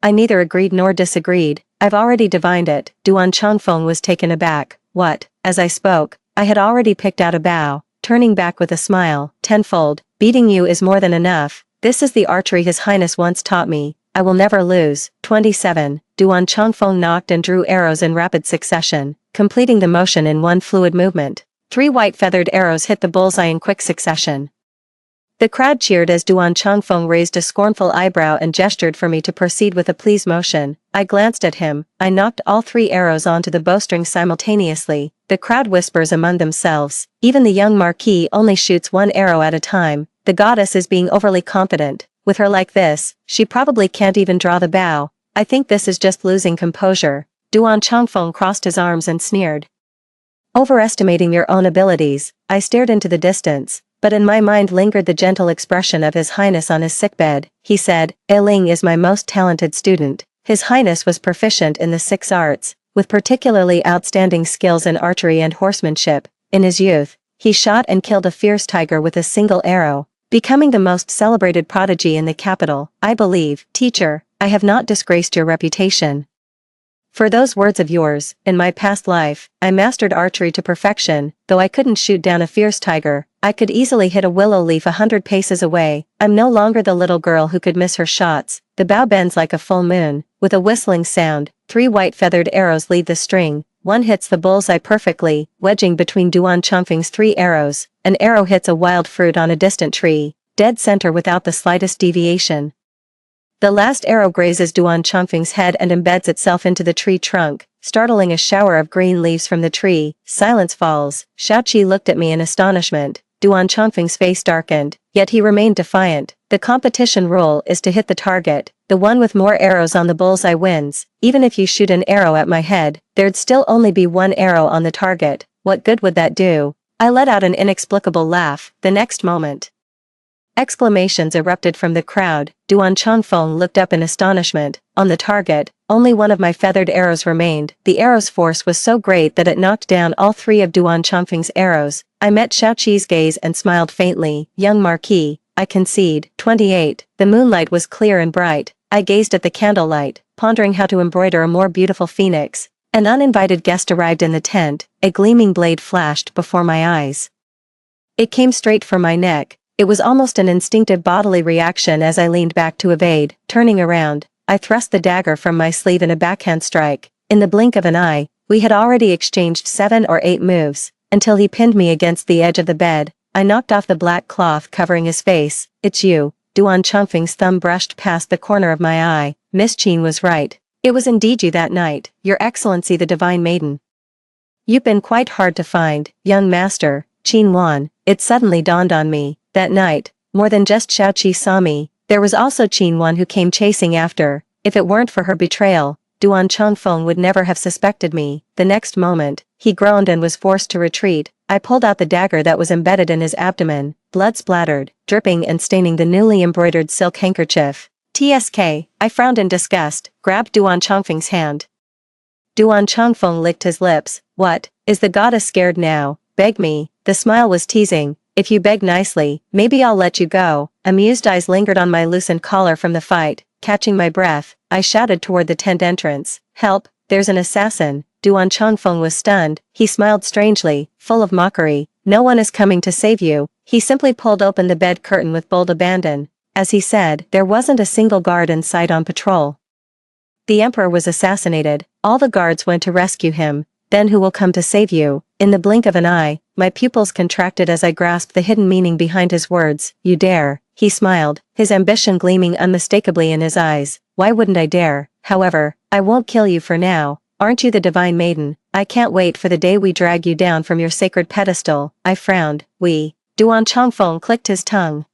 I neither agreed nor disagreed. I've already divined it. Duan Changfeng was taken aback. What? As I spoke, I had already picked out a bow, turning back with a smile. Tenfold. Beating you is more than enough. This is the archery His Highness once taught me. I will never lose. 27. Duan Changfeng knocked and drew arrows in rapid succession, completing the motion in one fluid movement. 3 white feathered arrows hit the bullseye in quick succession. The crowd cheered as Duan Changfeng raised a scornful eyebrow and gestured for me to proceed with a please motion. I glanced at him. I knocked all 3 arrows onto the bowstring simultaneously. The crowd whispers among themselves. Even the young marquis only shoots 1 arrow at a time. The goddess is being overly confident. With her like this, she probably can't even draw the bow. I think this is just losing composure. Duan Changfeng crossed his arms and sneered. Overestimating your own abilities. I stared into the distance. but in my mind lingered the gentle expression of His Highness on his sickbed. He said, "Ling is my most talented student." His Highness was proficient in the 6 arts, with particularly outstanding skills in archery and horsemanship. In his youth, he shot and killed a fierce tiger with a single arrow, becoming the most celebrated prodigy in the capital. "I believe, teacher, I have not disgraced your reputation. For those words of yours, in my past life, I mastered archery to perfection. Though I couldn't shoot down a fierce tiger, I could easily hit a willow leaf 100 paces away. I'm no longer the little girl who could miss her shots. The bow bends like a full moon. With a whistling sound, 3 white feathered arrows lead the string. One hits the bullseye perfectly, wedging between Duan Chongfeng's 3 arrows. An arrow hits a wild fruit on a distant tree, dead center without the slightest deviation. The last arrow grazes Duan Chongfeng's head and embeds itself into the tree trunk, startling a shower of green leaves from the tree. Silence falls. Shaoqi looked at me in astonishment. Duan Chongfeng's face darkened, yet he remained defiant. "The competition rule is to hit the target. The one with more arrows on the bullseye wins. Even if you shoot an arrow at my head, there'd still only be 1 arrow on the target. What good would that do?" I let out an inexplicable laugh. The next moment, exclamations erupted from the crowd. Duan Chongfeng looked up in astonishment. On the target, only 1 of my feathered arrows remained. The arrow's force was so great that it knocked down all 3 of Duan Chongfeng's arrows. I met Shaoqi's gaze and smiled faintly. "Young Marquis, I concede." 28. The moonlight was clear and bright. I gazed at the candlelight, pondering how to embroider a more beautiful phoenix. An uninvited guest arrived in the tent. A gleaming blade flashed before my eyes. It came straight for my neck. It was almost an instinctive bodily reaction as I leaned back to evade. Turning around, I thrust the dagger from my sleeve in a backhand strike. In the blink of an eye, we had already exchanged 7 or 8 moves, until he pinned me against the edge of the bed. I knocked off the black cloth covering his face. "It's you." Duan Chongfeng's thumb brushed past the corner of my eye. "Miss Qin was right. It was indeed you that night, Your Excellency the Divine Maiden. You've been quite hard to find, young master." Qin Wan. It suddenly dawned on me. That night, more than just Shaoqi saw me, there was also Qin Wan who came chasing after. If it weren't for her betrayal, Duan Chongfeng would never have suspected me. The next moment, he groaned and was forced to retreat. I pulled out the dagger that was embedded in his abdomen. Blood splattered, dripping and staining the newly embroidered silk handkerchief. "TSK, I frowned in disgust, grabbed Duan Chongfeng's hand. Duan Chongfeng licked his lips. "What, is the goddess scared now? Beg me." The smile was teasing. "If you beg nicely, maybe I'll let you go." Amused eyes lingered on my loosened collar from the fight. Catching my breath, I shouted toward the tent entrance. "Help, there's an assassin." Duan Chongfeng was stunned. He smiled strangely, full of mockery. "No one is coming to save you." He simply pulled open the bed curtain with bold abandon. As he said, there wasn't a single guard in sight on patrol. The emperor was assassinated. All the guards went to rescue him. Then who will come to save you? In the blink of an eye, my pupils contracted as I grasped the hidden meaning behind his words. "You dare." He smiled, his ambition gleaming unmistakably in his eyes. "Why wouldn't I dare? However, I won't kill you for now. Aren't you the Divine Maiden? I can't wait for the day we drag you down from your sacred pedestal." I frowned. "We." Duan Chongfeng clicked his tongue.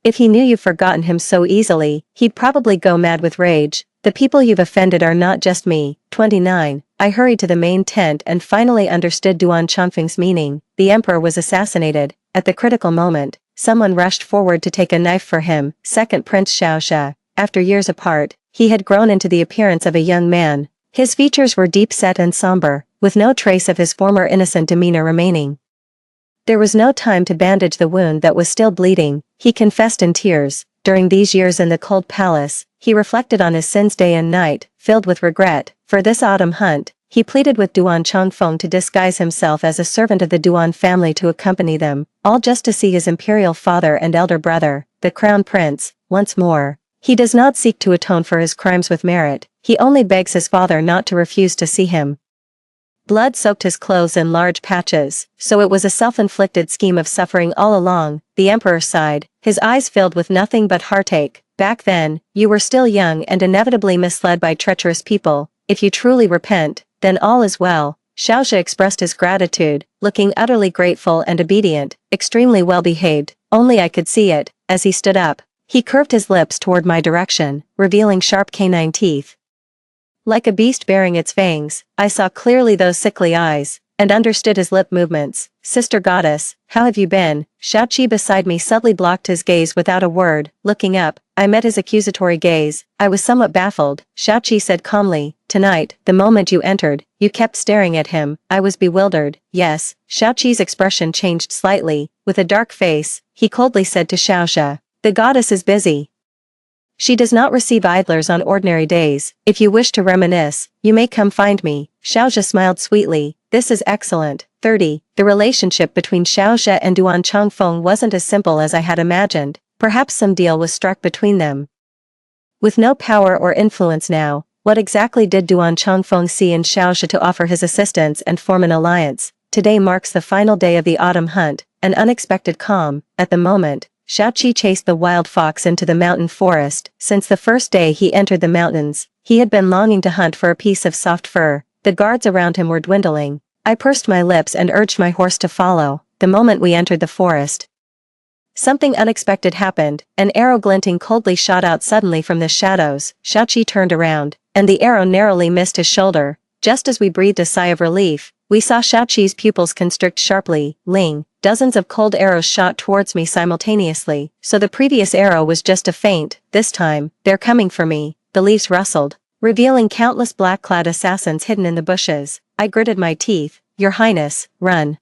If he knew you've forgotten him so easily, he'd probably go mad with rage. "The people you've offended are not just me." 29. I hurried to the main tent and finally understood Duan Chongfeng's meaning. The emperor was assassinated. At the critical moment, someone rushed forward to take a knife for him. Second Prince Xiaosha. After years apart, he had grown into the appearance of a young man. His features were deep-set and somber, with no trace of his former innocent demeanor remaining. There was no time to bandage the wound that was still bleeding. He confessed in tears. During these years in the cold palace, he reflected on his sins day and night, filled with regret. For this autumn hunt, he pleaded with Duan Chongfeng to disguise himself as a servant of the Duan family to accompany them, all just to see his imperial father and elder brother, the crown prince, once more. He does not seek to atone for his crimes with merit, he only begs his father not to refuse to see him. Blood soaked his clothes in large patches, so it was a self-inflicted scheme of suffering all along. The emperor sighed, his eyes filled with nothing but heartache. "Back then, you were still young and inevitably misled by treacherous people. If you truly repent, then all is well." Xiaosha expressed his gratitude, looking utterly grateful and obedient, extremely well-behaved. Only I could see it. As he stood up, he curved his lips toward my direction, revealing sharp canine teeth. Like a beast baring its fangs, I saw clearly those sickly eyes. and understood his lip movements. Sister goddess, how have you been? Xiaoqi beside me subtly blocked his gaze without a word. Looking up, I met his accusatory gaze. I was somewhat baffled. Xiaoqi said calmly, tonight, the moment you entered, you kept staring at him. I was bewildered. Yes. Xiaoqi's expression changed slightly. With a dark face, he coldly said to Xiaoxia, the goddess is busy. She does not receive idlers on ordinary days. If you wish to reminisce, you may come find me. Xiaoxia smiled sweetly. This is excellent. 30. The relationship between Xiaoxia and Duan Changfeng wasn't as simple as I had imagined. Perhaps some deal was struck between them. With no power or influence now, what exactly did Duan Changfeng see in Xiaoxia to offer his assistance and form an alliance? Today marks the final day of the autumn hunt, an unexpected calm. At the moment, Xiaoqi chased the wild fox into the mountain forest. Since the first day he entered the mountains, he had been longing to hunt for a piece of soft fur. The guards around him were dwindling. I pursed my lips and urged my horse to follow. The moment we entered the forest, something unexpected happened. An arrow glinting coldly shot out suddenly from the shadows. Xiaoqi turned around, and the arrow narrowly missed his shoulder. Just as we breathed a sigh of relief, we saw Xiaoqi's pupils constrict sharply. Ling. Dozens of cold arrows shot towards me simultaneously. So the previous arrow was just a feint. This time, they're coming for me. The leaves rustled, revealing countless black-clad assassins hidden in the bushes. I gritted my teeth. Your Highness, run.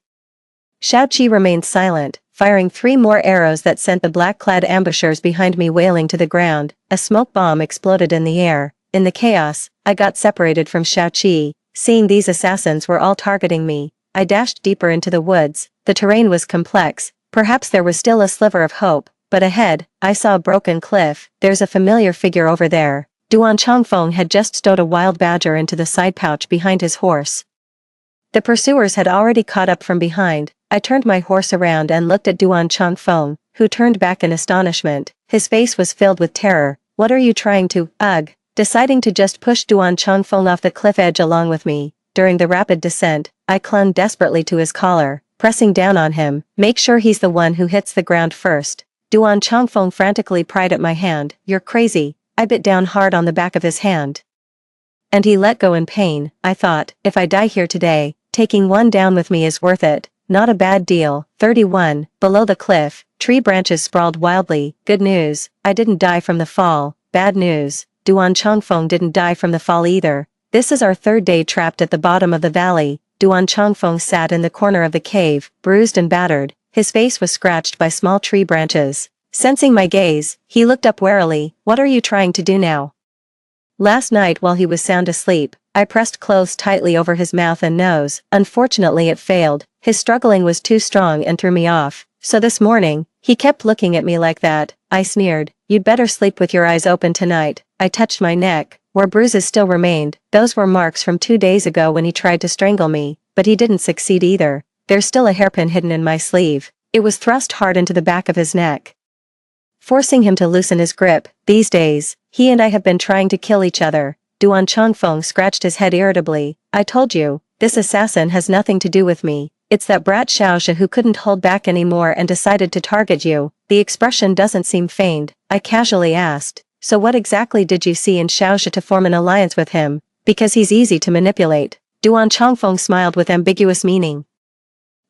Xiaoqi remained silent, firing 3 more arrows that sent the black-clad ambushers behind me wailing to the ground. A smoke bomb exploded in the air. In the chaos, I got separated from Xiaoqi. Seeing these assassins were all targeting me, I dashed deeper into the woods. The terrain was complex. Perhaps there was still a sliver of hope, but ahead, I saw a broken cliff. There's a familiar figure over there. Duan Changfeng had just stowed a wild badger into the side pouch behind his horse. The pursuers had already caught up from behind. I turned my horse around and looked at Duan Changfeng, who turned back in astonishment. His face was filled with terror. What are you trying to? Ugh. Deciding to just push Duan Changfeng off the cliff edge along with me. During the rapid descent, I clung desperately to his collar, pressing down on him. Make sure he's the one who hits the ground first. Duan Changfeng frantically pried at my hand. You're crazy. I bit down hard on the back of his hand, and he let go in pain. I thought, if I die here today, taking one down with me is worth it. Not a bad deal. 31. Below the cliff, tree branches sprawled wildly. Good news, I didn't die from the fall. Bad news, Duan Changfeng didn't die from the fall either. This is our 3rd day trapped at the bottom of the valley. Duan Changfeng sat in the corner of the cave, bruised and battered. His face was scratched by small tree branches. Sensing my gaze, he looked up warily. What are you trying to do now? Last night while he was sound asleep, I pressed clothes tightly over his mouth and nose. Unfortunately it failed. His struggling was too strong and threw me off. So this morning, he kept looking at me like that. I sneered. You'd better sleep with your eyes open tonight. I touched my neck, where bruises still remained. Those were marks from 2 days ago when he tried to strangle me, but he didn't succeed either. There's still a hairpin hidden in my sleeve. It was thrust hard into the back of his neck, forcing him to loosen his grip. These days, he and I have been trying to kill each other. Duan Changfeng scratched his head irritably. I told you, this assassin has nothing to do with me. It's that brat Xiaoxia who couldn't hold back anymore and decided to target you. The expression doesn't seem feigned. I casually asked. So what exactly did you see in Xiaoxia to form an alliance with him? Because he's easy to manipulate. Duan Changfeng smiled with ambiguous meaning.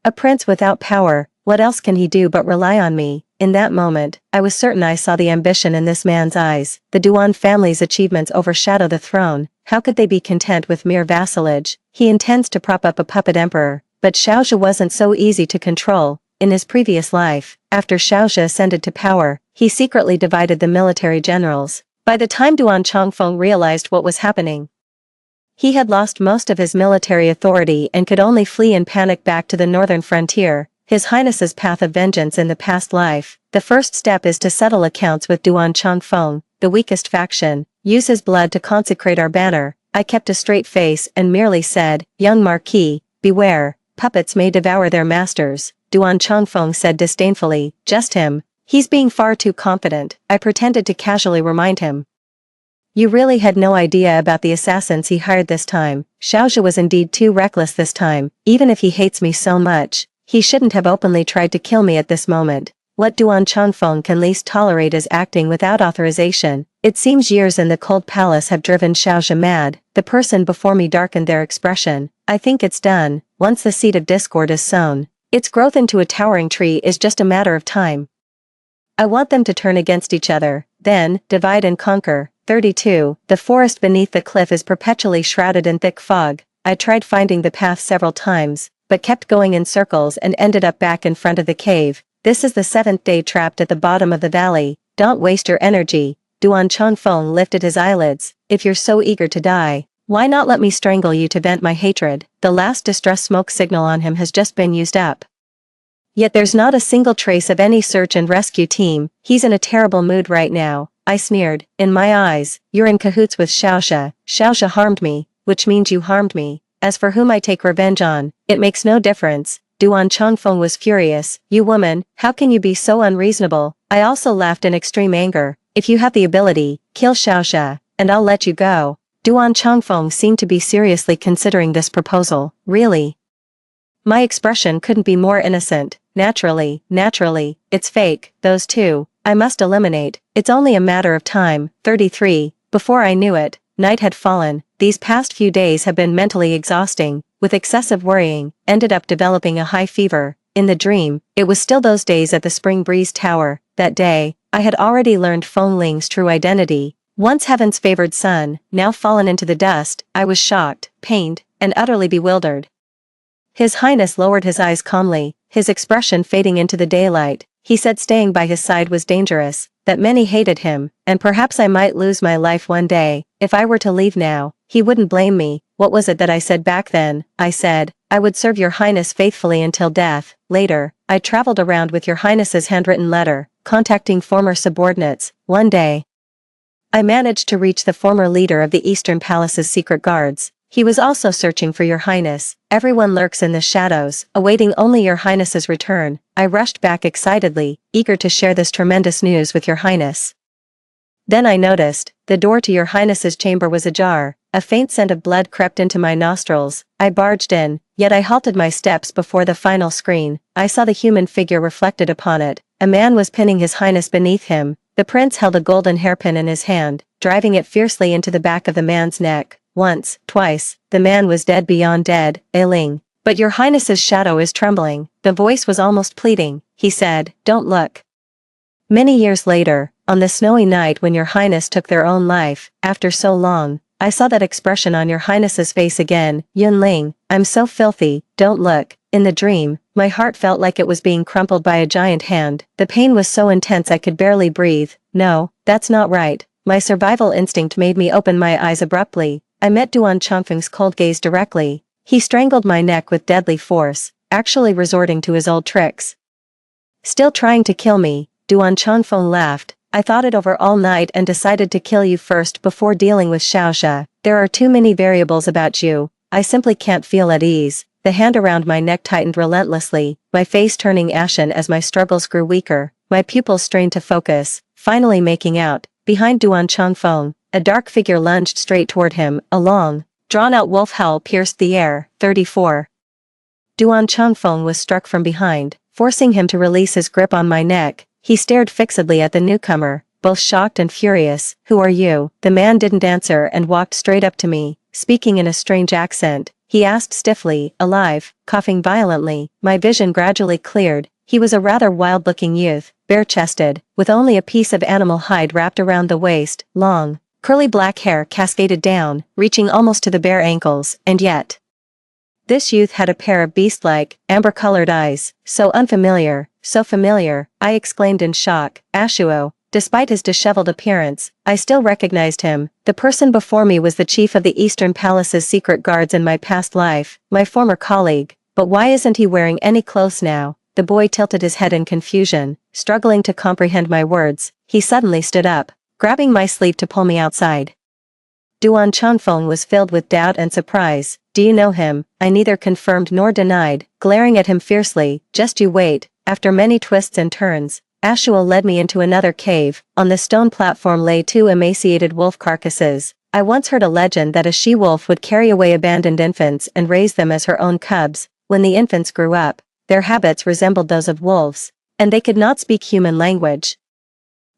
A prince without power, what else can he do but rely on me? In that moment, I was certain I saw the ambition in this man's eyes. The Duan family's achievements overshadow the throne. How could they be content with mere vassalage? He intends to prop up a puppet emperor. But Xiaoxia wasn't so easy to control. In his previous life, after Xiaoxia ascended to power, he secretly divided the military generals. By the time Duan Changfeng realized what was happening, he had lost most of his military authority and could only flee in panic back to the northern frontier. His Highness's path of vengeance in the past life. The first step is to settle accounts with Duan Changfeng, the weakest faction. Use his blood to consecrate our banner. I kept a straight face and merely said, Young Marquis, beware. Puppets may devour their masters. Duan Changfeng said disdainfully. Just him. He's being far too confident. I pretended to casually remind him. You really had no idea about the assassins he hired this time. Xiaoxia was indeed too reckless this time. Even if he hates me so much, he shouldn't have openly tried to kill me at this moment. What Duan Changfeng can least tolerate is acting without authorization. It seems years in the cold palace have driven Xiaoxia mad. The person before me darkened their expression. I think it's done. once the seed of discord is sown, its growth into a towering tree is just a matter of time. I want them to turn against each other, then, divide and conquer. 32. The forest beneath the cliff is perpetually shrouded in thick fog. I tried finding the path several times, but kept going in circles and ended up back in front of the cave. This is the 7th day trapped at the bottom of the valley. Don't waste your energy. Duan Changfeng lifted his eyelids. If you're so eager to die, why not let me strangle you to vent my hatred? The last distress smoke signal on him has just been used up. Yet there's not a single trace of any search and rescue team. He's in a terrible mood right now, I sneered. In my eyes, you're in cahoots with Xiaoxia. Xiaoxia harmed me, which means you harmed me. As for whom I take revenge on, it makes no difference. Duan Changfeng was furious. You woman, how can you be so unreasonable? I also laughed in extreme anger. If you have the ability, kill Xiaoxia, and I'll let you go. Duan Changfeng seemed to be seriously considering this proposal. Really? My expression couldn't be more innocent. Naturally, it's fake, those two, I must eliminate, it's only a matter of time. 33. Before I knew it, night had fallen. These past few days have been mentally exhausting, with excessive worrying, ended up developing a high fever. In the dream, it was still those days at the Spring Breeze Tower. That day, I had already learned Feng Ling's true identity. Once heaven's favored son, now fallen into the dust, I was shocked, pained, and utterly bewildered. His Highness lowered his eyes calmly, his expression fading into the daylight. He said staying by his side was dangerous, that many hated him, and perhaps I might lose my life one day. If I were to leave now, he wouldn't blame me. What was it that I said back then? I said, I would serve your Highness faithfully until death. Later, I traveled around with your Highness's handwritten letter, contacting former subordinates. One day, I managed to reach the former leader of the Eastern Palace's secret guards. He was also searching for your Highness. Everyone lurks in the shadows, awaiting only your Highness's return. I rushed back excitedly, eager to share this tremendous news with your Highness. Then I noticed, the door to your Highness's chamber was ajar. A faint scent of blood crept into my nostrils. I barged in, yet I halted my steps before the final screen. I saw the human figure reflected upon it. A man was pinning his Highness beneath him. The prince held a golden hairpin in his hand, driving it fiercely into the back of the man's neck. Once, twice, the man was dead beyond dead. Ailing. But your Highness's shadow is trembling. The voice was almost pleading. He said, don't look. Many years later, on the snowy night when your Highness took their own life, after so long, I saw that expression on your Highness's face again. Yunling, I'm so filthy, don't look. In the dream, my heart felt like it was being crumpled by a giant hand. The pain was so intense I could barely breathe. No, that's not right. My survival instinct made me open my eyes abruptly. I met Duan Changfeng's cold gaze directly. He strangled my neck with deadly force, actually resorting to his old tricks. Still trying to kill me, Duan Changfeng laughed. I thought it over all night and decided to kill you first before dealing with Xiaoxia. There are too many variables about you. I simply can't feel at ease. The hand around my neck tightened relentlessly, my face turning ashen as my struggles grew weaker. My pupils strained to focus, finally making out, behind Duan Changfeng, a dark figure lunged straight toward him. A long, drawn-out wolf howl pierced the air. 34. Duan Changfeng was struck from behind, forcing him to release his grip on my neck. He stared fixedly at the newcomer, both shocked and furious. Who are you? The man didn't answer and walked straight up to me, speaking in a strange accent. He asked stiffly, alive, coughing violently. My vision gradually cleared. He was a rather wild-looking youth, bare-chested, with only a piece of animal hide wrapped around the waist. Long, curly black hair cascaded down, reaching almost to the bare ankles, and yet this youth had a pair of beast-like, amber-colored eyes. So unfamiliar, so familiar, I exclaimed in shock. Ashuo. Despite his disheveled appearance, I still recognized him. The person before me was the chief of the Eastern Palace's secret guards in my past life, my former colleague. But why isn't he wearing any clothes now? The boy tilted his head in confusion, struggling to comprehend my words. He suddenly stood up, grabbing my sleeve to pull me outside. Duan Changfeng was filled with doubt and surprise. Do you know him? I neither confirmed nor denied, glaring at him fiercely. Just you wait. After many twists and turns, Ashuel led me into another cave. On the stone platform lay two emaciated wolf carcasses. I once heard a legend that a she-wolf would carry away abandoned infants and raise them as her own cubs. When the infants grew up, their habits resembled those of wolves, and they could not speak human language.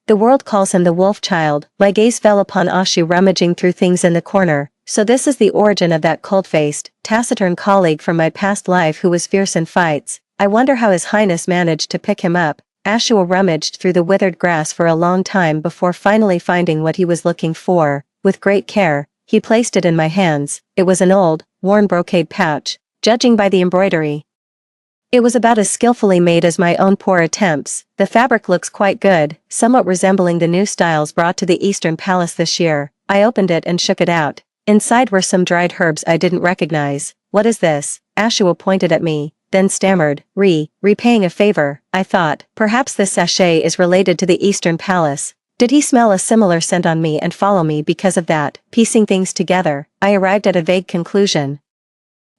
The world calls him the wolf child. My gaze fell upon Ashu rummaging through things in the corner. So this is the origin of that cold-faced, taciturn colleague from my past life who was fierce in fights. I wonder how His Highness managed to pick him up. Ashua rummaged through the withered grass for a long time before finally finding what he was looking for. With great care, he placed it in my hands. It was an old, worn brocade pouch, judging by the embroidery. It was about as skillfully made as my own poor attempts. The fabric looks quite good, somewhat resembling the new styles brought to the Eastern Palace this year. I opened it and shook it out. Inside were some dried herbs I didn't recognize. What is this? Ashua pointed at me, then stammered, repaying a favor. I thought, perhaps this sachet is related to the Eastern Palace. Did he smell a similar scent on me and follow me because of that? Piecing things together, I arrived at a vague conclusion.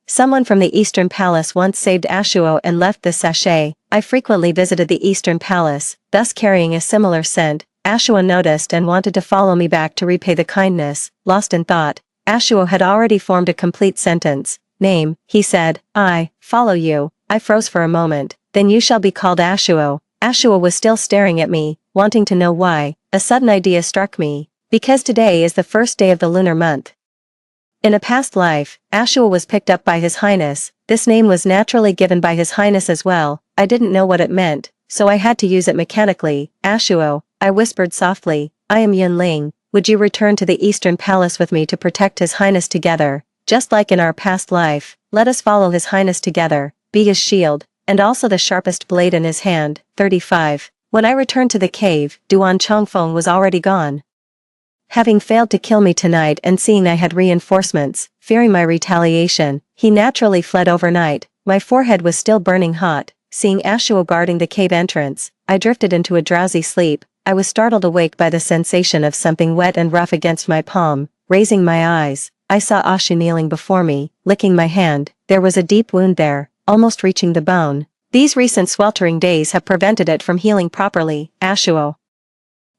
Someone from the Eastern Palace once saved Ashua and left this sachet. I frequently visited the Eastern Palace, thus carrying a similar scent. Ashua noticed and wanted to follow me back to repay the kindness. Lost in thought, Ashua had already formed a complete sentence. Name, he said. I follow you. I froze for a moment. Then you shall be called Ashua. Ashua was still staring at me, wanting to know why. A sudden idea struck me. Because today is the first day of the lunar month. In a past life, Ashua was picked up by His Highness. This name was naturally given by His Highness as well. I didn't know what it meant, so I had to use it mechanically. Ashua, I whispered softly. I am Yun Ling. Would you return to the Eastern Palace with me to protect His Highness together? Just like in our past life, let us follow His Highness together, be his shield, and also the sharpest blade in his hand. 35. When I returned to the cave, Duan Chongfeng was already gone. Having failed to kill me tonight and seeing I had reinforcements, fearing my retaliation, he naturally fled overnight. My forehead was still burning hot. Seeing Ashua guarding the cave entrance, I drifted into a drowsy sleep. I was startled awake by the sensation of something wet and rough against my palm. Raising my eyes, I saw Ashu kneeling before me, licking my hand. There was a deep wound there, almost reaching the bone. These recent sweltering days have prevented it from healing properly. Ashua,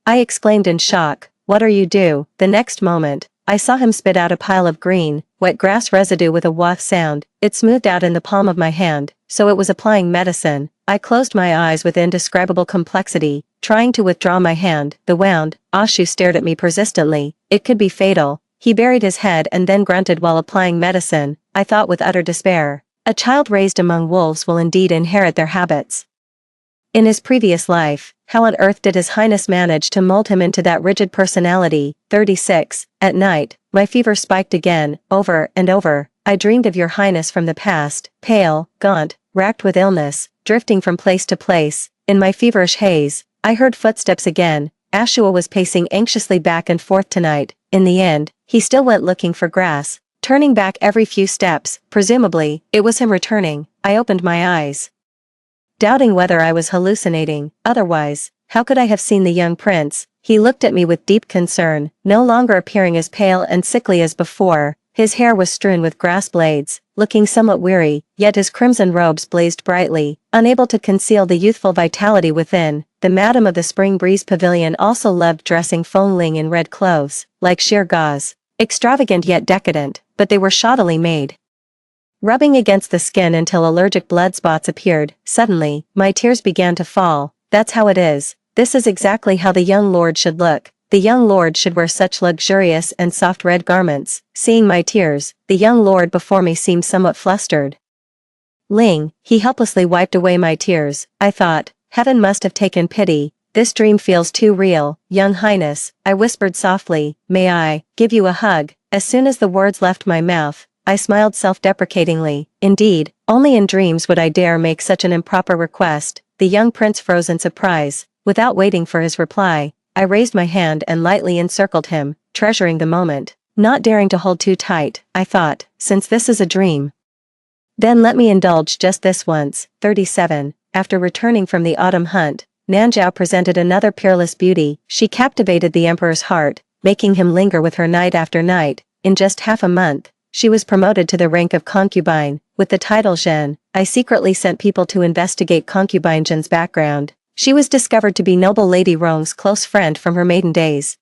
I exclaimed in shock. What are you do? The next moment, I saw him spit out a pile of green, wet grass residue with a woof sound. It smoothed out in the palm of my hand, so it was applying medicine. I closed my eyes with indescribable complexity, trying to withdraw my hand. The wound. Ashu stared at me persistently. It could be fatal. He buried his head and then grunted while applying medicine. I thought with utter despair. A child raised among wolves will indeed inherit their habits. In his previous life, how on earth did His Highness manage to mold him into that rigid personality? 36. At night, my fever spiked again, over and over. I dreamed of Your Highness from the past, pale, gaunt, racked with illness, drifting from place to place. In my feverish haze, I heard footsteps again. Ashua was pacing anxiously back and forth tonight. In the end, he still went looking for grass, turning back every few steps. Presumably, it was him returning. I opened my eyes, doubting whether I was hallucinating. Otherwise, how could I have seen the young prince? He looked at me with deep concern, no longer appearing as pale and sickly as before. His hair was strewn with grass blades, looking somewhat weary, yet his crimson robes blazed brightly, unable to conceal the youthful vitality within. The madam of the Spring Breeze Pavilion also loved dressing Feng Ling in red clothes, like sheer gauze. Extravagant yet decadent, but they were shoddily made. Rubbing against the skin until allergic blood spots appeared. Suddenly, my tears began to fall. That's how it is. This is exactly how the young lord should look. The young lord should wear such luxurious and soft red garments. Seeing my tears, the young lord before me seemed somewhat flustered. Ling, he helplessly wiped away my tears. I thought, heaven must have taken pity. This dream feels too real. Young Highness, I whispered softly, may I give you a hug? As soon as the words left my mouth, I smiled self-deprecatingly. Indeed, only in dreams would I dare make such an improper request. The young prince froze in surprise. Without waiting for his reply, I raised my hand and lightly encircled him, treasuring the moment. Not daring to hold too tight, I thought, since this is a dream, then let me indulge just this once. 37. After returning from the autumn hunt, Nanzhao presented another peerless beauty. She captivated the emperor's heart, making him linger with her night after night. In just half a month, she was promoted to the rank of concubine. With the title Zhen, I secretly sent people to investigate concubine Zhen's background. She was discovered to be noble Lady Rong's close friend from her maiden days.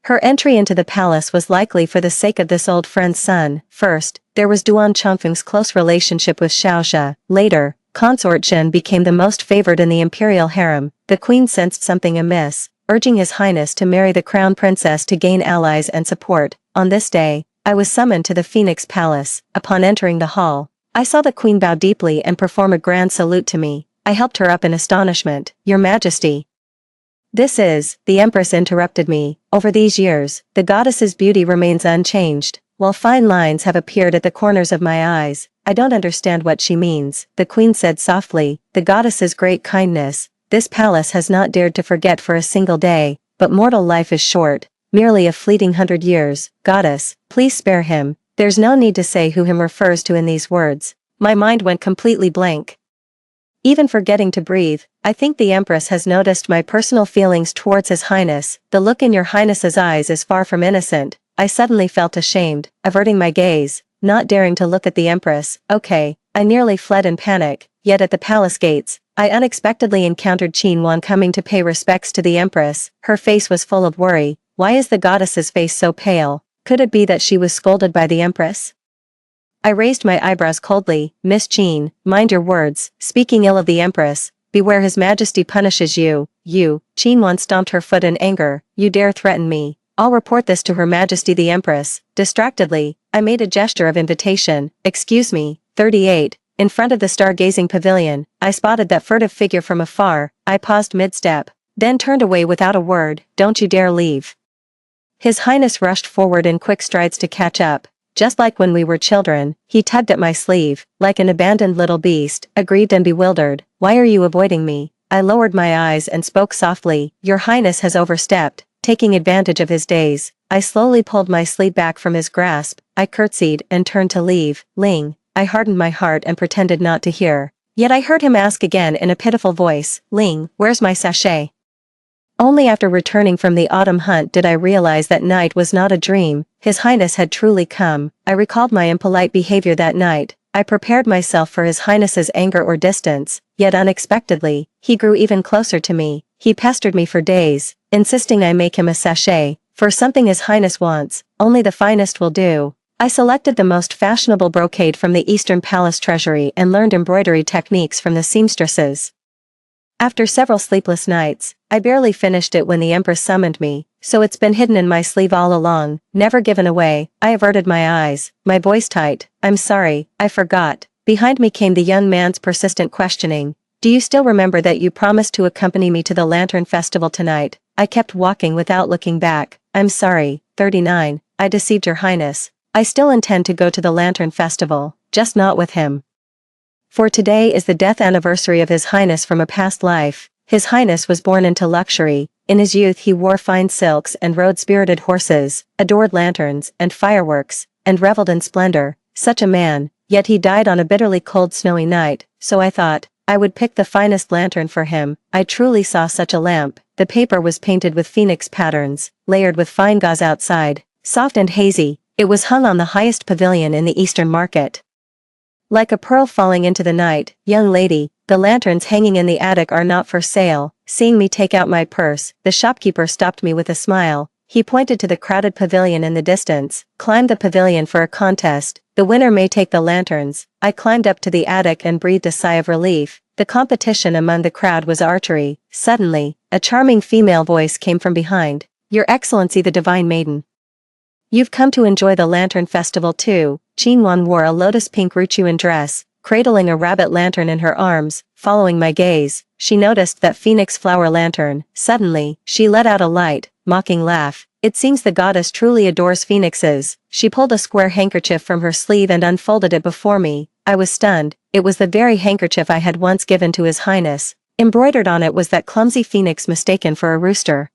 Her entry into the palace was likely for the sake of this old friend's son. First, there was Duan Chongfeng's close relationship with Xiaoxia. Later, Consort Zhen became the most favored in the imperial harem. The queen sensed something amiss, urging His Highness to marry the crown princess to gain allies and support. On this day, I was summoned to the Phoenix Palace. Upon entering the hall, I saw the queen bow deeply and perform a grand salute to me. I helped her up in astonishment. Your Majesty. The Empress interrupted me. Over these years, the goddess's beauty remains unchanged, while fine lines have appeared at the corners of my eyes. I don't understand what she means, the queen said softly. The goddess's great kindness, this palace has not dared to forget for a single day, but mortal life is short, merely a fleeting 100 years. Goddess, please spare him. There's no need to say who him refers to in these words. My mind went completely blank. Even forgetting to breathe, I think the Empress has noticed my personal feelings towards His Highness. The look in your Highness's eyes is far from innocent. I suddenly felt ashamed, averting my gaze, not daring to look at the Empress. Okay, I nearly fled in panic, yet at the palace gates, I unexpectedly encountered Qin Wan coming to pay respects to the Empress. Her face was full of worry. Why is the goddess's face so pale? Could it be that she was scolded by the Empress? I raised my eyebrows coldly. Miss Qin, mind your words, speaking ill of the Empress. Beware His Majesty punishes you. You, Qin Wan stomped her foot in anger. You dare threaten me. I'll report this to Her Majesty the Empress. Distractedly, I made a gesture of invitation. Excuse me. 38. In front of the stargazing pavilion, I spotted that furtive figure from afar. I paused mid-step, then turned away without a word. Don't you dare leave. His Highness rushed forward in quick strides to catch up. Just like when we were children, he tugged at my sleeve, like an abandoned little beast, aggrieved and bewildered. Why are you avoiding me? I lowered my eyes and spoke softly. Your Highness has overstepped, taking advantage of his days. I slowly pulled my sleeve back from his grasp. I curtsied and turned to leave. Ling. I hardened my heart and pretended not to hear. Yet I heard him ask again in a pitiful voice, Ling, where's my sachet? Only after returning from the autumn hunt did I realize that night was not a dream. His Highness had truly come. I recalled my impolite behavior that night. I prepared myself for His Highness's anger or distance, yet unexpectedly, he grew even closer to me. He pestered me for days, insisting I make him a sachet. For something His Highness wants, only the finest will do. I selected the most fashionable brocade from the Eastern Palace treasury and learned embroidery techniques from the seamstresses. After several sleepless nights, I barely finished it when the Empress summoned me, so it's been hidden in my sleeve all along, never given away. I averted my eyes, my voice tight. I'm sorry, I forgot. Behind me came the young man's persistent questioning. Do you still remember that you promised to accompany me to the Lantern Festival tonight? I kept walking without looking back. I'm sorry. 39. I deceived Your Highness. I still intend to go to the Lantern Festival, just not with him. For today is the death anniversary of His Highness from a past life. His Highness was born into luxury. In his youth he wore fine silks and rode spirited horses, adored lanterns and fireworks, and reveled in splendor. Such a man, yet he died on a bitterly cold snowy night, so I thought, I would pick the finest lantern for him. I truly saw such a lamp. The paper was painted with phoenix patterns, layered with fine gauze outside, soft and hazy. It was hung on the highest pavilion in the Eastern Market. Like a pearl falling into the night. Young lady, the lanterns hanging in the attic are not for sale. Seeing me take out my purse, the shopkeeper stopped me with a smile. He pointed to the crowded pavilion in the distance. Climb the pavilion for a contest. The winner may take the lanterns. I climbed up to the attic and breathed a sigh of relief. The competition among the crowd was archery. Suddenly, a charming female voice came from behind. Your Excellency the Divine Maiden. You've come to enjoy the Lantern Festival too. Qin Wan wore a lotus-pink Ruchuan dress, cradling a rabbit lantern in her arms. Following my gaze, she noticed that phoenix flower lantern. Suddenly, she let out a light, mocking laugh. It seems the goddess truly adores phoenixes. She pulled a square handkerchief from her sleeve and unfolded it before me. I was stunned. It was the very handkerchief I had once given to His Highness. Embroidered on it was that clumsy phoenix mistaken for a rooster.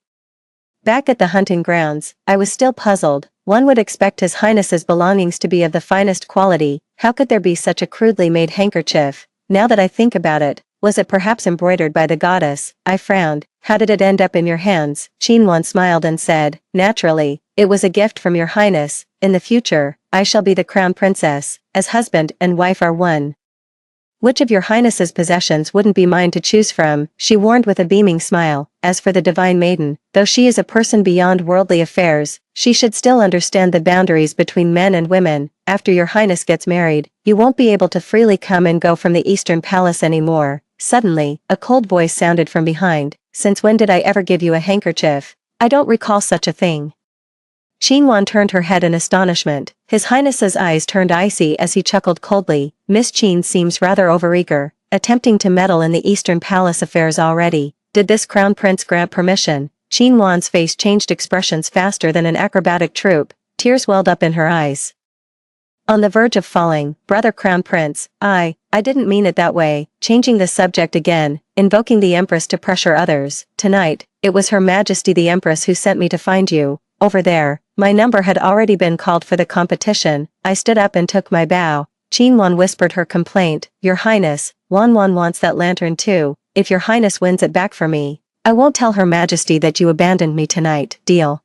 Back at the hunting grounds, I was still puzzled. One would expect His Highness's belongings to be of the finest quality. How could there be such a crudely made handkerchief? Now that I think about it, was it perhaps embroidered by the goddess? I frowned. How did it end up in your hands? Qin Wan smiled and said, naturally, it was a gift from Your Highness. In the future, I shall be the crown princess, as husband and wife are one. Which of Your Highness's possessions wouldn't be mine to choose from? She warned with a beaming smile. As for the Divine Maiden, though she is a person beyond worldly affairs, she should still understand the boundaries between men and women. After Your Highness gets married, you won't be able to freely come and go from the Eastern Palace anymore. Suddenly, a cold voice sounded from behind. Since when did I ever give you a handkerchief? I don't recall such a thing. Qinwan turned her head in astonishment. His Highness's eyes turned icy as he chuckled coldly. Miss Qin seems rather overeager, attempting to meddle in the Eastern Palace affairs already. Did this crown prince grant permission? Qinwan's face changed expressions faster than an acrobatic troupe. Tears welled up in her eyes. On the verge of falling, brother crown prince, I didn't mean it that way. Changing the subject again, invoking the Empress to pressure others. Tonight, it was Her Majesty the Empress who sent me to find you. Over there. My number had already been called for the competition. I stood up and took my bow. Qinwan whispered her complaint. Your Highness, Wanwan wants that lantern too. If your Highness wins it back for me, I won't tell Her Majesty that you abandoned me tonight. Deal.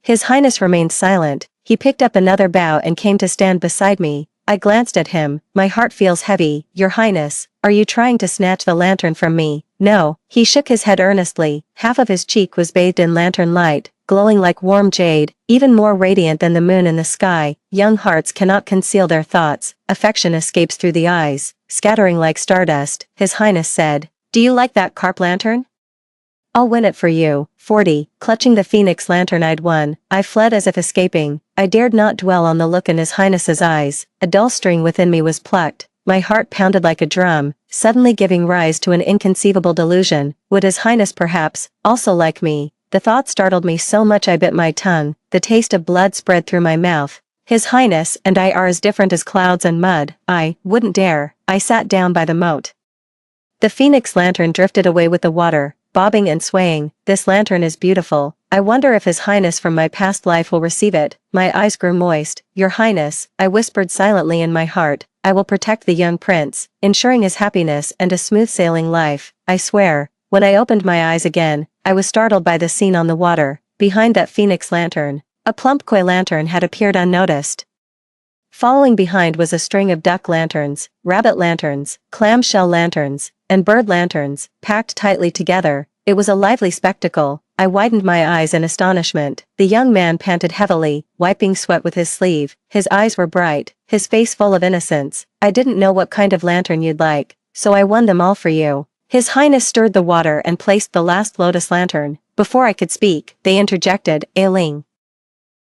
His Highness remained silent. He picked up another bow and came to stand beside me. I glanced at him. My heart feels heavy. Your Highness, are you trying to snatch the lantern from me? No. He shook his head earnestly. Half of his cheek was bathed in lantern light, glowing like warm jade, even more radiant than the moon in the sky. Young hearts cannot conceal their thoughts. Affection escapes through the eyes, scattering like stardust. His Highness said, "Do you like that carp lantern? I'll win it for you." 40. Clutching the phoenix lantern I'd won, I fled as if escaping. I dared not dwell on the look in His Highness's eyes. A dull string within me was plucked. My heart pounded like a drum, suddenly giving rise to an inconceivable delusion. Would His Highness perhaps also like me? The thought startled me so much I bit my tongue. The taste of blood spread through my mouth. His Highness and I are as different as clouds and mud. I wouldn't dare. I sat down by the moat. The phoenix lantern drifted away with the water, bobbing and swaying. This lantern is beautiful. I wonder if His Highness from my past life will receive it. My eyes grew moist. Your Highness, I whispered silently in my heart, I will protect the young prince, ensuring his happiness and a smooth sailing life. I swear. When I opened my eyes again, I was startled by the scene on the water. Behind that phoenix lantern, a plump koi lantern had appeared unnoticed. Following behind was a string of duck lanterns, rabbit lanterns, clamshell lanterns, and bird lanterns, packed tightly together. It was a lively spectacle. I widened my eyes in astonishment. The young man panted heavily, wiping sweat with his sleeve. His eyes were bright, his face full of innocence. I didn't know what kind of lantern you'd like, so I won them all for you. His Highness stirred the water and placed the last lotus lantern. Before I could speak, they interjected, Ailing.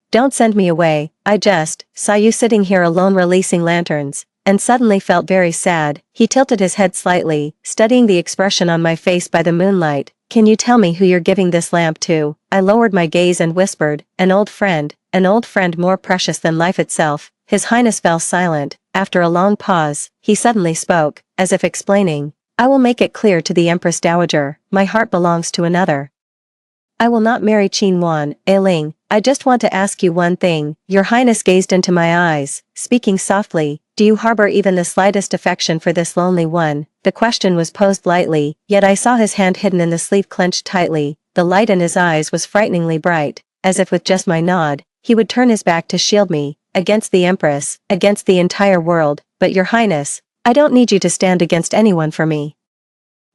Don't send me away. I just saw you sitting here alone releasing lanterns, and suddenly felt very sad. He tilted his head slightly, studying the expression on my face by the moonlight. Can you tell me who you're giving this lamp to? I lowered my gaze and whispered, an old friend more precious than life itself. His Highness fell silent. After a long pause, he suddenly spoke, as if explaining, I will make it clear to the Empress Dowager, my heart belongs to another. I will not marry Qinwan, Ailing. I just want to ask you one thing. Your Highness gazed into my eyes, speaking softly. Do you harbor even the slightest affection for this lonely one? The question was posed lightly, yet I saw his hand hidden in the sleeve clenched tightly. The light in his eyes was frighteningly bright, as if with just my nod, he would turn his back to shield me, against the Empress, against the entire world. But Your Highness, I don't need you to stand against anyone for me.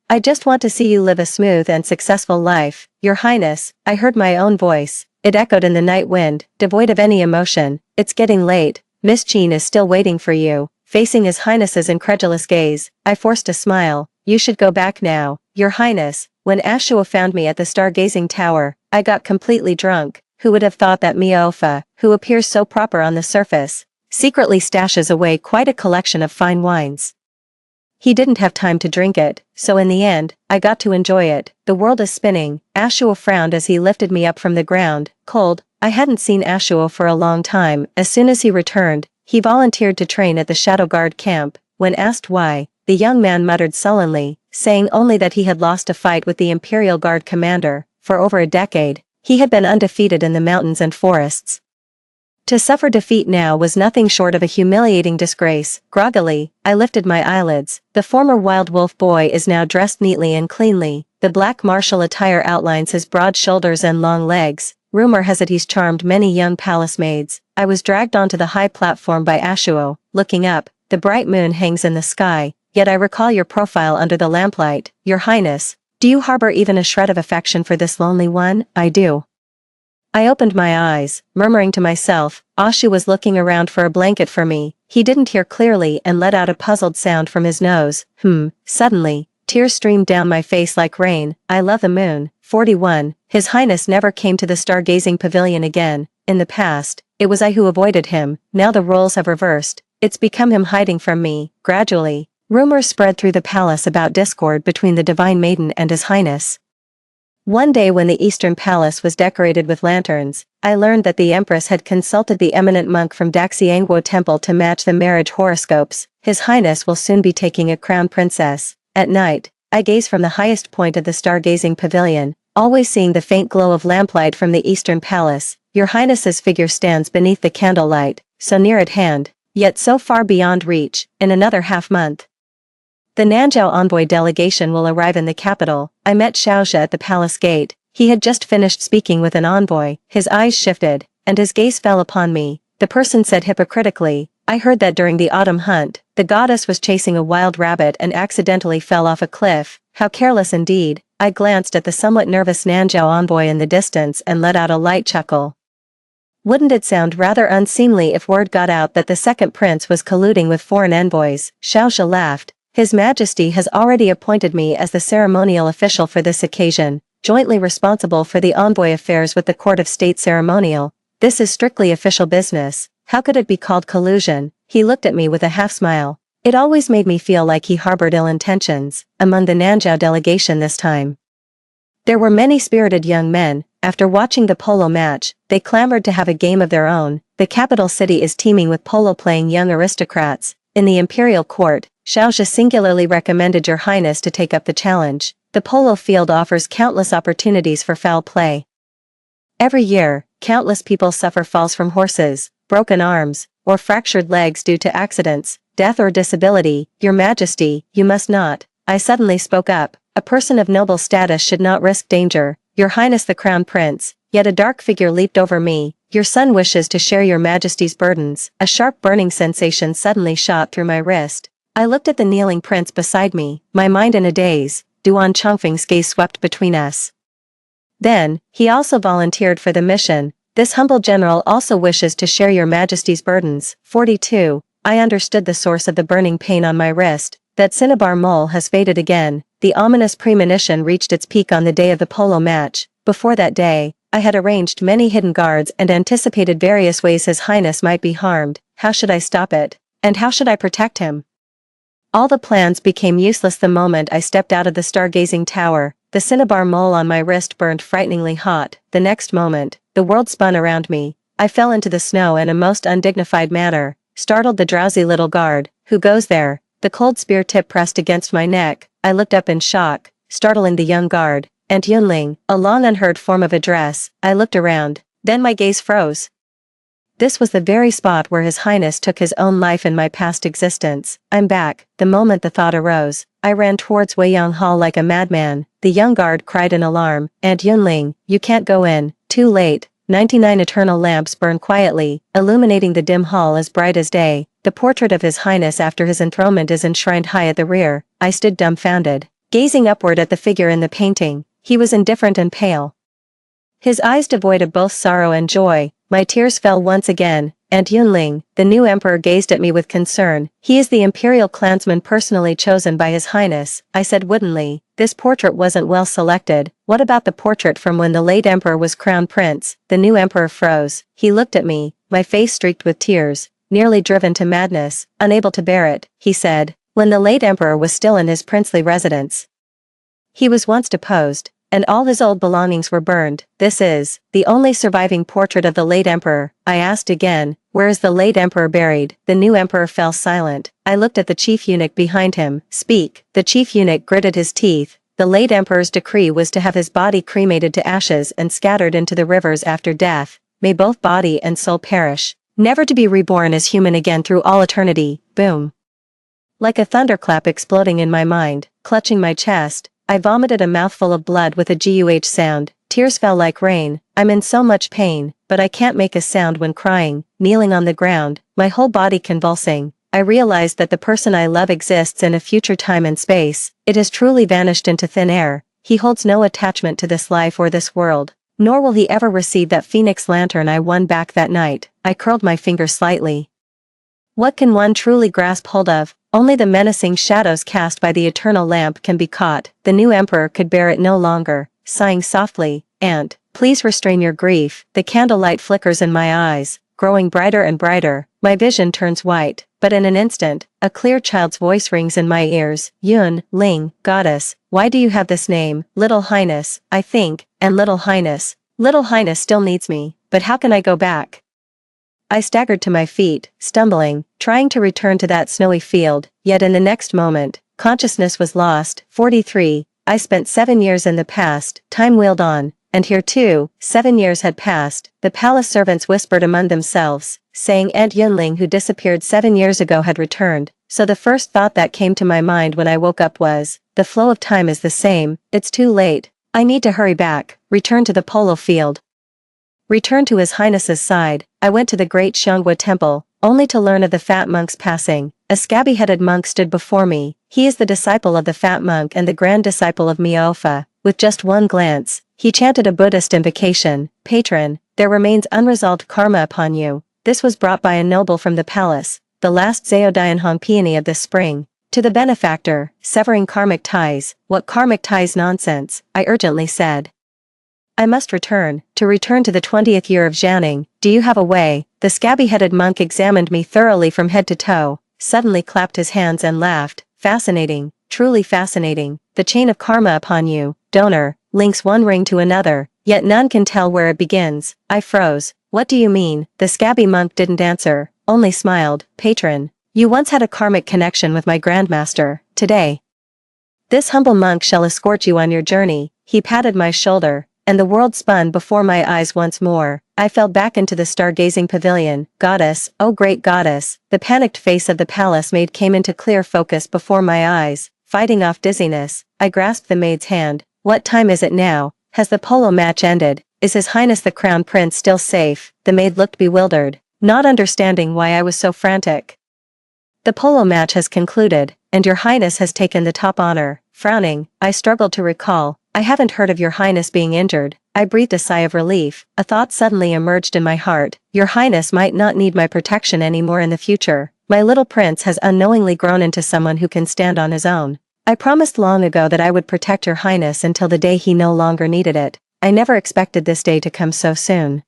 I just want to see you live a smooth and successful life. Your Highness, I heard my own voice. It echoed in the night wind, devoid of any emotion. It's getting late. Miss Qin is still waiting for you. Facing His Highness's incredulous gaze, I forced a smile. You should go back now. Your Highness, when Ashua found me at the stargazing tower, I got completely drunk. Who would have thought that Miaofa, who appears so proper on the surface, secretly stashes away quite a collection of fine wines? He didn't have time to drink it, so in the end, I got to enjoy it. The world is spinning. Ashua frowned as he lifted me up from the ground, cold. I hadn't seen Ashua for a long time. As soon as he returned, he volunteered to train at the Shadow Guard camp. When asked why, the young man muttered sullenly, saying only that he had lost a fight with the Imperial Guard commander. For over a decade, he had been undefeated in the mountains and forests. To suffer defeat now was nothing short of a humiliating disgrace. Groggily, I lifted my eyelids. The former wild wolf boy is now dressed neatly and cleanly. The black martial attire outlines his broad shoulders and long legs. Rumor has it he's charmed many young palace maids. I was dragged onto the high platform by Ashuo. Looking up, the bright moon hangs in the sky, yet I recall your profile under the lamplight. Your Highness, do you harbor even a shred of affection for this lonely one? I do. I opened my eyes, murmuring to myself. Ashu was looking around for a blanket for me. He didn't hear clearly and let out a puzzled sound from his nose. Suddenly, tears streamed down my face like rain. I love the moon. 41. His Highness never came to the stargazing pavilion again. In the past, it was I who avoided him, now the roles have reversed. It's become him hiding from me, gradually. Rumors spread through the palace about discord between the Divine Maiden and His Highness. One day when the Eastern Palace was decorated with lanterns, I learned that the Empress had consulted the eminent monk from Daxiangwo Temple to match the marriage horoscopes. His Highness will soon be taking a crown princess. At night, I gaze from the highest point of the stargazing pavilion, always seeing the faint glow of lamplight from the Eastern Palace. Your Highness's figure stands beneath the candlelight, so near at hand, yet so far beyond reach. In another half-month, the Nanzhao envoy delegation will arrive in the capital. I met Xiaoxia at the palace gate. He had just finished speaking with an envoy. His eyes shifted, and his gaze fell upon me. The person said hypocritically, I heard that during the autumn hunt, the goddess was chasing a wild rabbit and accidentally fell off a cliff. How careless indeed. I glanced at the somewhat nervous Nanzhao envoy in the distance and let out a light chuckle. Wouldn't it sound rather unseemly if word got out that the second prince was colluding with foreign envoys? Xiaoxia laughed. His Majesty has already appointed me as the ceremonial official for this occasion, jointly responsible for the envoy affairs with the Court of State Ceremonial. This is strictly official business. How could it be called collusion? He looked at me with a half-smile. It always made me feel like he harbored ill intentions. Among the Nanzhao delegation this time, there were many spirited young men. After watching the polo match, they clamored to have a game of their own. The capital city is teeming with polo-playing young aristocrats. In the imperial court, Xiaoxia singularly recommended Your Highness to take up the challenge. The polo field offers countless opportunities for foul play. Every year, countless people suffer falls from horses, broken arms, or fractured legs due to accidents, death or disability. Your Majesty, you must not. I suddenly spoke up. A person of noble status should not risk danger. Your Highness the Crown Prince. Yet a dark figure leaped over me. Your son wishes to share Your Majesty's burdens. A sharp burning sensation suddenly shot through my wrist. I looked at the kneeling prince beside me, my mind in a daze. Duan Chongfeng's gaze swept between us. Then, he also volunteered for the mission. This humble general also wishes to share Your Majesty's burdens. 42. I understood the source of the burning pain on my wrist. That cinnabar mole has faded again. The ominous premonition reached its peak on the day of the polo match. Before that day, I had arranged many hidden guards and anticipated various ways His Highness might be harmed. How should I stop it? And how should I protect him? All the plans became useless the moment I stepped out of the stargazing tower. The cinnabar mole on my wrist burned frighteningly hot. The next moment, the world spun around me. I fell into the snow in a most undignified manner, startled the drowsy little guard. Who goes there? The cold spear tip pressed against my neck. I looked up in shock, startling the young guard. And Yunling, a long unheard form of address. I looked around. Then my gaze froze. This was the very spot where His Highness took his own life in my past existence. I'm back. The moment the thought arose, I ran towards Weiyang Hall like a madman. The young guard cried in alarm. And Yunling, you can't go in. Too late. 99 eternal lamps burn quietly, illuminating the dim hall as bright as day. The portrait of His Highness after his enthronement is enshrined high at the rear. I stood dumbfounded, gazing upward at the figure in the painting. He was indifferent and pale, his eyes devoid of both sorrow and joy. My tears fell once again, and Yunling, the new emperor, gazed at me with concern. He is the imperial clansman personally chosen by His Highness, I said woodenly. This portrait wasn't well selected. What about the portrait from when the late emperor was crown prince? The new emperor froze. He looked at me, my face streaked with tears, nearly driven to madness, unable to bear it. He said, when the late emperor was still in his princely residence, he was once deposed, and all his old belongings were burned. This is the only surviving portrait of the late emperor. I asked again, where is the late emperor buried? The new emperor fell silent. I looked at the chief eunuch behind him. Speak. The chief eunuch gritted his teeth. The late emperor's decree was to have his body cremated to ashes and scattered into the rivers after death. May both body and soul perish, never to be reborn as human again through all eternity. Boom. Like a thunderclap exploding in my mind, clutching my chest, I vomited a mouthful of blood with a guh sound. Tears fell like rain. I'm in so much pain, but I can't make a sound when crying. Kneeling on the ground, my whole body convulsing, I realized that the person I love exists in a future time and space. It has truly vanished into thin air. He holds no attachment to this life or this world, nor will he ever receive that phoenix lantern I won back that night. I curled my fingers slightly. What can one truly grasp hold of? Only the menacing shadows cast by the eternal lamp can be caught. The new emperor could bear it no longer. Sighing softly, Aunt, please restrain your grief. The candlelight flickers in my eyes, growing brighter and brighter. My vision turns white, but in an instant, a clear child's voice rings in my ears. Yun, Ling, goddess, why do you have this name? Little Highness, I think, and Little Highness. Little Highness still needs me, but how can I go back? I staggered to my feet, stumbling, trying to return to that snowy field, yet in the next moment, consciousness was lost. 43. I spent 7 years in the past. Time wheeled on, and here too, 7 years had passed. The palace servants whispered among themselves, saying Aunt Yunling who disappeared 7 years ago had returned. So the first thought that came to my mind when I woke up was, the flow of time is the same, it's too late. I need to hurry back, return to the polo field. Return to His Highness's side. I went to the great Xianghua temple, only to learn of the fat monk's passing. A scabby-headed monk stood before me. He is the disciple of the fat monk and the grand disciple of Miaofa. With just one glance, he chanted a Buddhist invocation. Patron, there remains unresolved karma upon you. This was brought by a noble from the palace, the last Zhaodianhong peony of this spring. To the benefactor, severing karmic ties. What karmic ties nonsense, I urgently said. I must return to the 20th year of Zhanning. Do you have a way? The scabby-headed monk examined me thoroughly from head to toe, suddenly clapped his hands and laughed. Fascinating, truly fascinating. The chain of karma upon you, donor, links one ring to another, yet none can tell where it begins. I froze. What do you mean? The scabby monk didn't answer, only smiled. Patron, you once had a karmic connection with my grandmaster. Today, this humble monk shall escort you on your journey. He patted my shoulder, and the world spun before my eyes once more. I fell back into the stargazing pavilion. Goddess, oh great goddess, the panicked face of the palace maid came into clear focus before my eyes, fighting off dizziness. I grasped the maid's hand. What time is it now? Has the polo match ended? Is His Highness the Crown Prince still safe? The maid looked bewildered, not understanding why I was so frantic. The polo match has concluded, and Your Highness has taken the top honor. Frowning, I struggled to recall. I haven't heard of Your Highness being injured. I breathed a sigh of relief. A thought suddenly emerged in my heart. Your Highness might not need my protection anymore in the future. My little prince has unknowingly grown into someone who can stand on his own. I promised long ago that I would protect Your Highness until the day he no longer needed it. I never expected this day to come so soon.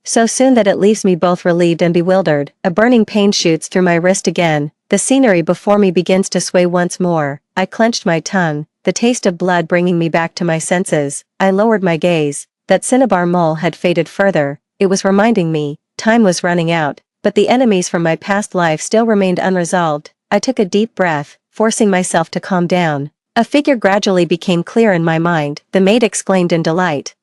So soon that it leaves me both relieved and bewildered. A burning pain shoots through my wrist again. The scenery before me begins to sway once more. I clenched my tongue, the taste of blood bringing me back to my senses. I lowered my gaze. That cinnabar mole had faded further. It was reminding me, time was running out, but the enemies from my past life still remained unresolved. I took a deep breath, forcing myself to calm down. A figure gradually became clear in my mind. The maid exclaimed in delight.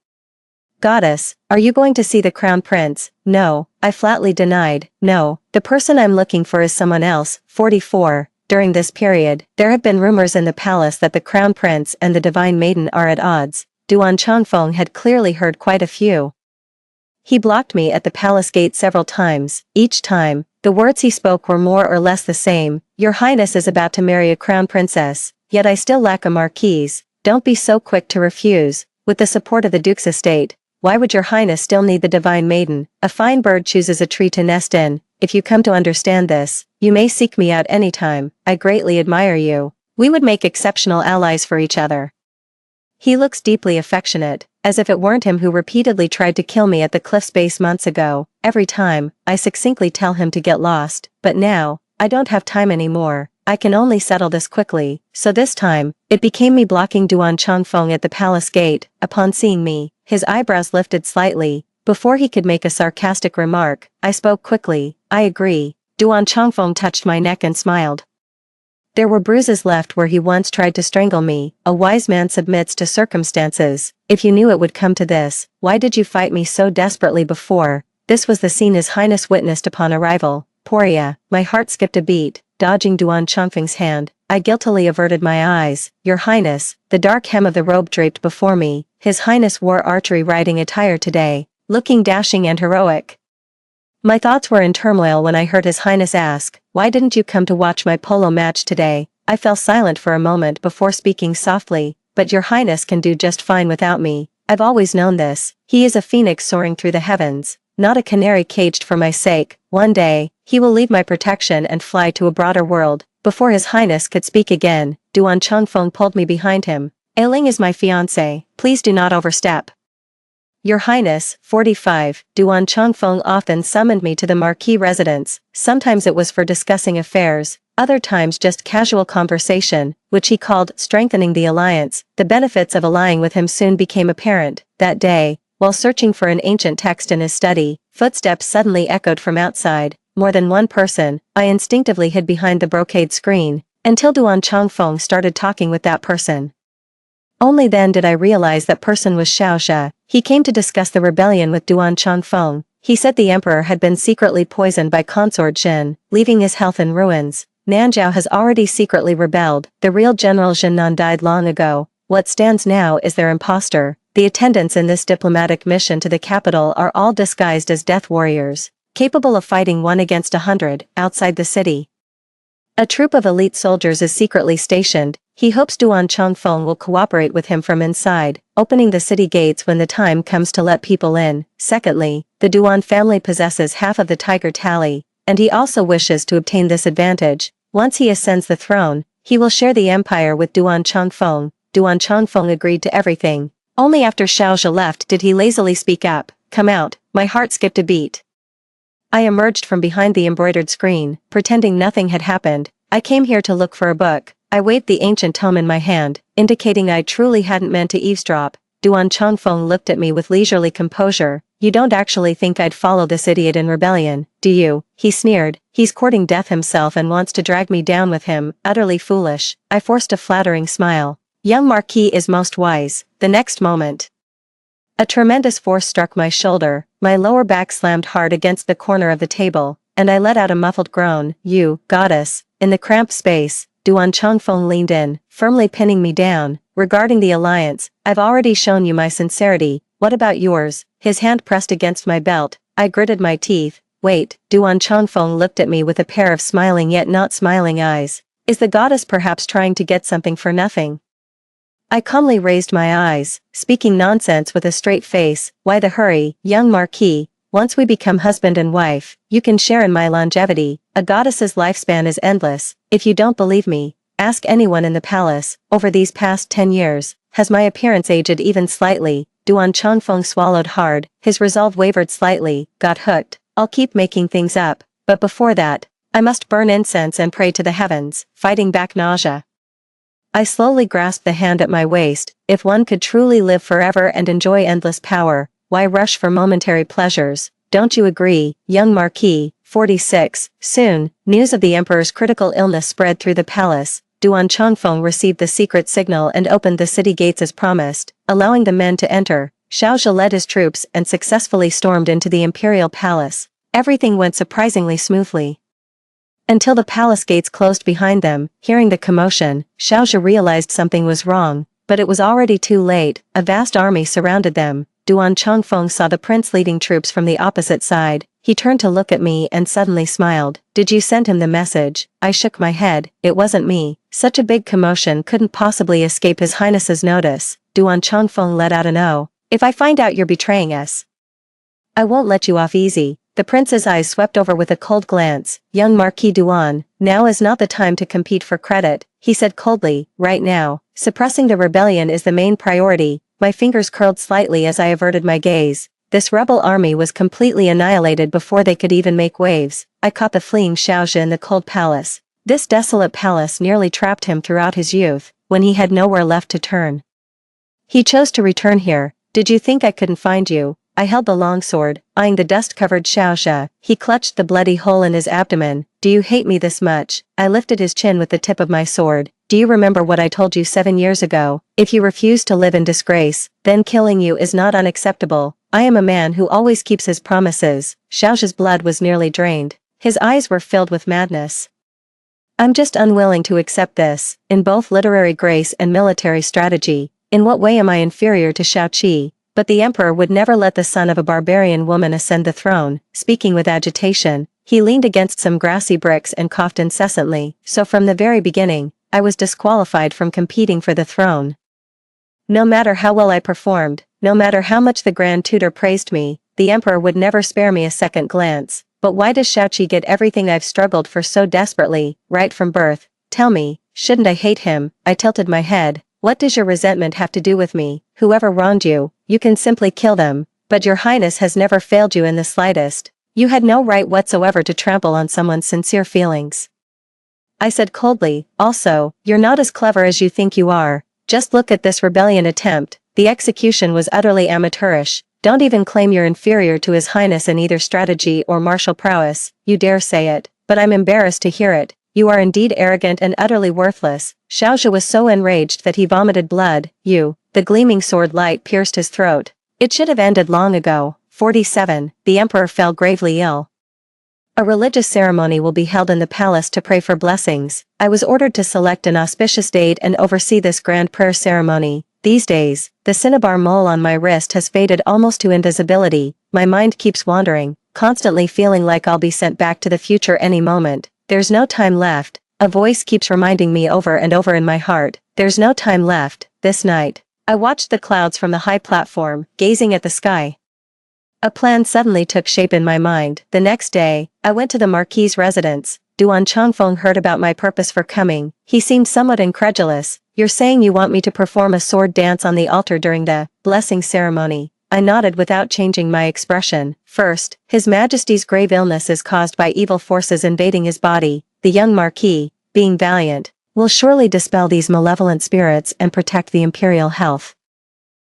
Goddess, are you going to see the Crown Prince? No, I flatly denied. No, the person I'm looking for is someone else. 44. During this period, there have been rumors in the palace that the Crown Prince and the Divine Maiden are at odds. Duan Changfeng had clearly heard quite a few. He blocked me at the palace gate several times. Each time, the words he spoke were more or less the same. Your Highness is about to marry a crown princess, yet I still lack a marquise. Don't be so quick to refuse. With the support of the Duke's estate, why would Your Highness still need the Divine Maiden? A fine bird chooses a tree to nest in. If you come to understand this, you may seek me out any time. I greatly admire you. We would make exceptional allies for each other. He looks deeply affectionate, as if it weren't him who repeatedly tried to kill me at the cliff's base months ago. Every time, I succinctly tell him to get lost, but now, I don't have time anymore. I can only settle this quickly. So this time, it became me blocking Duan Changfeng at the palace gate. Upon seeing me, his eyebrows lifted slightly. Before he could make a sarcastic remark, I spoke quickly. I agree. Duan Changfeng touched my neck and smiled. There were bruises left where he once tried to strangle me. A wise man submits to circumstances. If you knew it would come to this, why did you fight me so desperately before? This was the scene His Highness witnessed upon arrival. Poria, my heart skipped a beat. Dodging Duan Changfeng's hand, I guiltily averted my eyes. Your Highness, the dark hem of the robe draped before me. His Highness wore archery riding attire today, looking dashing and heroic. My thoughts were in turmoil when I heard His Highness ask, why didn't you come to watch my polo match today? I fell silent for a moment before speaking softly, but Your Highness can do just fine without me. I've always known this. He is a phoenix soaring through the heavens, not a canary caged for my sake. One day, he will leave my protection and fly to a broader world. Before His Highness could speak again, Duan Changfeng pulled me behind him. Ailing is my fiancé, please do not overstep. Your Highness, 45, Duan Chongfeng often summoned me to the marquis residence. Sometimes it was for discussing affairs, other times just casual conversation, which he called strengthening the alliance. The benefits of allying with him soon became apparent. That day, while searching for an ancient text in his study, footsteps suddenly echoed from outside. More than one person. I instinctively hid behind the brocade screen, until Duan Chongfeng started talking with that person. Only then did I realize that person was Xiaoxia. He came to discuss the rebellion with Duan Chongfeng. He said the emperor had been secretly poisoned by consort Jin, leaving his health in ruins. Nanzhao has already secretly rebelled. The real General Jinnan died long ago. What stands now is their impostor. The attendants in this diplomatic mission to the capital are all disguised as death warriors, capable of fighting 1 against 100, outside the city. A troop of elite soldiers is secretly stationed. He hopes Duan Chongfeng will cooperate with him from inside, opening the city gates when the time comes to let people in. Secondly, the Duan family possesses half of the Tiger Tally, and he also wishes to obtain this advantage. Once he ascends the throne, he will share the empire with Duan Chongfeng. Duan Chongfeng agreed to everything. Only after Xiaoxia left did he lazily speak up. Come out. My heart skipped a beat. I emerged from behind the embroidered screen, pretending nothing had happened. I came here to look for a book. I waved the ancient tome in my hand, indicating I truly hadn't meant to eavesdrop. Duan Chongfeng looked at me with leisurely composure. You don't actually think I'd follow this idiot in rebellion, do you? He sneered. He's courting death himself and wants to drag me down with him. Utterly foolish. I forced a flattering smile. Young Marquis is most wise. The next moment, a tremendous force struck my shoulder. My lower back slammed hard against the corner of the table, and I let out a muffled groan. You, goddess. In the cramped space, Duan Chongfeng leaned in, firmly pinning me down. Regarding the alliance, I've already shown you my sincerity. What about yours? His hand pressed against my belt. I gritted my teeth. Wait. Duan Chongfeng looked at me with a pair of smiling yet not smiling eyes. Is the goddess perhaps trying to get something for nothing? I calmly raised my eyes, speaking nonsense with a straight face. Why the hurry, young Marquis? Once we become husband and wife, you can share in my longevity. A goddess's lifespan is endless. If you don't believe me, ask anyone in the palace. Over these past 10 years, has my appearance aged even slightly? Duan Chongfeng swallowed hard. His resolve wavered slightly. Got hooked. I'll keep making things up. But before that, I must burn incense and pray to the heavens, fighting back nausea. I slowly grasped the hand at my waist. If one could truly live forever and enjoy endless power, why rush for momentary pleasures? Don't you agree, young Marquis? 46. Soon, news of the emperor's critical illness spread through the palace. Duan Chongfeng received the secret signal and opened the city gates as promised, allowing the men to enter. Xiaoxia led his troops and successfully stormed into the imperial palace. Everything went surprisingly smoothly, until the palace gates closed behind them. Hearing the commotion, Xiaoxia realized something was wrong, but it was already too late. A vast army surrounded them. Duan Chongfeng saw the prince leading troops from the opposite side. He turned to look at me and suddenly smiled. Did you send him the message? I shook my head. It wasn't me. Such a big commotion couldn't possibly escape His Highness's notice. Duan Chongfeng let out an "Oh. If I find out you're betraying us, I won't let you off easy." The prince's eyes swept over with a cold glance. Young Marquis Duan, now is not the time to compete for credit, he said coldly. Right now, suppressing the rebellion is the main priority. My fingers curled slightly as I averted my gaze. This rebel army was completely annihilated before they could even make waves. I caught the fleeing Xiaoxia in the cold palace. This desolate palace nearly trapped him throughout his youth, when he had nowhere left to turn. He chose to return here. Did you think I couldn't find you? I held the longsword, eyeing the dust-covered Xiaoxia. He clutched the bloody hole in his abdomen. Do you hate me this much? I lifted his chin with the tip of my sword. Do you remember what I told you 7 years ago? If you refuse to live in disgrace, then killing you is not unacceptable. I am a man who always keeps his promises. Xiaoxia's blood was nearly drained. His eyes were filled with madness. I'm just unwilling to accept this. In both literary grace and military strategy, in what way am I inferior to Xiaoqi? But the emperor would never let the son of a barbarian woman ascend the throne. Speaking with agitation, he leaned against some grassy bricks and coughed incessantly. So from the very beginning, I was disqualified from competing for the throne. No matter how well I performed, no matter how much the Grand Tutor praised me, the emperor would never spare me a second glance. But why does Xiaoqi get everything I've struggled for so desperately, right from birth? Tell me, shouldn't I hate him? I tilted my head. What does your resentment have to do with me? Whoever wronged you, you can simply kill them. but your highness has never failed you in the slightest. You had no right whatsoever to trample on someone's sincere feelings. I said coldly, also, you're not as clever as you think you are. Just look at this rebellion attempt. The execution was utterly amateurish. Don't even claim you're inferior to his highness in either strategy or martial prowess. You dare say it, but I'm embarrassed to hear it. You are indeed arrogant and utterly worthless. Xiaozhi was so enraged that he vomited blood. The gleaming sword light pierced his throat. It should have ended long ago. 47. The emperor fell gravely ill. A religious ceremony will be held in the palace to pray for blessings. I was ordered to select an auspicious date and oversee this grand prayer ceremony. These days, the cinnabar mole on my wrist has faded almost to invisibility. My mind keeps wandering, constantly feeling like I'll be sent back to the future any moment. There's no time left. A voice keeps reminding me over and over in my heart. There's no time left. This night. I watched the clouds from the high platform, gazing at the sky. A plan suddenly took shape in my mind. The next day, I went to the Marquis's residence. Duan Changfeng heard about my purpose for coming. He seemed somewhat incredulous. You're saying you want me to perform a sword dance on the altar during the blessing ceremony? I nodded without changing my expression. First, His Majesty's grave illness is caused by evil forces invading his body. The young Marquis, being valiant, will surely dispel these malevolent spirits and protect the imperial health.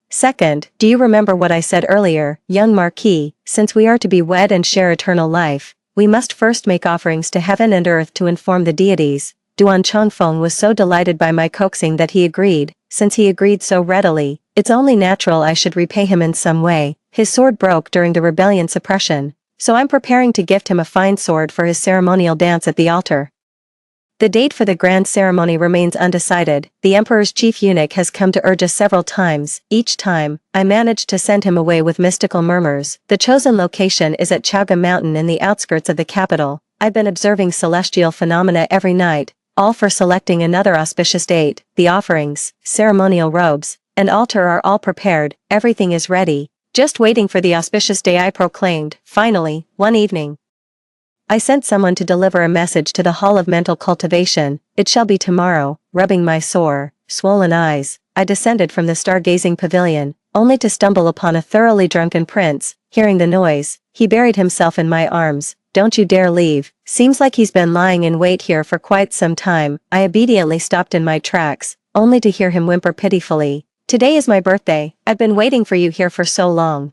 Second, do you remember what I said earlier, young Marquis? Since we are to be wed and share eternal life, we must first make offerings to heaven and earth to inform the deities. Duan Changfeng was so delighted by my coaxing that he agreed. Since he agreed so readily, it's only natural I should repay him in some way. His sword broke during the rebellion suppression, so I'm preparing to gift him a fine sword for his ceremonial dance at the altar. The date for the grand ceremony remains undecided. The emperor's chief eunuch has come to urge us several times. Each time, I managed to send him away with mystical murmurs. The chosen location is at Chaoga Mountain in the outskirts of the capital. I've been observing celestial phenomena every night, all for selecting another auspicious date. The offerings, ceremonial robes, and altar are all prepared. Everything is ready, just waiting for the auspicious day I proclaimed. Finally, one evening, I sent someone to deliver a message to the Hall of Mental Cultivation. It shall be tomorrow. Rubbing my sore, swollen eyes, I descended from the stargazing pavilion, only to stumble upon a thoroughly drunken prince. Hearing the noise, he buried himself in my arms. Don't you dare leave. Seems like he's been lying in wait here for quite some time. I obediently stopped in my tracks, only to hear him whimper pitifully. Today is my birthday. I've been waiting for you here for so long.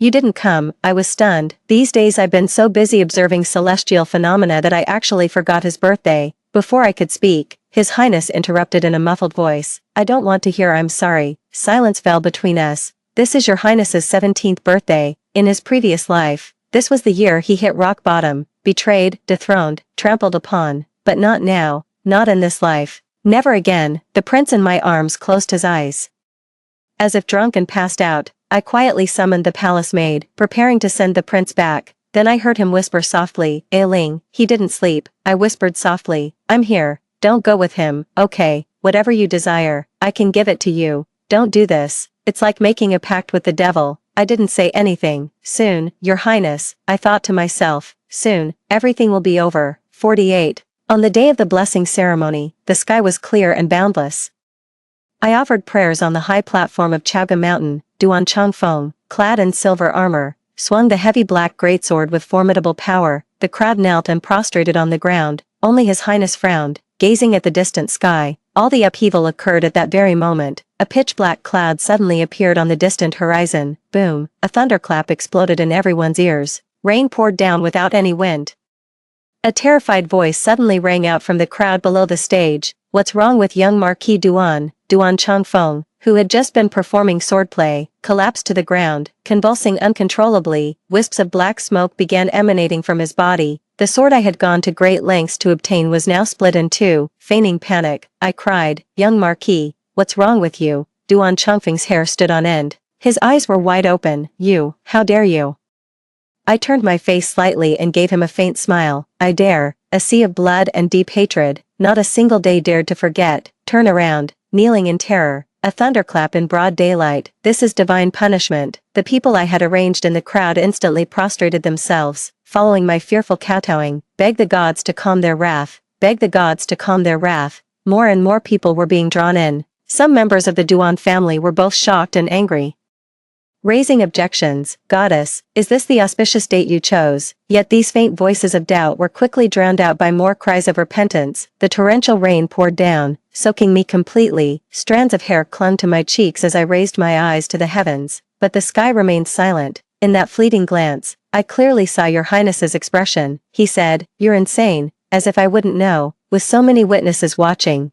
You didn't come. I was stunned. These days I've been so busy observing celestial phenomena that I actually forgot his birthday. Before I could speak, His Highness interrupted in a muffled voice. I don't want to hear I'm sorry. Silence fell between us. This is your Highness's 17th birthday. In his previous life, this was the year he hit rock bottom, betrayed, dethroned, trampled upon. But not now, not in this life. Never again. The prince in my arms closed his eyes. As if drunk and passed out, I quietly summoned the palace maid, preparing to send the prince back. Then I heard him whisper softly, Ailing. He didn't sleep. I whispered softly, I'm here. Don't go with him. Okay, whatever you desire, I can give it to you. Don't do this. It's like making a pact with the devil. I didn't say anything. Soon, your highness, I thought to myself, soon, everything will be over. 48. On the day of the blessing ceremony, the sky was clear and boundless. I offered prayers on the high platform of Chaoga Mountain. Duan Changfeng, clad in silver armor, swung the heavy black greatsword with formidable power. The crowd knelt and prostrated on the ground. Only His Highness frowned, gazing at the distant sky. All the upheaval occurred at that very moment. A pitch-black cloud suddenly appeared on the distant horizon. Boom! A thunderclap exploded in everyone's ears. Rain poured down without any wind. A terrified voice suddenly rang out from the crowd below the stage. What's wrong with young Marquis Duan? Duan Changfeng, who had just been performing swordplay, collapsed to the ground, convulsing uncontrollably. Wisps of black smoke began emanating from his body. The sword I had gone to great lengths to obtain was now split in two. Feigning panic, I cried, Young Marquis, what's wrong with you? Duan Changfeng's hair stood on end. His eyes were wide open. You, how dare you? I turned my face slightly and gave him a faint smile. I dare. A sea of blood and deep hatred, not a single day dared to forget. Turn around, kneeling in terror. A thunderclap in broad daylight. This is divine punishment. The people I had arranged in the crowd instantly prostrated themselves, following my fearful kowtowing. Beg the gods to calm their wrath. Beg the gods to calm their wrath. More and more people were being drawn in. Some members of the Duan family were both shocked and angry. Raising objections, "Goddess, is this the auspicious date you chose?" Yet these faint voices of doubt were quickly drowned out by more cries of repentance. The torrential rain poured down, soaking me completely. Strands of hair clung to my cheeks as I raised my eyes to the heavens, but the sky remained silent. In that fleeting glance, I clearly saw your highness's expression. He said, "You're insane," as if I wouldn't know, with so many witnesses watching.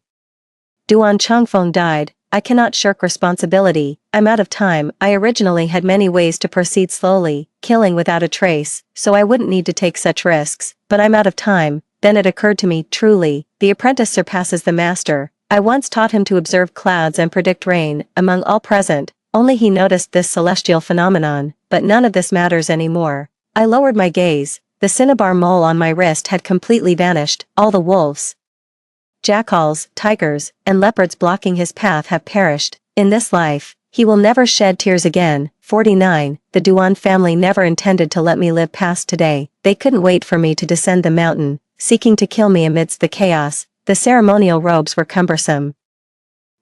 Duan Changfeng died. I cannot shirk responsibility. I'm out of time. I originally had many ways to proceed slowly, killing without a trace, so I wouldn't need to take such risks, but I'm out of time. Then it occurred to me, truly, the apprentice surpasses the master. I once taught him to observe clouds and predict rain. Among all present, only he noticed this celestial phenomenon, but none of this matters anymore. I lowered my gaze. The cinnabar mole on my wrist had completely vanished. All the wolves, jackals, tigers, and leopards blocking his path have perished. In this life, he will never shed tears again. 49. The Duan family never intended to let me live past today. They couldn't wait for me to descend the mountain, seeking to kill me amidst the chaos. The ceremonial robes were cumbersome.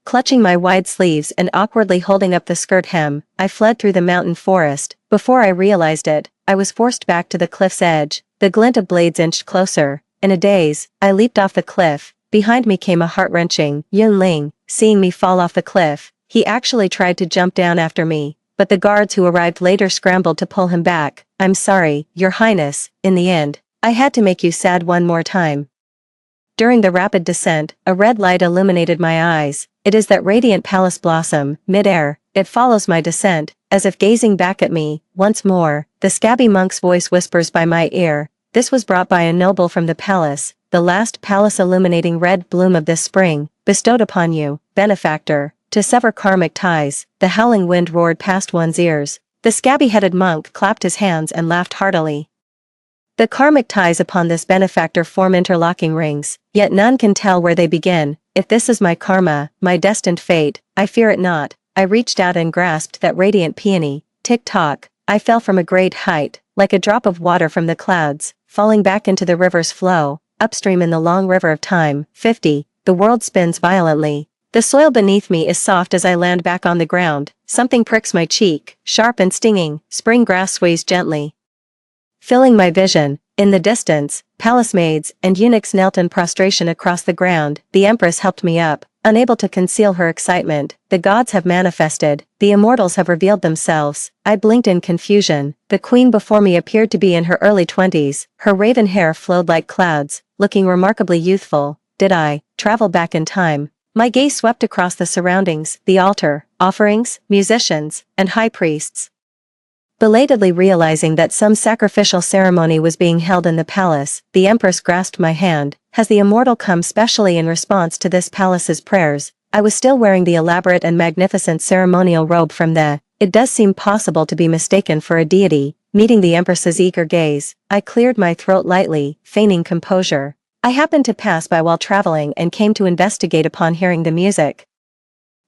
Clutching my wide sleeves and awkwardly holding up the skirt hem, I fled through the mountain forest. Before I realized it, I was forced back to the cliff's edge. The glint of blades inched closer. In a daze, I leaped off the cliff. Behind me came a heart-wrenching Yun Ling. Seeing me fall off the cliff, he actually tried to jump down after me, but the guards who arrived later scrambled to pull him back. "I'm sorry, Your Highness, in the end, I had to make you sad one more time." During the rapid descent, a red light illuminated my eyes. It is that radiant palace blossom, mid-air. It follows my descent, as if gazing back at me. Once more, the scabby monk's voice whispers by my ear. "This was brought by a noble from the palace, the last palace illuminating red bloom of this spring, bestowed upon you, benefactor, to sever karmic ties." The howling wind roared past one's ears. The scabby-headed monk clapped his hands and laughed heartily. The karmic ties upon this benefactor form interlocking rings, yet none can tell where they begin. If this is my karma, my destined fate, I fear it not. I reached out and grasped that radiant peony. Tick-tock, I fell from a great height, like a drop of water from the clouds, falling back into the river's flow, upstream in the long river of time. 50. The world spins violently. The soil beneath me is soft as I land back on the ground. Something pricks my cheek, sharp and stinging. Spring grass sways gently, filling my vision. In the distance, palace maids and eunuchs knelt in prostration across the ground. The empress helped me up, unable to conceal her excitement. The gods have manifested. The immortals have revealed themselves. I blinked in confusion. The queen before me appeared to be in her early 20s. Her raven hair flowed like clouds, looking remarkably youthful. Did I travel back in time? My gaze swept across the surroundings, the altar, offerings, musicians, and high priests. Belatedly realizing that some sacrificial ceremony was being held in the palace, the empress grasped my hand. "Has the immortal come specially in response to this palace's prayers?" I was still wearing the elaborate and magnificent ceremonial robe from the. It does seem possible to be mistaken for a deity. Meeting the empress's eager gaze, I cleared my throat lightly, feigning composure. "I happened to pass by while traveling and came to investigate upon hearing the music."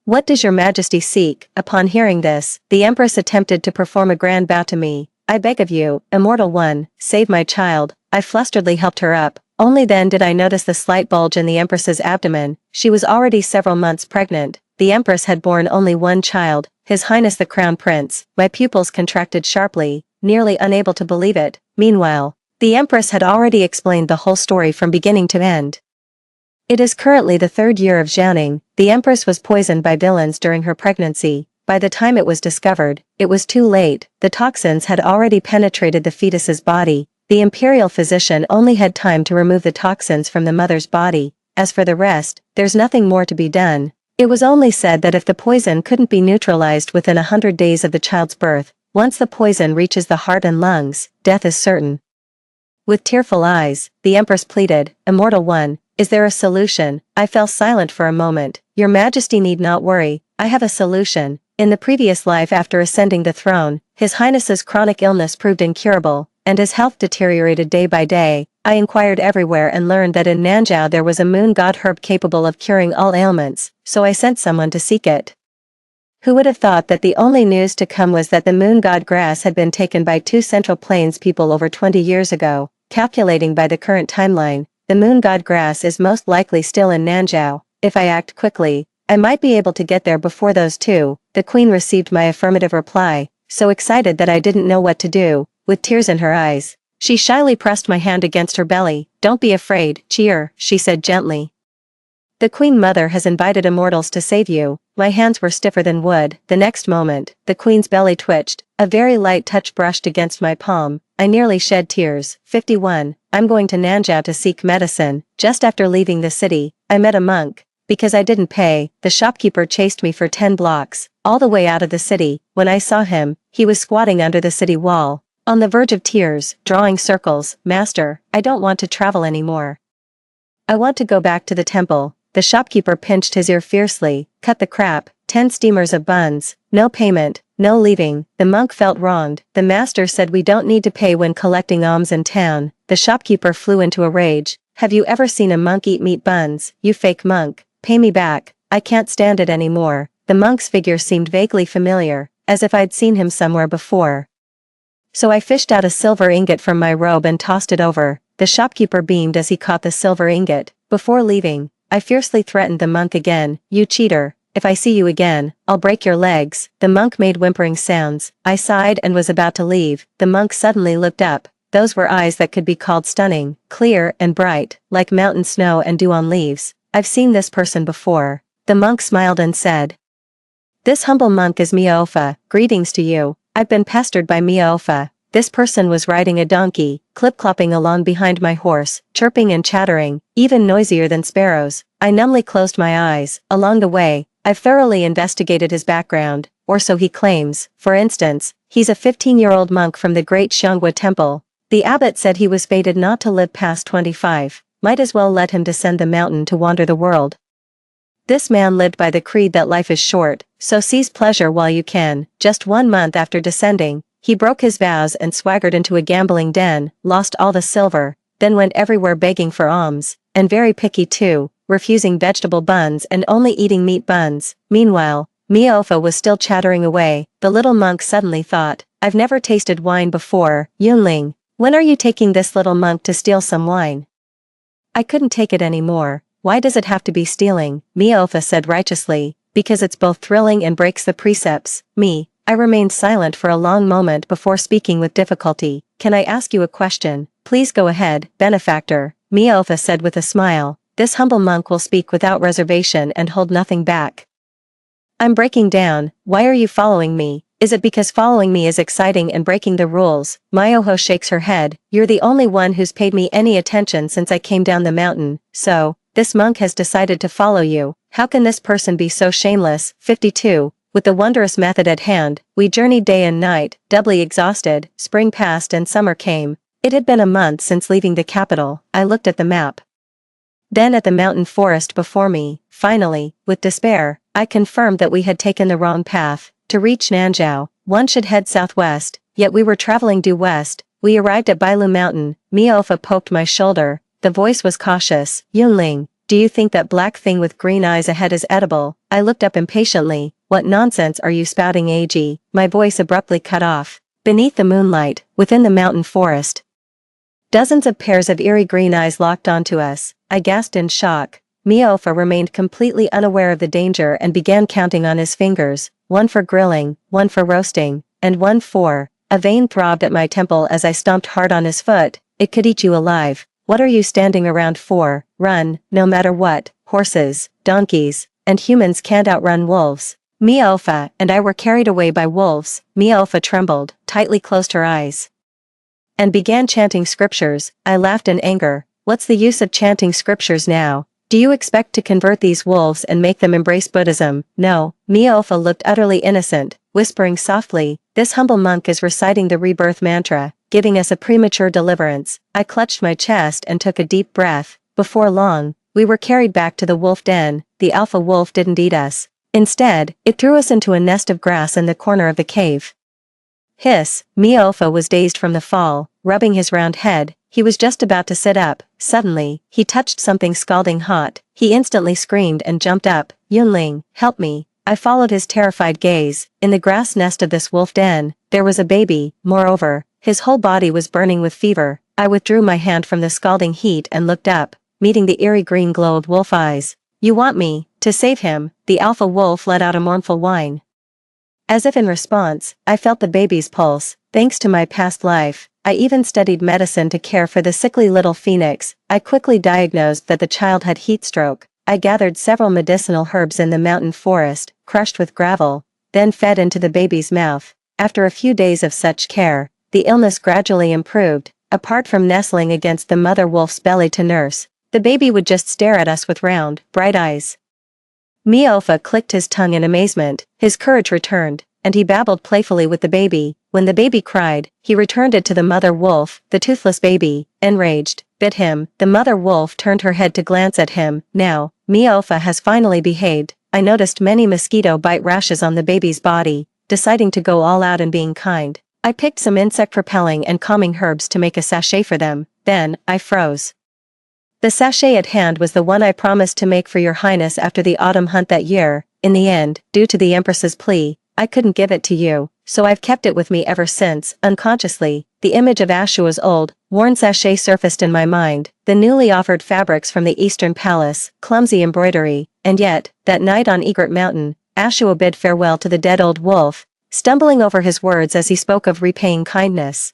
"What does your majesty seek?" Upon hearing this, the empress attempted to perform a grand bow to me. "I beg of you, immortal one, save my child." I flusteredly helped her up. Only then did I notice the slight bulge in the empress's abdomen. She was already several months pregnant. The empress had borne only one child, His Highness the Crown Prince. My pupils contracted sharply, nearly unable to believe it. Meanwhile, the empress had already explained the whole story from beginning to end. It is currently the 3rd year of Jianing. The empress was poisoned by villains during her pregnancy. By the time it was discovered, it was too late. The toxins had already penetrated the fetus's body. The imperial physician only had time to remove the toxins from the mother's body. As for the rest, there's nothing more to be done. It was only said that if the poison couldn't be neutralized within 100 days of the child's birth, once the poison reaches the heart and lungs, death is certain. With tearful eyes, the empress pleaded, "Immortal one, is there a solution?" I fell silent for a moment. "Your Majesty need not worry, I have a solution." In the previous life after ascending the throne, His Highness's chronic illness proved incurable, and his health deteriorated day by day. I inquired everywhere and learned that in Nanzhao there was a moon god herb capable of curing all ailments, so I sent someone to seek it. Who would have thought that the only news to come was that the moon god grass had been taken by 2 Central Plains people over 20 years ago. Calculating by the current timeline, the moon god grass is most likely still in Nanzhao. If I act quickly, I might be able to get there before those two. The queen received my affirmative reply. so excited that I didn't know what to do, with tears in her eyes. She shyly pressed my hand against her belly. "Don't be afraid, cheer," she said gently. "The Queen Mother has invited immortals to save you." My hands were stiffer than wood. The next moment, the Queen's belly twitched. A very light touch brushed against my palm. I nearly shed tears. 51. I'm going to Nanjiao to seek medicine. Just after leaving the city, I met a monk. Because I didn't pay, the shopkeeper chased me for 10 blocks, all the way out of the city. When I saw him, he was squatting under the city wall, on the verge of tears, drawing circles. "Master, I don't want to travel anymore. I want to go back to the temple." The shopkeeper pinched his ear fiercely. "Cut the crap, 10 steamers of buns, no payment, no leaving." The monk felt wronged. "The master said we don't need to pay when collecting alms in town." The shopkeeper flew into a rage. "Have you ever seen a monk eat meat buns? You fake monk. Pay me back. I can't stand it anymore." The monk's figure seemed vaguely familiar, as if I'd seen him somewhere before. So I fished out a silver ingot from my robe and tossed it over. The shopkeeper beamed as he caught the silver ingot. Before leaving, I fiercely threatened the monk again. "You cheater, if I see you again, I'll break your legs." The monk made whimpering sounds. I sighed and was about to leave. The monk suddenly looked up. Those were eyes that could be called stunning, clear and bright, like mountain snow and dew on leaves. "I've seen this person before." The monk smiled and said, "This humble monk is Miaofa. Greetings to you. I've been pestered by Miaofa." This person was riding a donkey, clip-clopping along behind my horse, chirping and chattering, even noisier than sparrows. I numbly closed my eyes. Along the way, I've thoroughly investigated his background, or so he claims. For instance, he's a 15-year-old monk from the great Xianghua temple. The abbot said he was fated not to live past 25. Might as well let him descend the mountain to wander the world. This man lived by the creed that life is short, so seize pleasure while you can. Just 1 month after descending, he broke his vows and swaggered into a gambling den, lost all the silver, then went everywhere begging for alms, and very picky too, refusing vegetable buns and only eating meat buns. Meanwhile, Miaofa was still chattering away. The little monk suddenly thought, "I've never tasted wine before. Yunling, when are you taking this little monk to steal some wine?" I couldn't take it anymore. "Why does it have to be stealing?" Miaofa said righteously. "Because it's both thrilling and breaks the precepts." I remained silent for a long moment before speaking with difficulty. "Can I ask you a question?" "Please go ahead, benefactor," Miaofa said with a smile. This humble monk will speak without reservation and hold nothing back. "I'm breaking down. Why are you following me? Is it because following me is exciting and breaking the rules?" Miaofa shakes her head. "You're the only one who's paid me any attention since I came down the mountain, so, this monk has decided to follow you. How can this person be so shameless?" 52. With the wondrous method at hand, we journeyed day and night, doubly exhausted. Spring passed and summer came. It had been a month since leaving the capital. I looked at the map, then at the mountain forest before me. Finally, with despair, I confirmed that we had taken the wrong path. To reach Nanjiao, one should head southwest, yet we were traveling due west. We arrived at Bailu Mountain. Miaofa poked my shoulder. The voice was cautious. "Yunling, do you think that black thing with green eyes ahead is edible?" I looked up impatiently. "What nonsense are you spouting, AG?" My voice abruptly cut off. Beneath the moonlight, within the mountain forest, dozens of pairs of eerie green eyes locked onto us. I gasped in shock. Miaofa remained completely unaware of the danger and began counting on his fingers, 1 for grilling, 1 for roasting, and 1 for... A vein throbbed at my temple as I stomped hard on his foot. "It could eat you alive. What are you standing around for? Run, no matter what. Horses, donkeys, and humans can't outrun wolves." Miaofa and I were carried away by wolves. Miaofa trembled, tightly closed her eyes, and began chanting scriptures. I laughed in anger. "What's the use of chanting scriptures now? Do you expect to convert these wolves and make them embrace Buddhism?" "No." Miaofa looked utterly innocent, whispering softly, "This humble monk is reciting the rebirth mantra, giving us a premature deliverance." I clutched my chest and took a deep breath. Before long, we were carried back to the wolf den. The alpha wolf didn't eat us. Instead, it threw us into a nest of grass in the corner of the cave. Hiss! Miaofa was dazed from the fall, rubbing his round head. He was just about to sit up. Suddenly, he touched something scalding hot. He instantly screamed and jumped up. "Yunling, help me." I followed his terrified gaze. In the grass nest of this wolf den, there was a baby. Moreover, his whole body was burning with fever. I withdrew my hand from the scalding heat and looked up, meeting the eerie green glow of wolf eyes. "You want me to save him?" The alpha wolf let out a mournful whine. As if in response, I felt the baby's pulse. Thanks to my past life, I even studied medicine to care for the sickly little phoenix. I quickly diagnosed that the child had heat stroke. I gathered several medicinal herbs in the mountain forest, crushed with gravel, then fed into the baby's mouth. After a few days of such care, the illness gradually improved. Apart from nestling against the mother wolf's belly to nurse, the baby would just stare at us with round, bright eyes. Miofa clicked his tongue in amazement. His courage returned, and he babbled playfully with the baby. When the baby cried, he returned it to the mother wolf. The toothless baby, enraged, bit him. The mother wolf turned her head to glance at him. Now, Miofa has finally behaved. I noticed many mosquito bite rashes on the baby's body, deciding to go all out and being kind. I picked some insect-repelling and calming herbs to make a sachet for them. Then, I froze. The sachet at hand was the one I promised to make for your highness after the autumn hunt that year. In the end, due to the empress's plea, I couldn't give it to you, so I've kept it with me ever since. Unconsciously, the image of Ashua's old, worn sachet surfaced in my mind, the newly offered fabrics from the Eastern Palace, clumsy embroidery, and yet, that night on Egret Mountain, Ashua bid farewell to the dead old wolf, stumbling over his words as he spoke of repaying kindness.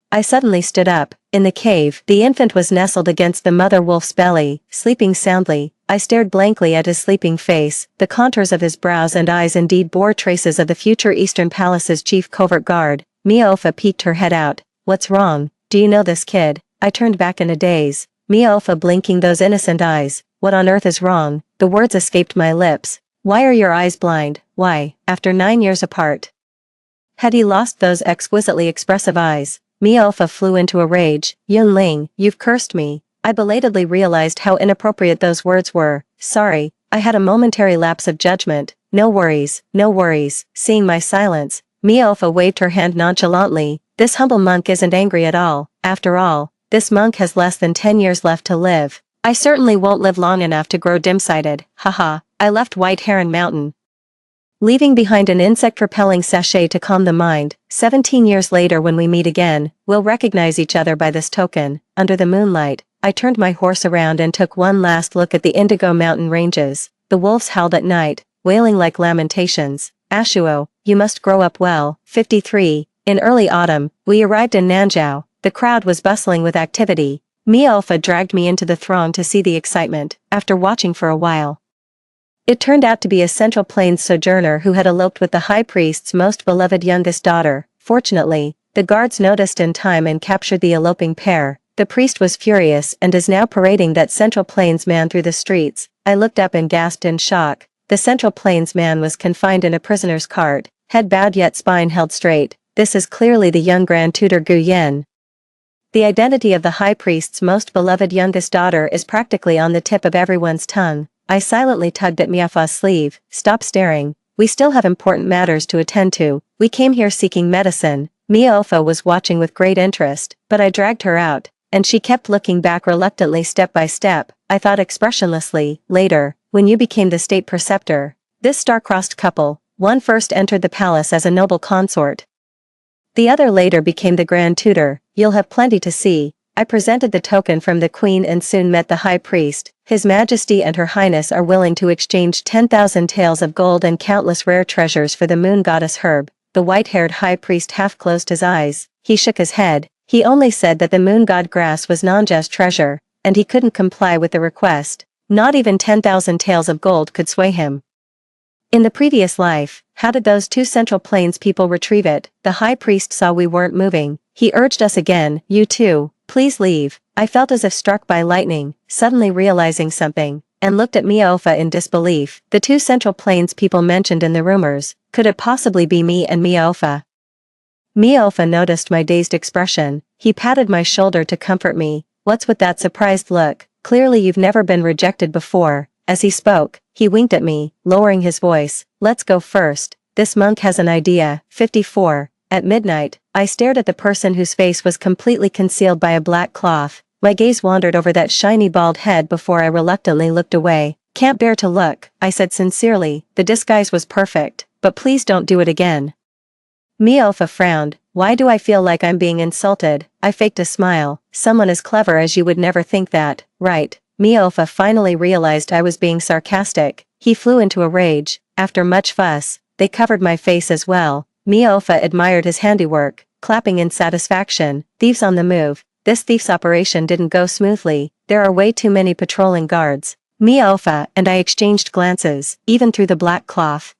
I suddenly stood up. In the cave, the infant was nestled against the mother wolf's belly, sleeping soundly. I stared blankly at his sleeping face. The contours of his brows and eyes indeed bore traces of the future Eastern Palace's chief covert guard. Miofa peeked her head out. What's wrong? Do you know this kid? I turned back in a daze. Miofa blinking those innocent eyes. What on earth is wrong? The words escaped my lips. Why are your eyes blind? Why, after 9 years apart? Had he lost those exquisitely expressive eyes? Miofa flew into a rage. Yunling, you've cursed me. I belatedly realized how inappropriate those words were. Sorry, I had a momentary lapse of judgment. No worries, no worries. Seeing my silence, Miofa waved her hand nonchalantly. This humble monk isn't angry at all. After all, this monk has less than 10 years left to live. I certainly won't live long enough to grow dim-sighted. Haha, I left White Heron Mountain, leaving behind an insect-repelling sachet to calm the mind. 17 years later when we meet again, we'll recognize each other by this token. Under the moonlight, I turned my horse around and took one last look at the Indigo Mountain ranges. The wolves howled at night, wailing like lamentations. Ashuo, you must grow up well. 53. In early autumn, we arrived in Nanzhao. The crowd was bustling with activity. Miofa dragged me into the throng to see the excitement. After watching for a while, it turned out to be a Central Plains sojourner who had eloped with the high priest's most beloved youngest daughter. Fortunately, the guards noticed in time and captured the eloping pair. The priest was furious and is now parading that Central Plains man through the streets. I looked up and gasped in shock. The Central Plains man was confined in a prisoner's cart, head bowed yet spine held straight. This is clearly the young Grand Tutor Gu Yen. The identity of the high priest's most beloved youngest daughter is practically on the tip of everyone's tongue. I silently tugged at Miafa's sleeve. Stop staring. We still have important matters to attend to. We came here seeking medicine. Miofa was watching with great interest, but I dragged her out, and she kept looking back reluctantly step by step. I thought expressionlessly. Later, when you became the state preceptor, this star-crossed couple, one first entered the palace as a noble consort. The other later became the grand tutor. You'll have plenty to see. I presented the token from the queen and soon met the high priest. His Majesty and Her Highness are willing to exchange 10,000 taels of gold and countless rare treasures for the moon goddess herb. The white-haired high priest half closed his eyes. He shook his head. He only said that the moon god grass was Nanja's treasure, and he couldn't comply with the request. Not even 10,000 taels of gold could sway him. In the previous life, how did those two Central Plains people retrieve it? The high priest saw we weren't moving. He urged us again. You too, please leave. I felt as if struck by lightning, suddenly realizing something, and looked at Miofa in disbelief. The two Central Plains people mentioned in the rumors, could it possibly be me and Miofa? Miofa noticed my dazed expression. He patted my shoulder to comfort me. What's with that surprised look? Clearly you've never been rejected before. As he spoke, he winked at me, lowering his voice. Let's go first. This monk has an idea. 54. At midnight, I stared at the person whose face was completely concealed by a black cloth. My gaze wandered over that shiny bald head before I reluctantly looked away. Can't bear to look, I said sincerely. The disguise was perfect, but please don't do it again. Miofa frowned. Why do I feel like I'm being insulted? I faked a smile. Someone as clever as you would never think that, right? Miofa finally realized I was being sarcastic. He flew into a rage. After much fuss, they covered my face as well. Miofa admired his handiwork, clapping in satisfaction. Thieves on the move. This thief's operation didn't go smoothly. There are way too many patrolling guards. Miofa and I exchanged glances, even through the black cloth.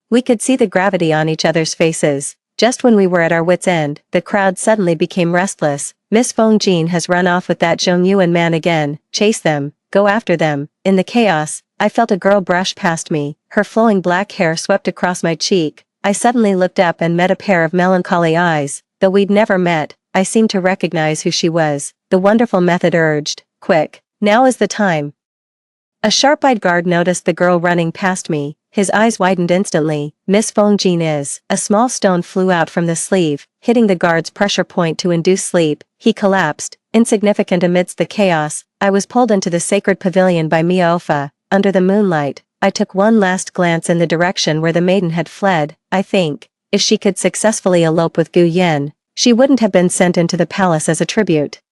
We could see the gravity on each other's faces. Just when we were at our wits' end, the crowd suddenly became restless. Miss Feng Jin has run off with that Zhong Yuan man again. Chase them. Go after them. In the chaos, I felt a girl brush past me. Her flowing black hair swept across my cheek. I suddenly looked up and met a pair of melancholy eyes. Though we'd never met, I seemed to recognize who she was. The wonderful method urged, "Quick, now is the time." A sharp-eyed guard noticed the girl running past me. His eyes widened instantly. Miss Feng Jin is. A small stone flew out from the sleeve, hitting the guard's pressure point to induce sleep. He collapsed, insignificant amidst the chaos. I was pulled into the sacred pavilion by Miofa. Under the moonlight, I took one last glance in the direction where the maiden had fled. I think, if she could successfully elope with Gu Yen, she wouldn't have been sent into the palace as a tribute.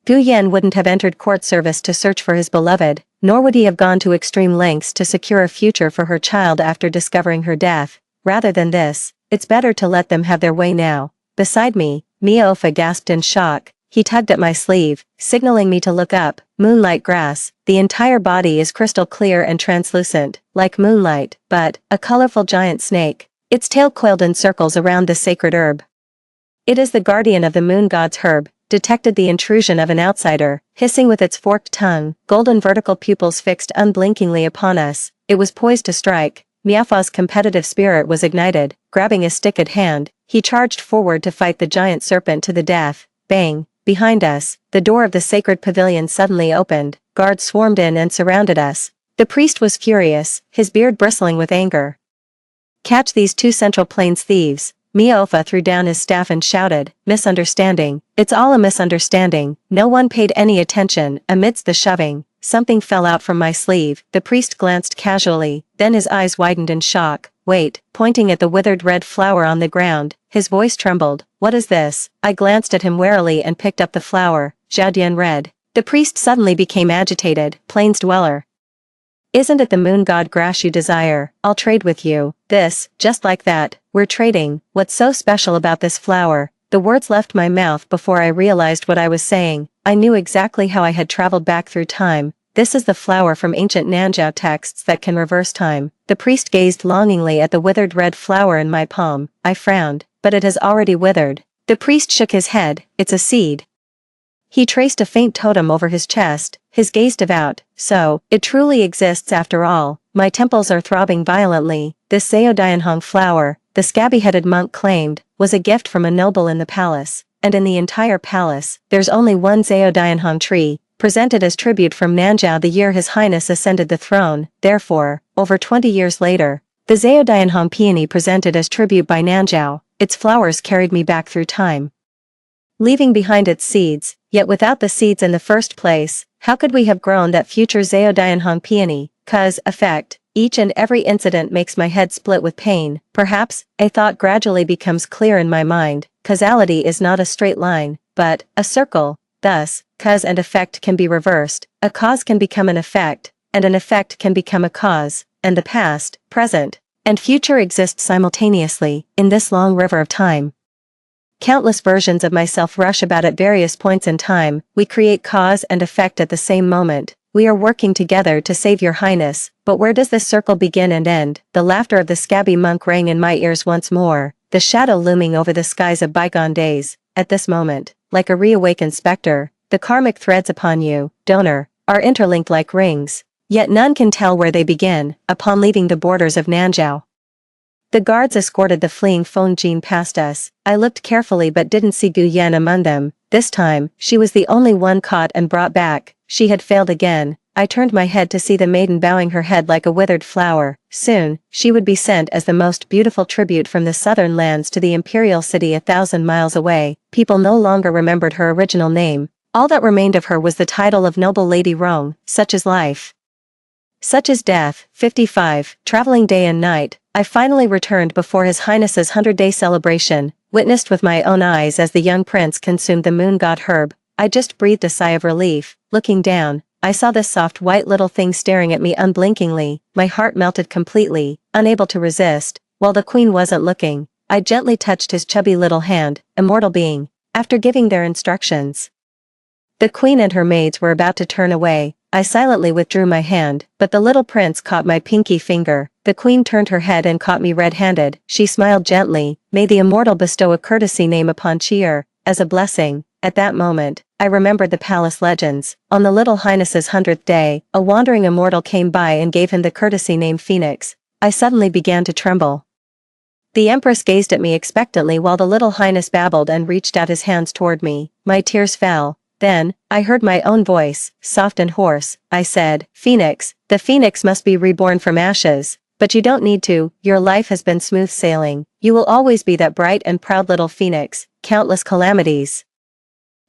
Gu Yen wouldn't have entered court service to search for his beloved, nor would he have gone to extreme lengths to secure a future for her child after discovering her death. Rather than this, it's better to let them have their way now. Beside me, Miofa gasped in shock. He tugged at my sleeve, signaling me to look up. Moonlight grass. The entire body is crystal clear and translucent, like moonlight, but a colorful giant snake. Its tail coiled in circles around the sacred herb. It is the guardian of the moon god's herb. Detected the intrusion of an outsider, hissing with its forked tongue, golden vertical pupils fixed unblinkingly upon us. It was poised to strike. Miafa's competitive spirit was ignited. Grabbing a stick at hand, he charged forward to fight the giant serpent to the death. Bang! Behind us, the door of the sacred pavilion suddenly opened. Guards swarmed in and surrounded us. The priest was furious, his beard bristling with anger. "Catch these two Central Plains thieves." Miofa threw down his staff and shouted, "Misunderstanding. It's all a misunderstanding." No one paid any attention. Amidst the shoving, something fell out from my sleeve. The priest glanced casually, then his eyes widened in shock. "Wait," pointing at the withered red flower on the ground. His voice trembled. "What is this?" I glanced at him warily and picked up the flower. Jiadian red. The priest suddenly became agitated. "Plains dweller. Isn't it the moon god grass you desire? I'll trade with you." This, just like that. "We're trading. What's so special about this flower?" The words left my mouth before I realized what I was saying. I knew exactly how I had traveled back through time. "This is the flower from ancient Nanjiao texts that can reverse time." The priest gazed longingly at the withered red flower in my palm. I frowned. "But it has already withered." The priest shook his head. "It's a seed." He traced a faint totem over his chest, his gaze devout. "So, it truly exists after all." My temples are throbbing violently. This Zaodianhong flower, the scabby-headed monk claimed, was a gift from a noble in the palace. And in the entire palace, there's only one Zaodianhong tree, presented as tribute from Nanjiao the year His Highness ascended the throne. Therefore, over 20 years later, the Zaodianhong peony presented as tribute by Nanjiao, its flowers carried me back through time, leaving behind its seeds. Yet without the seeds in the first place, how could we have grown that future Zaodianhong peony? Cause, effect, each and every incident makes my head split with pain. Perhaps, a thought gradually becomes clear in my mind. Causality is not a straight line, but a circle. Thus, cause and effect can be reversed. A cause can become an effect, and an effect can become a cause, and the past, present, and future exist simultaneously in this long river of time. Countless versions of myself rush about at various points in time. We create cause and effect at the same moment. We are working together to save your highness, but where does this circle begin and end? The laughter of the scabby monk rang in my ears once more, the shadow looming over the skies of bygone days. At this moment, like a reawakened specter, the karmic threads upon you, donor, are interlinked like rings, yet none can tell where they begin. Upon leaving the borders of Nanjiao, the guards escorted the fleeing Feng Jin past us. I looked carefully but didn't see Gu Yan among them. This time, she was the only one caught and brought back. She had failed again. I turned my head to see the maiden bowing her head like a withered flower. Soon, she would be sent as the most beautiful tribute from the southern lands to the imperial city 1,000 miles away. People no longer remembered her original name. All that remained of her was the title of Noble Lady Rong. Such is life. Such is death. 55. Traveling day and night, I finally returned before His Highness's 100-day celebration, witnessed with my own eyes as the young prince consumed the moon god herb. I just breathed a sigh of relief. Looking down, I saw this soft white little thing staring at me unblinkingly. My heart melted completely, unable to resist. While the queen wasn't looking, I gently touched his chubby little hand. Immortal being. After giving their instructions, the queen and her maids were about to turn away. I silently withdrew my hand, but the little prince caught my pinky finger. The queen turned her head and caught me red-handed. She smiled gently. May the immortal bestow a courtesy name upon Cheer, as a blessing. At that moment, I remembered the palace legends. On the little highness's 100th day, a wandering immortal came by and gave him the courtesy name Phoenix. I suddenly began to tremble. The empress gazed at me expectantly while the little highness babbled and reached out his hands toward me. My tears fell. Then, I heard my own voice, soft and hoarse. I said, Phoenix, the phoenix must be reborn from ashes. But you don't need to, your life has been smooth sailing. You will always be that bright and proud little phoenix. Countless calamities,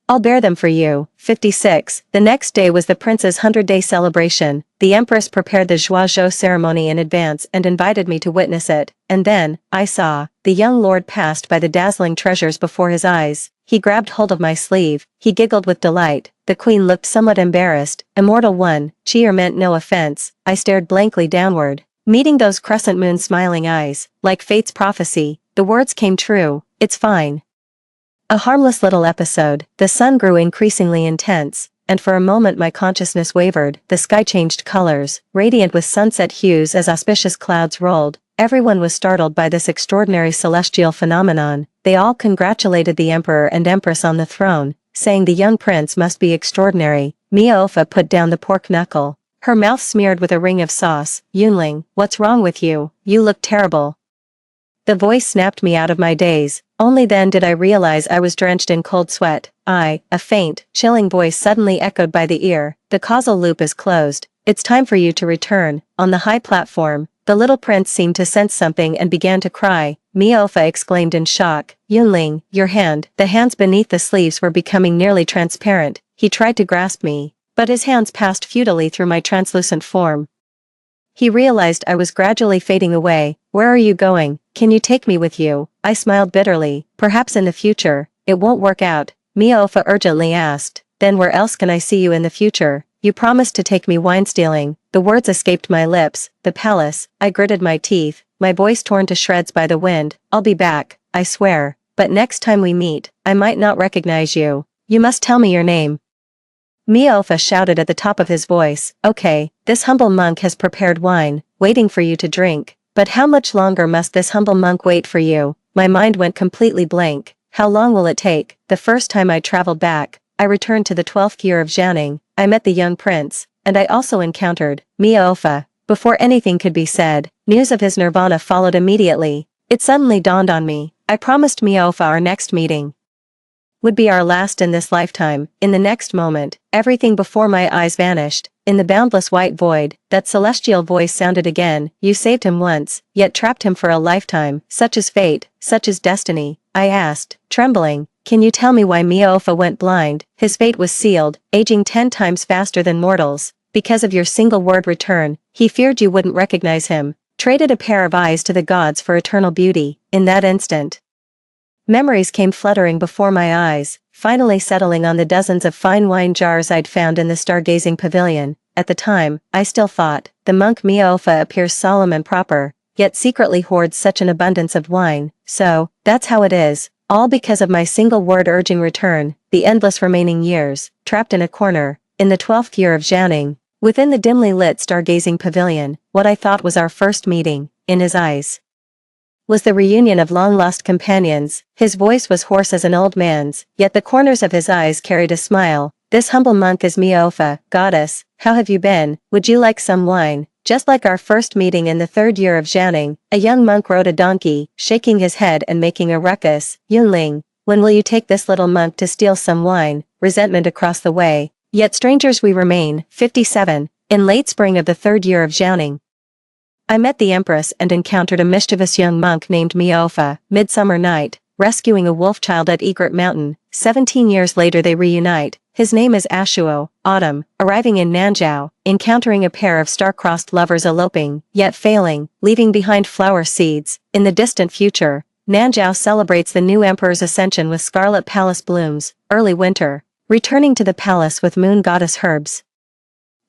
I'll bear them for you. 56. The next day was the prince's 100-day celebration. The empress prepared the joie ceremony in advance and invited me to witness it. And then, I saw, the young lord passed by the dazzling treasures before his eyes. He grabbed hold of my sleeve. He giggled with delight. The queen looked somewhat embarrassed. Immortal one, cheer meant no offense. I stared blankly downward, meeting those crescent moon smiling eyes. Like fate's prophecy, the words came true. It's fine. A harmless little episode. The sun grew increasingly intense, and for a moment my consciousness wavered. The sky changed colors, radiant with sunset hues as auspicious clouds rolled. Everyone was startled by this extraordinary celestial phenomenon. They all congratulated the emperor and empress on the throne, saying the young prince must be extraordinary. Miaofa put down the pork knuckle, her mouth smeared with a ring of sauce. Yunling, what's wrong with you? You look terrible. The voice snapped me out of my daze. Only then did I realize I was drenched in cold sweat. A faint, chilling voice suddenly echoed by the ear. The causal loop is closed. It's time for you to return. On the high platform, the little prince seemed to sense something and began to cry. Miaofa exclaimed in shock. Yunling, your hand. The hands beneath the sleeves were becoming nearly transparent. He tried to grasp me, but his hands passed futilely through my translucent form. He realized I was gradually fading away. Where are you going? Can you take me with you? I smiled bitterly. Perhaps in the future. It won't work out. Miaofa urgently asked. Then where else can I see you in the future? You promised to take me wine stealing. The words escaped my lips. The palace. I gritted my teeth, my voice torn to shreds by the wind. I'll be back, I swear. But next time we meet, I might not recognize you. You must tell me your name. Miaofa shouted at the top of his voice. Okay, this humble monk has prepared wine, waiting for you to drink. But how much longer must this humble monk wait for you? My mind went completely blank. How long will it take? The first time I traveled back, I returned to the 12th year of Jianing. I met the young prince, and I also encountered Miaofa. Before anything could be said, news of his nirvana followed immediately. It suddenly dawned on me. I promised Miaofa our next meeting would be our last in this lifetime. In the next moment, everything before my eyes vanished. In the boundless white void, that celestial voice sounded again. You saved him once, yet trapped him for a lifetime. Such is fate, such is destiny. I asked, trembling. Can you tell me why Miaofa went blind? His fate was sealed, aging 10 times faster than mortals. Because of your single word return, he feared you wouldn't recognize him. Traded a pair of eyes to the gods for eternal beauty. In that instant, memories came fluttering before my eyes, finally settling on the dozens of fine wine jars I'd found in the stargazing pavilion. At the time, I still thought, the monk Miaofa appears solemn and proper, yet secretly hoards such an abundance of wine. So, that's how it is. All because of my single word urging return. The endless remaining years, trapped in a corner, in the 12th year of Jianing, within the dimly lit stargazing pavilion, what I thought was our first meeting, in his eyes, was the reunion of long-lost companions. His voice was hoarse as an old man's, yet the corners of his eyes carried a smile. This humble monk is Miaofa, goddess. How have you been? Would you like some wine? Just like our first meeting in the 3rd year of Jianing, a young monk rode a donkey, shaking his head and making a ruckus. Yunling, when will you take this little monk to steal some wine? Resentment across the way. Yet strangers we remain. 57. In late spring of the 3rd year of Jianing, I met the empress and encountered a mischievous young monk named Miaofa. Midsummer night, rescuing a wolf child at Egret Mountain. 17 years later they reunite. His name is Ashuo. Autumn, arriving in Nanzhao, encountering a pair of star-crossed lovers eloping, yet failing, leaving behind flower seeds. In the distant future, Nanzhao celebrates the new emperor's ascension with scarlet palace blooms. Early winter, returning to the palace with moon goddess herbs.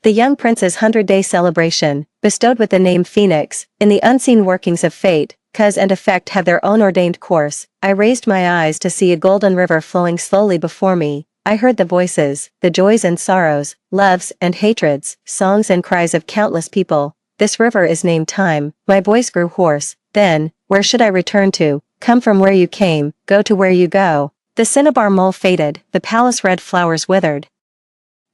The young prince's 100-day celebration, bestowed with the name Phoenix, in the unseen workings of fate, cause and effect have their own ordained course. I raised my eyes to see a golden river flowing slowly before me. I heard the voices, the joys and sorrows, loves and hatreds, songs and cries of countless people. This river is named Time. My voice grew hoarse. Then, where should I return to? Come from where you came, go to where you go. The cinnabar mole faded, the palace red flowers withered.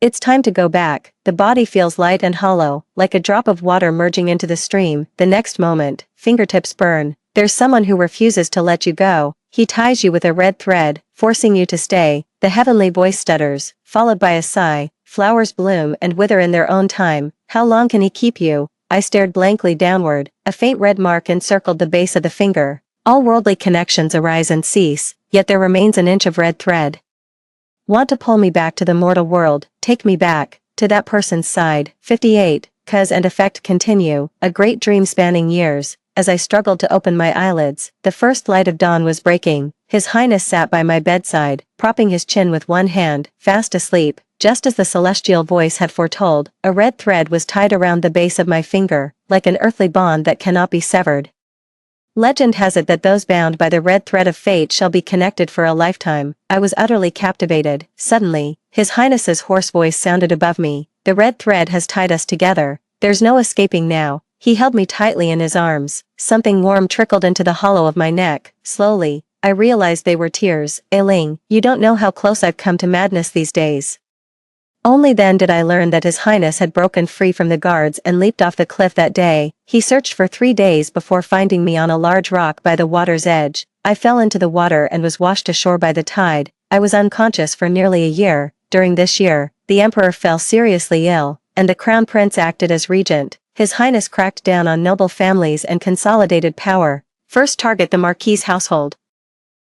It's time to go back. The body feels light and hollow, like a drop of water merging into the stream. The next moment, fingertips burn. There's someone who refuses to let you go. He ties you with a red thread, forcing you to stay. The heavenly voice stutters, followed by a sigh. Flowers bloom and wither in their own time. How long can he keep you? I stared blankly downward. A faint red mark encircled the base of the finger. All worldly connections arise and cease, yet there remains an inch of red thread. Want to pull me back to the mortal world, take me back, to that person's side. 58, cause and effect continue, a great dream spanning years. As I struggled to open my eyelids, the first light of dawn was breaking. His Highness sat by my bedside, propping his chin with one hand, fast asleep. Just as the celestial voice had foretold, a red thread was tied around the base of my finger, like an earthly bond that cannot be severed. Legend has it that those bound by the red thread of fate shall be connected for a lifetime. I was utterly captivated. Suddenly, His Highness's hoarse voice sounded above me. The red thread has tied us together. There's no escaping now. He held me tightly in his arms. Something warm trickled into the hollow of my neck. Slowly, I realized they were tears. Ailing, you don't know how close I've come to madness these days. Only then did I learn that His Highness had broken free from the guards and leaped off the cliff that day. He searched for 3 days before finding me on a large rock by the water's edge. I fell into the water and was washed ashore by the tide. I was unconscious for nearly a year. During this year, the emperor fell seriously ill, and the crown prince acted as regent. His Highness cracked down on noble families and consolidated power. First target the Marquis's household,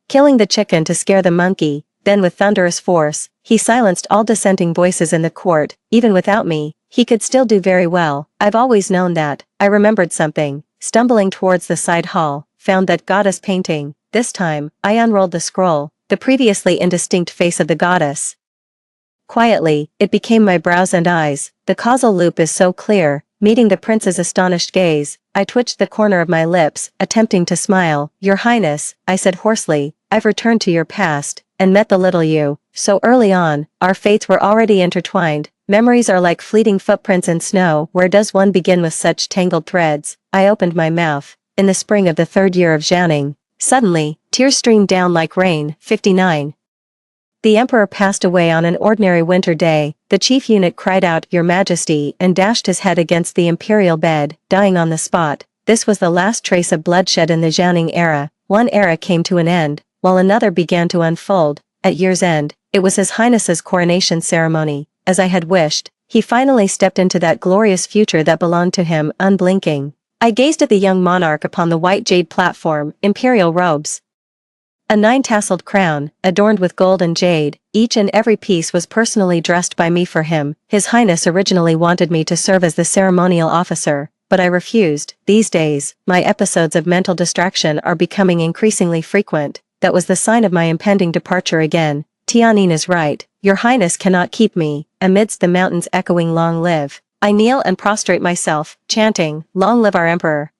killing the chicken to scare the monkey. Then with thunderous force, he silenced all dissenting voices in the court. Even without me, he could still do very well. I've always known that. I remembered something. Stumbling towards the side hall, found that goddess painting. This time, I unrolled the scroll, the previously indistinct face of the goddess. Quietly, it became my brows and eyes. The causal loop is so clear. Meeting the prince's astonished gaze, I twitched the corner of my lips, attempting to smile. Your Highness, I said hoarsely, I've returned to your past, and met the little you. So early on, our fates were already intertwined. Memories are like fleeting footprints in snow. Where does one begin with such tangled threads? I opened my mouth. In the spring of the 3rd year of Jianing, suddenly, tears streamed down like rain. 59. The emperor passed away on an ordinary winter day. The chief eunuch cried out, Your Majesty, and dashed his head against the imperial bed, dying on the spot. This was the last trace of bloodshed in the Jianing era. One era came to an end, while another began to unfold. At year's end, it was His Highness's coronation ceremony. As I had wished, he finally stepped into that glorious future that belonged to him, unblinking. I gazed at the young monarch upon the white jade platform, imperial robes, a 9-tasseled crown, adorned with gold and jade. Each and every piece was personally dressed by me for him. His Highness originally wanted me to serve as the ceremonial officer, but I refused. These days, my episodes of mental distraction are becoming increasingly frequent. That was the sign of my impending departure again. Tianyin is right. Your Highness cannot keep me. Amidst the mountains echoing long live, I kneel and prostrate myself, chanting, Long live our emperor.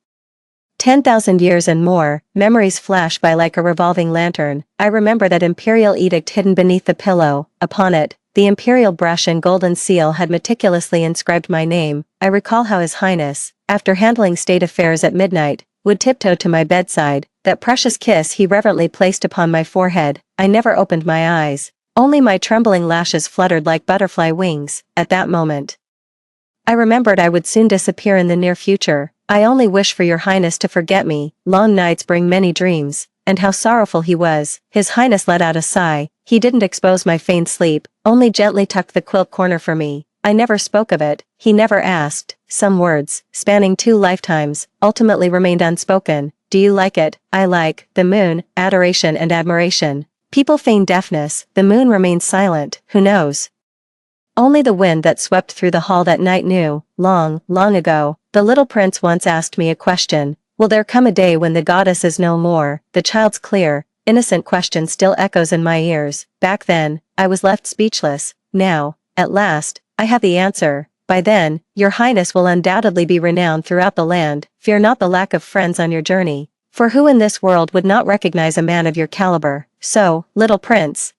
10,000 years and more, memories flash by like a revolving lantern. I remember that imperial edict hidden beneath the pillow. Upon it, the imperial brush and golden seal had meticulously inscribed my name. I recall how His Highness, after handling state affairs at midnight, would tiptoe to my bedside. That precious kiss he reverently placed upon my forehead. I never opened my eyes. Only my trembling lashes fluttered like butterfly wings. At that moment, I remembered I would soon disappear in the near future. I only wish for your Highness to forget me. Long nights bring many dreams. And how sorrowful he was. His Highness let out a sigh. He didn't expose my feigned sleep, only gently tucked the quilt corner for me. I never spoke of it. He never asked. Some words, spanning 2 lifetimes, ultimately remained unspoken. Do you like it? I like the moon, adoration and admiration. People feign deafness. The moon remains silent. Who knows? Only the wind that swept through the hall that night knew. Long, long ago, the little prince once asked me a question. Will there come a day when the goddess is no more? The child's clear, innocent question still echoes in my ears. Back then, I was left speechless. Now, at last, I have the answer. By By then, your highness will undoubtedly be renowned throughout the land. Fear not the lack of friends on your journey. For who in this world would not recognize a man of your caliber? So, little prince,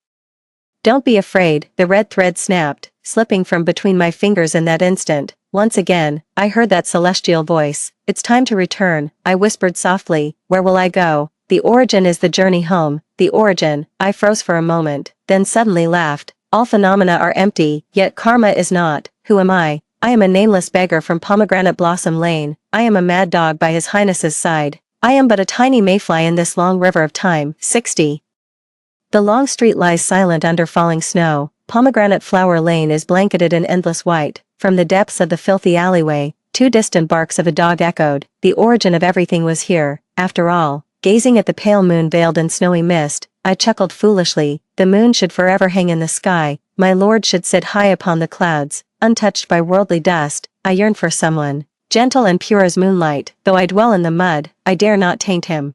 don't be afraid, the red thread snapped, slipping from between my fingers in that instant. Once again, I heard that celestial voice. It's time to return, I whispered softly. Where will I go? The origin is the journey home. The origin. I froze for a moment, then suddenly laughed. All phenomena are empty, yet karma is not. Who am I? I am a nameless beggar from Pomegranate Blossom Lane. I am a mad dog by his highness's side. I am but a tiny mayfly in this long river of time. 60. The long street lies silent under falling snow. Pomegranate Flower Lane is blanketed in endless white. From the depths of the filthy alleyway, two distant barks of a dog echoed. The origin of everything was here, after all. Gazing at the pale moon veiled in snowy mist, I chuckled foolishly. The moon should forever hang in the sky. My lord should sit high upon the clouds, untouched by worldly dust. I yearn for someone gentle and pure as moonlight. Though I dwell in the mud, I dare not taint him.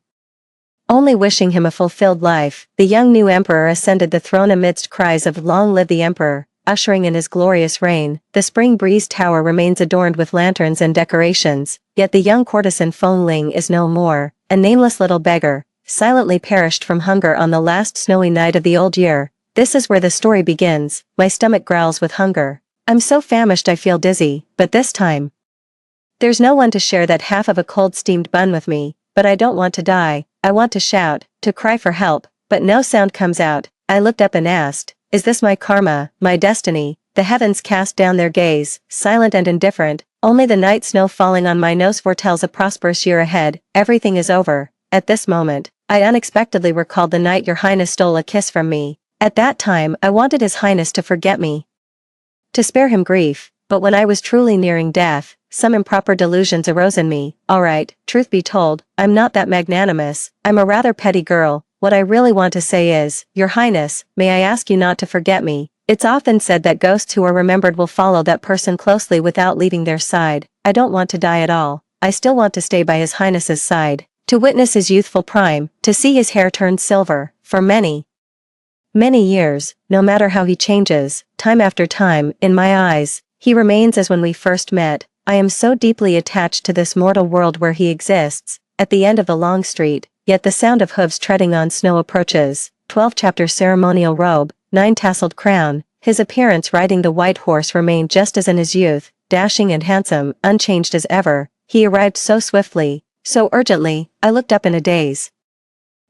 Only wishing him a fulfilled life, the young new emperor ascended the throne amidst cries of "Long live the emperor," ushering in his glorious reign. The spring breeze tower remains adorned with lanterns and decorations, yet the young courtesan Feng Ling is no more, a nameless little beggar, silently perished from hunger on the last snowy night of the old year. This is where the story begins. My stomach growls with hunger. I'm so famished I feel dizzy, but this time, there's no one to share that half of a cold steamed bun with me. But I don't want to die. I want to shout, to cry for help, but no sound comes out. I looked up and asked, is this my karma, my destiny? The heavens cast down their gaze, silent and indifferent. Only the night snow falling on my nose foretells a prosperous year ahead. Everything is over. At this moment, I unexpectedly recalled the night your highness stole a kiss from me. At that time, I wanted his highness to forget me, to spare him grief. But when I was truly nearing death, some improper delusions arose in me. Alright, truth be told, I'm not that magnanimous. I'm a rather petty girl. What I really want to say is, Your Highness, may I ask you not to forget me? It's often said that ghosts who are remembered will follow that person closely without leaving their side. I don't want to die at all. I still want to stay by His Highness's side, to witness his youthful prime, to see his hair turn silver, for many years, no matter how he changes, time after time, in my eyes, he remains as when we first met. I am so deeply attached to this mortal world where he exists, at the end of the long street, yet the sound of hooves treading on snow approaches. 12 Chapter Ceremonial robe, 9 tasseled crown. His appearance riding the white horse remained just as in his youth, dashing and handsome, unchanged as ever. He arrived so swiftly, so urgently, I looked up in a daze,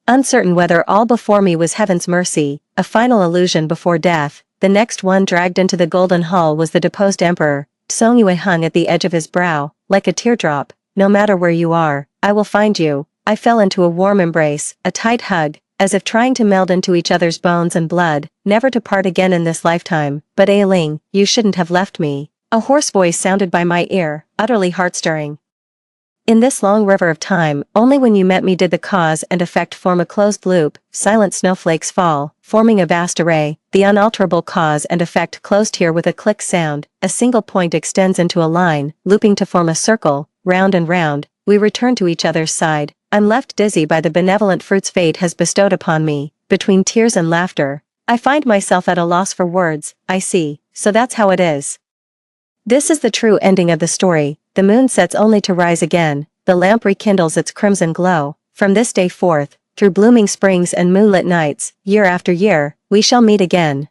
uncertain whether all before me was heaven's mercy, a final illusion before death. The next one dragged into the golden hall was the deposed emperor. Songyue hung at the edge of his brow, like a teardrop. No matter where you are, I will find you. I fell into a warm embrace, a tight hug, as if trying to meld into each other's bones and blood, never to part again in this lifetime. But Ailing, you shouldn't have left me. A hoarse voice sounded by my ear, utterly heart-stirring. In this long river of time, only when you met me did the cause and effect form a closed loop. Silent snowflakes fall, forming a vast array. The unalterable cause and effect closed here with a click sound. A single point extends into a line, looping to form a circle, round and round. We return to each other's side. I'm left dizzy by the benevolent fruits fate has bestowed upon me. Between tears and laughter, I find myself at a loss for words. I see, so that's how it is. This is the true ending of the story. The moon sets only to rise again. The lamp rekindles its crimson glow. From this day forth, through blooming springs and moonlit nights, year after year, we shall meet again.